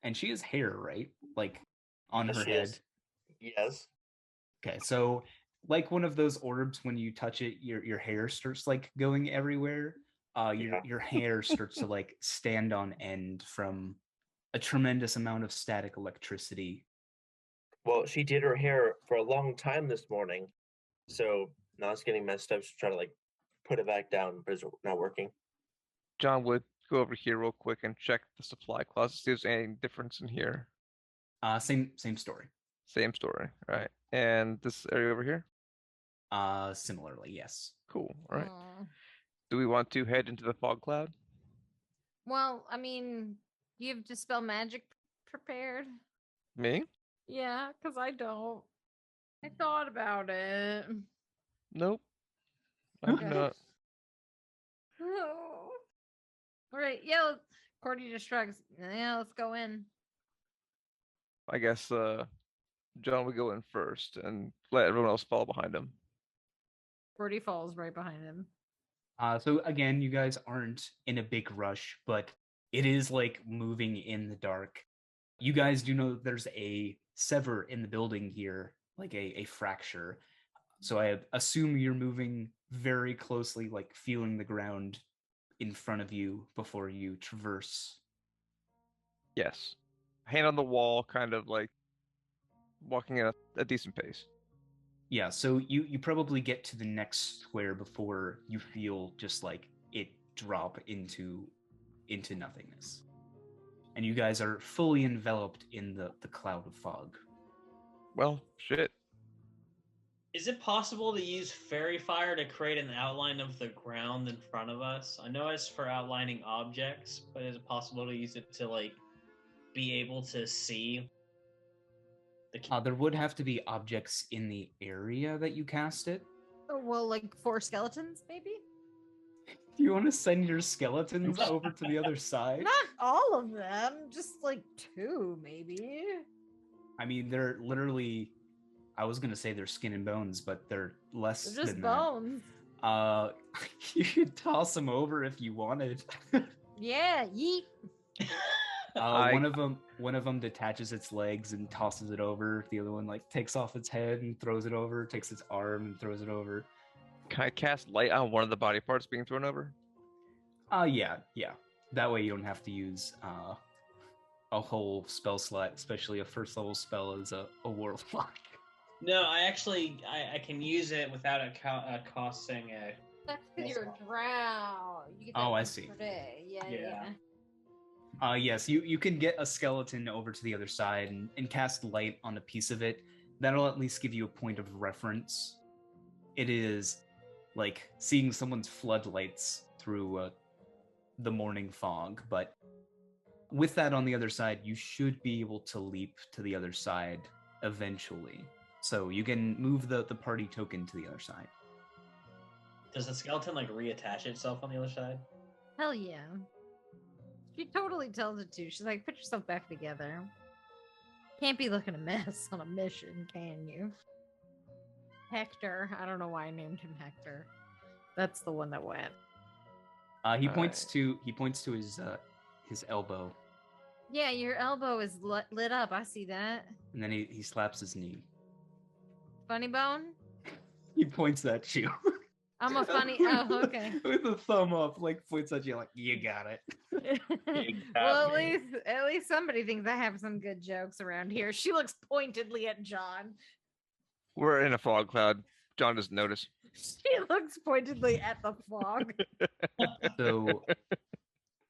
And she has hair, right? Like on Yes, her she head. is. Yes. Okay, so like one of those orbs, when you touch it, your hair starts like going everywhere. Yeah. Your hair starts to like stand on end from a tremendous amount of static electricity. Well, she did her hair for a long time this morning, so now it's getting messed up. She's trying to like put it back down, but it's not working. John would go over here real quick and check the supply closet, see if there's any difference in here. Same story. Same story, right? And this area over here? Similarly, yes. Cool. All right. Aw. Do we want to head into the fog cloud? Well, I mean, you have Dispel Magic prepared? Me? Yeah, because I don't. I thought about it. Nope. I do Okay. not. Oh. All right, yeah. Cordy just shrugs. Yeah, let's go in. I guess John would go in first and let everyone else follow behind him. Cordy falls right behind him. So again, you guys aren't in a big rush, but it is like moving in the dark. You guys do know that there's a sever in the building here, like a fracture. So I assume you're moving very closely, like feeling the ground in front of you before you traverse. Yes. Hand on the wall, kind of like walking at a decent pace. Yeah, so you probably get to the next square before you feel just like it drop into nothingness. And you guys are fully enveloped in the cloud of fog. Well, shit. Is it possible to use fairy fire to create an outline of the ground in front of us? I know it's for outlining objects, but is it possible to use it to like be able to see the There would have to be objects in the area that you cast it. Oh, well, like 4 skeletons, maybe? Do you want to send your skeletons over to the other side? Not all of them, just like 2, maybe. I mean, they're literally, I was going to say they're skin and bones, but they're less They're just than bones. that. You could toss them over if you wanted. Yeah, yeet. One of them detaches its legs and tosses it over. The other one like takes off its head and throws it over. Takes its arm and throws it over. Can I cast light on one of the body parts being thrown over? Yeah. That way you don't have to use a whole spell slot, especially a first level spell as a warlock. No, I can use it without it costing a. That's because you're drow. You get that Oh, I once see. per day. Yeah. Yes, you can get a skeleton over to the other side and cast light on a piece of it. That'll at least give you a point of reference. It is like seeing someone's floodlights through the morning fog, but with that on the other side, you should be able to leap to the other side eventually. So you can move the party token to the other side. Does the skeleton like reattach itself on the other side? Hell yeah. She totally tells it to. She's like, put yourself back together. Can't be looking a mess on a mission, can you? Hector. I don't know why I named him Hector. That's the one that went. He points to his elbow. Yeah, your elbow is lit up. I see that. And then he slaps his knee. Funny bone? He points at you. I'm a funny. Oh, okay. With a thumb up, like points at you, like you got it. Well, at least somebody thinks I have some good jokes around here. She looks pointedly at John. We're in a fog cloud. John doesn't notice. She looks pointedly at the fog. So,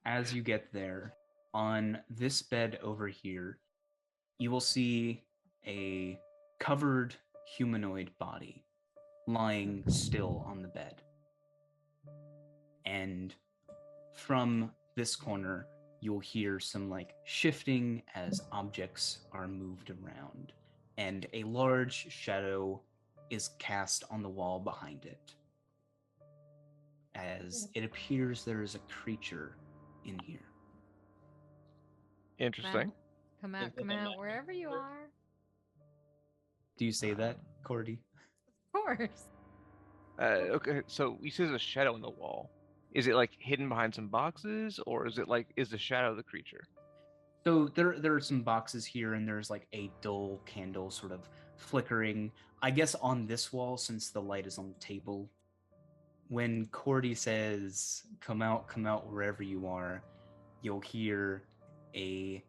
as you get there, on this bed over here, you will see a covered humanoid body lying still on the bed. And from this corner, you'll hear some like shifting as objects are moved around, and a large shadow is cast on the wall behind it. As it appears there is a creature in here. Interesting. Come out, wherever you are. Do you say that, Cordy? Of course. Okay, so you see there's a shadow on the wall. Is it like hidden behind some boxes, or is it like is the shadow the creature? So there are some boxes here, and there's like a dull candle sort of flickering, I guess, on this wall since the light is on the table. When Cordy says, come out wherever you are, you'll hear a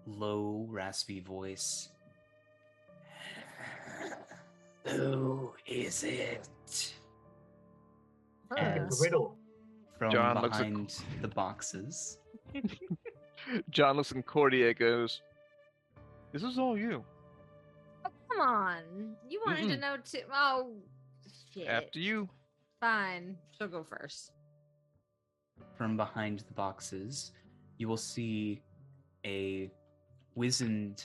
low, raspy voice. Who is it? As Riddle. from John looks behind the boxes. John looks and Cordy goes, "This is all you." Oh, come on. You wanted to know too. Oh, shit. After you. Fine. She'll go first. From behind the boxes, you will see a wizened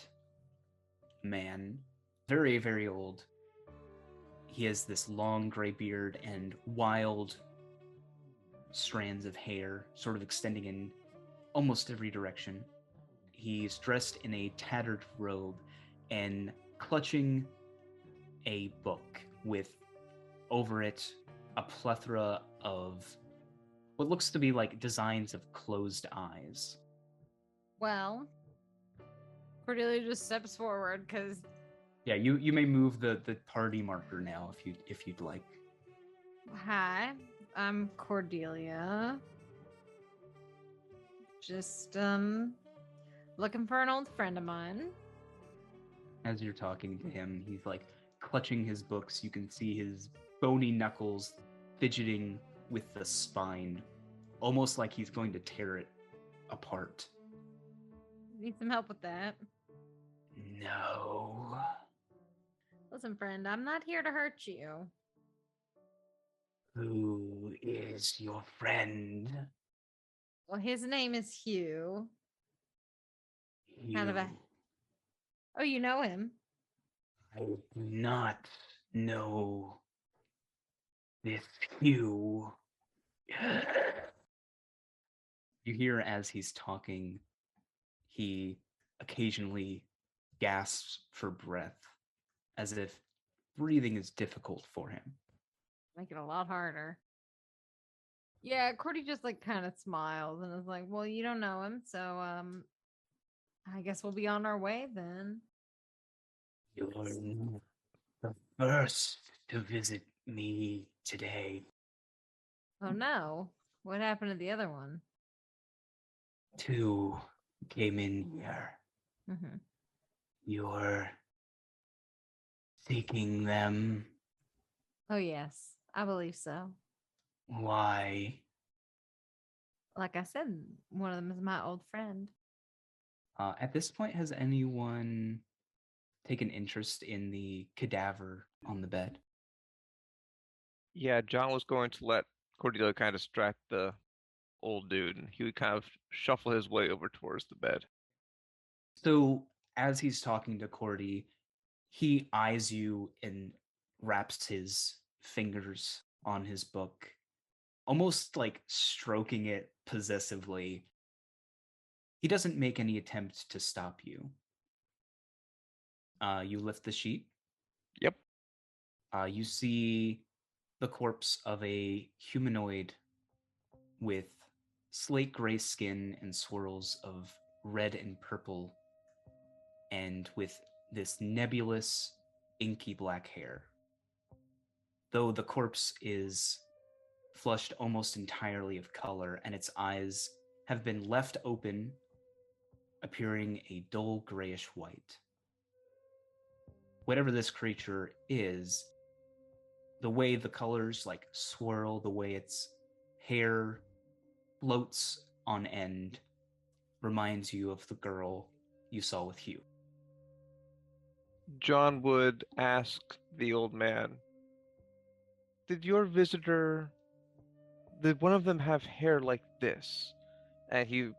man, very, very old. He has this long gray beard and wild strands of hair, sort of extending in almost every direction. He's dressed in a tattered robe and clutching a book with over it a plethora of what looks to be like designs of closed eyes. Well, Cordelia just steps forward because Yeah, you may move the party marker now if you'd like. hi, I'm Cordelia. Just looking for an old friend of mine. As you're talking to him, he's like clutching his books. You can see his bony knuckles fidgeting with the spine, almost like he's going to tear it apart. Need some help with that. No. Listen, friend, I'm not here to hurt you. Who is your friend? Well, his name is Hugh. Kind of a. You. Oh, you know him. I do not know this Hugh. You hear as he's talking, he occasionally gasps for breath, as if breathing is difficult for him. Make it a lot harder. Yeah, Cordy just like kind of smiles and is like, "Well, you don't know him, so I guess we'll be on our way then." You're not the first to visit me today. Oh no. What happened to the other one? 2 came in here. Mm-hmm. You're seeking them. Oh yes, I believe so. Why? Like I said, one of them is my old friend. At this point, has anyone taken interest in the cadaver on the bed? Yeah, John was going to let Cordelia kind of distract the old dude, and he would kind of shuffle his way over towards the bed. So, as he's talking to Cordy, he eyes you and wraps his fingers on his book, almost like stroking it possessively. He doesn't make any attempt to stop you. You lift the sheet. Yep. You see the corpse of a humanoid with slate gray skin and swirls of red and purple, and with this nebulous, inky black hair. Though the corpse is flushed almost entirely of color, and its eyes have been left open, appearing a dull grayish white. Whatever this creature is, the way the colors like swirl, the way its hair floats on end, reminds you of the girl you saw with Hugh. John would ask the old man, did one of them have hair like this? And he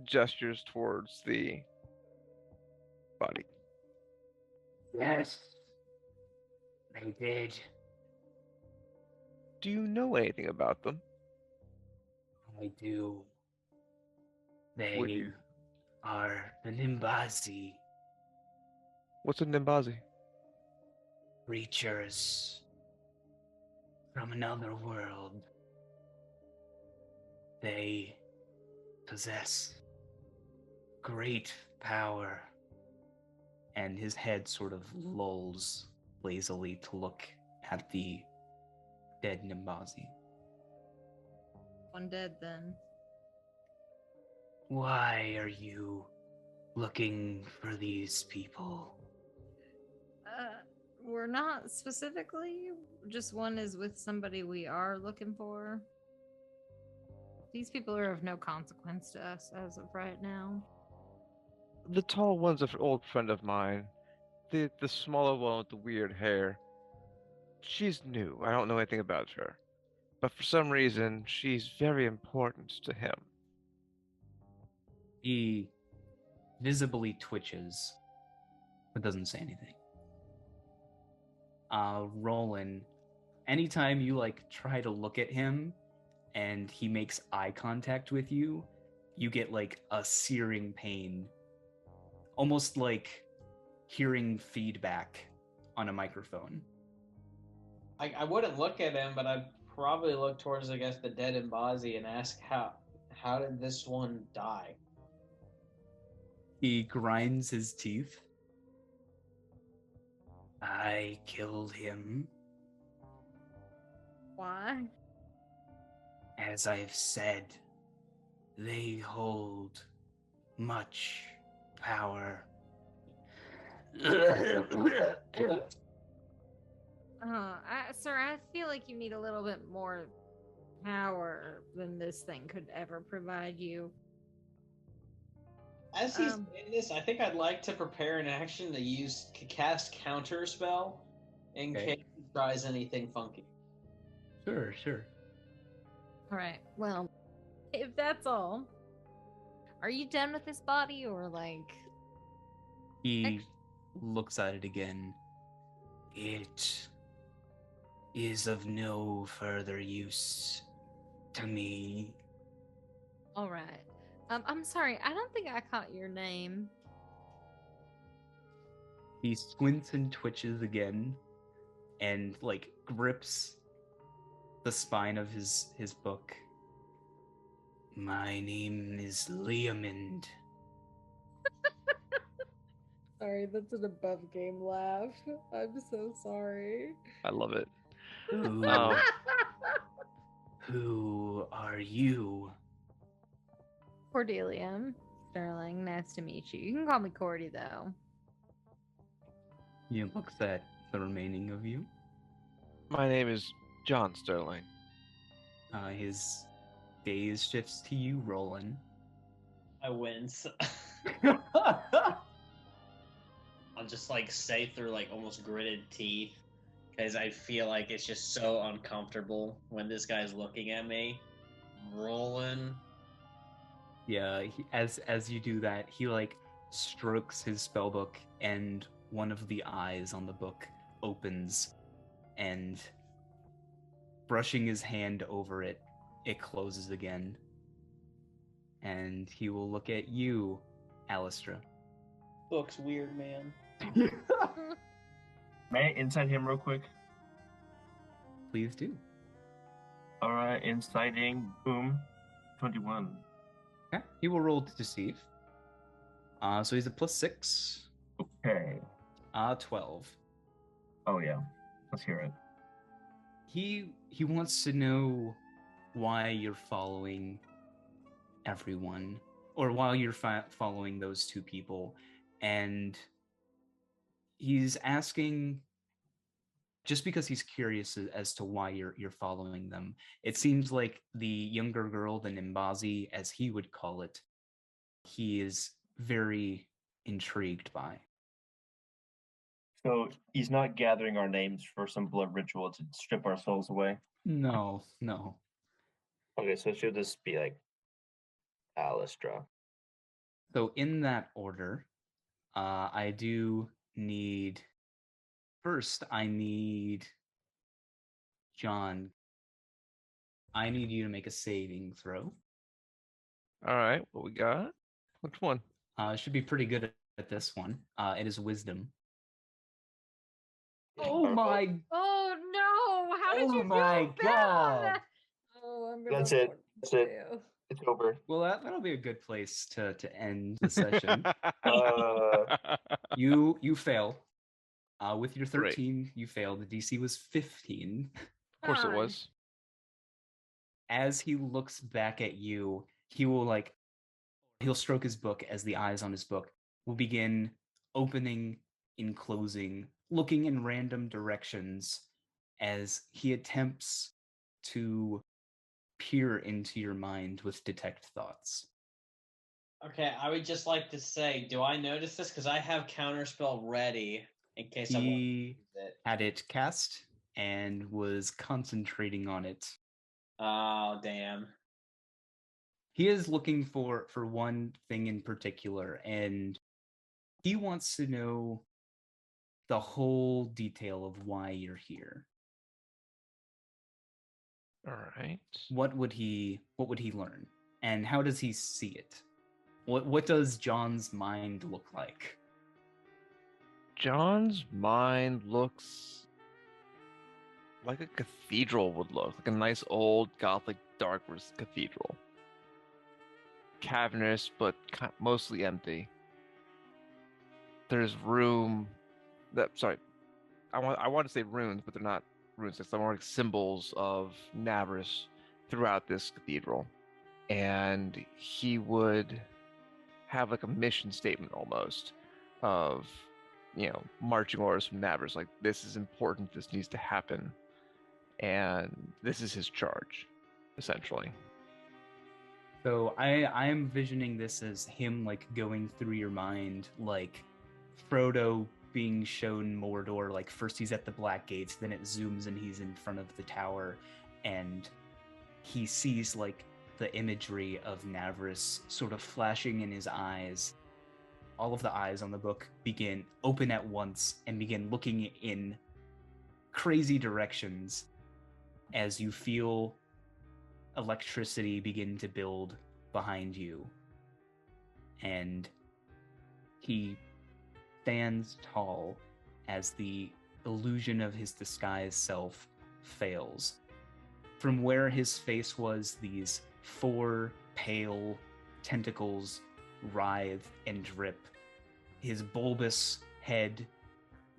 gestures towards the body. Yes, they did. Do you know anything about them? I do. Would They you? are the Nimbazi What's a Nimbazi? creatures from another world. They possess great power. And his head sort of lolls lazily to look at the dead Nimbazi. One dead then. Why are you looking for these people? We're not specifically. Just one is with somebody we are looking for. These people are of no consequence to us as of right now. The tall one's an old friend of mine. The smaller one with the weird hair. She's new. I don't know anything about her. But for some reason, she's very important to him. He visibly twitches, but doesn't say anything. Roland, anytime you like try to look at him and he makes eye contact with you, you get like a searing pain almost like hearing feedback on a microphone. I wouldn't look at him, but I'd probably look towards, I guess, the dead Imbazi and ask how did this one die? He grinds his teeth. I killed him. Why? As I've said, they hold much power. Sir, I feel like you need a little bit more power than this thing could ever provide you. As he's saying this, I think I'd like to prepare an action to cast counter spell in case he tries anything funky. Sure. All right. Well, if that's all, are you done with this body, or like? He looks at it again. It is of no further use to me. All right. I'm sorry. I don't think I caught your name. He squints and twitches again, and like grips the spine of his book. My name is Leomund. Sorry, that's an above game laugh. I'm so sorry. I love it. Who are you? Cordelia. Sterling, nice to meet you. You can call me Cordy, though. He looks at the remaining of you. My name is John Sterling. His gaze shifts to you, Roland. I wince. I'll just like say through like almost gritted teeth because I feel like it's just so uncomfortable when this guy's looking at me. Rolling. Yeah, as you do that, he like strokes his spell book, and one of the eyes on the book opens, and brushing his hand over it, it closes again. And he will look at you, Alistra. Book's weird, man. May I insight him real quick? Please do. All right, inciting, boom, 21. Okay, he will roll to deceive. So he's a +6. Okay. 12. Oh yeah, let's hear it. He wants to know why you're following everyone, or while you're following those two people, and he's asking just because he's curious as to why you're following them. It seems like the younger girl, the Nimbazi, as he would call it, he is very intrigued by. So he's not gathering our names for some blood ritual to strip our souls away? No. Okay, so should this be like Alistra? So in that order, I do need... First, I need... John, I need you to make a saving throw. All right, what we got? Which one? Should be pretty good at this one. It is wisdom. Oh my! Oh no! How did you do my that? God. Oh, I'm gonna. That's it. That's it. It's over. Well, that'll be a good place to end the session. Uh, You fail. With your Great. 13, you fail. The DC was 15. Of course it Darn. was. As he looks back at you, he'll stroke his book as the eyes on his book will begin opening and closing, looking in random directions as he attempts to peer into your mind with detect thoughts. Okay, I would just like to say, do I notice this? Because I have counterspell ready in case I want to He use it. had it cast and was concentrating on it. Oh, damn. He is looking for one thing in particular, and he wants to know the whole detail of why you're here. All right. What would he learn, and how does he see it? What does John's mind look like? John's mind looks like a cathedral would look, like a nice old Gothic dark cathedral. Cavernous, but mostly empty. There's room. I want to say runes, but they're not runes. It's more like symbols of Navris throughout this cathedral, and he would have like a mission statement almost of, marching orders from Navris, like this is important, this needs to happen, and this is his charge, essentially. So I am envisioning this as him like going through your mind, like Frodo being shown Mordor. Like first he's at the Black Gates, then it zooms and he's in front of the tower, and he sees like the imagery of Navris sort of flashing in his eyes. All of the eyes on the book begin open at once and begin looking in crazy directions as you feel electricity begin to build behind you. And he stands tall as the illusion of his disguised self fails. From where his face was, these 4 pale tentacles writhe and drip. His bulbous head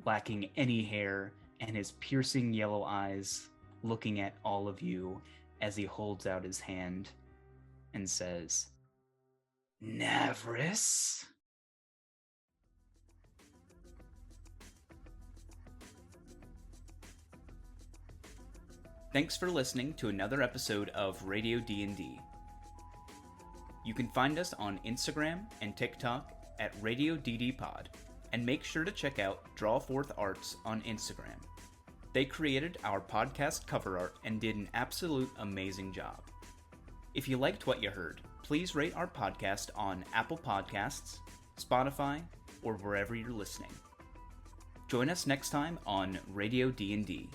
lacking any hair, and his piercing yellow eyes looking at all of you as he holds out his hand and says, Navris? Thanks for listening to another episode of Radio D&D. You can find us on Instagram and TikTok at Radio DD Pod, and make sure to check out Drawforth Arts on Instagram. They created our podcast cover art and did an absolute amazing job. If you liked what you heard, please rate our podcast on Apple Podcasts, Spotify, or wherever you're listening. Join us next time on Radio D&D.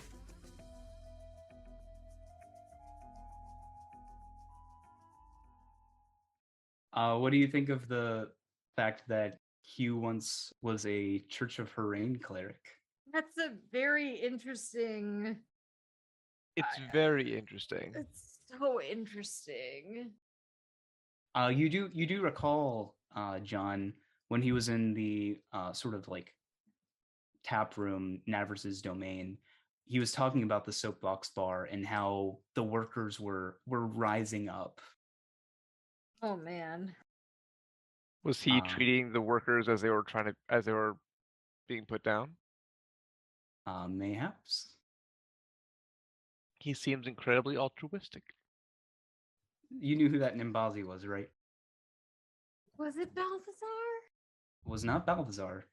What do you think of the fact that Hugh once was a Church of Harain cleric? That's a very interesting. It's very interesting. It's so interesting. You do recall, John, when he was in the sort of like tap room, Navris's domain, he was talking about the Soapbox Bar and how the workers were rising up. Oh man. Was he treating the workers as they were being put down? Mayhaps. He seems incredibly altruistic. You knew who that Nimbazi was, right? Was it Balthazar? It was not Balthazar.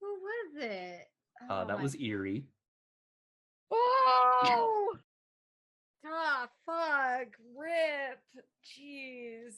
Who was it? That was Eerie. Oh! Ah, fuck. Rip. Jeez.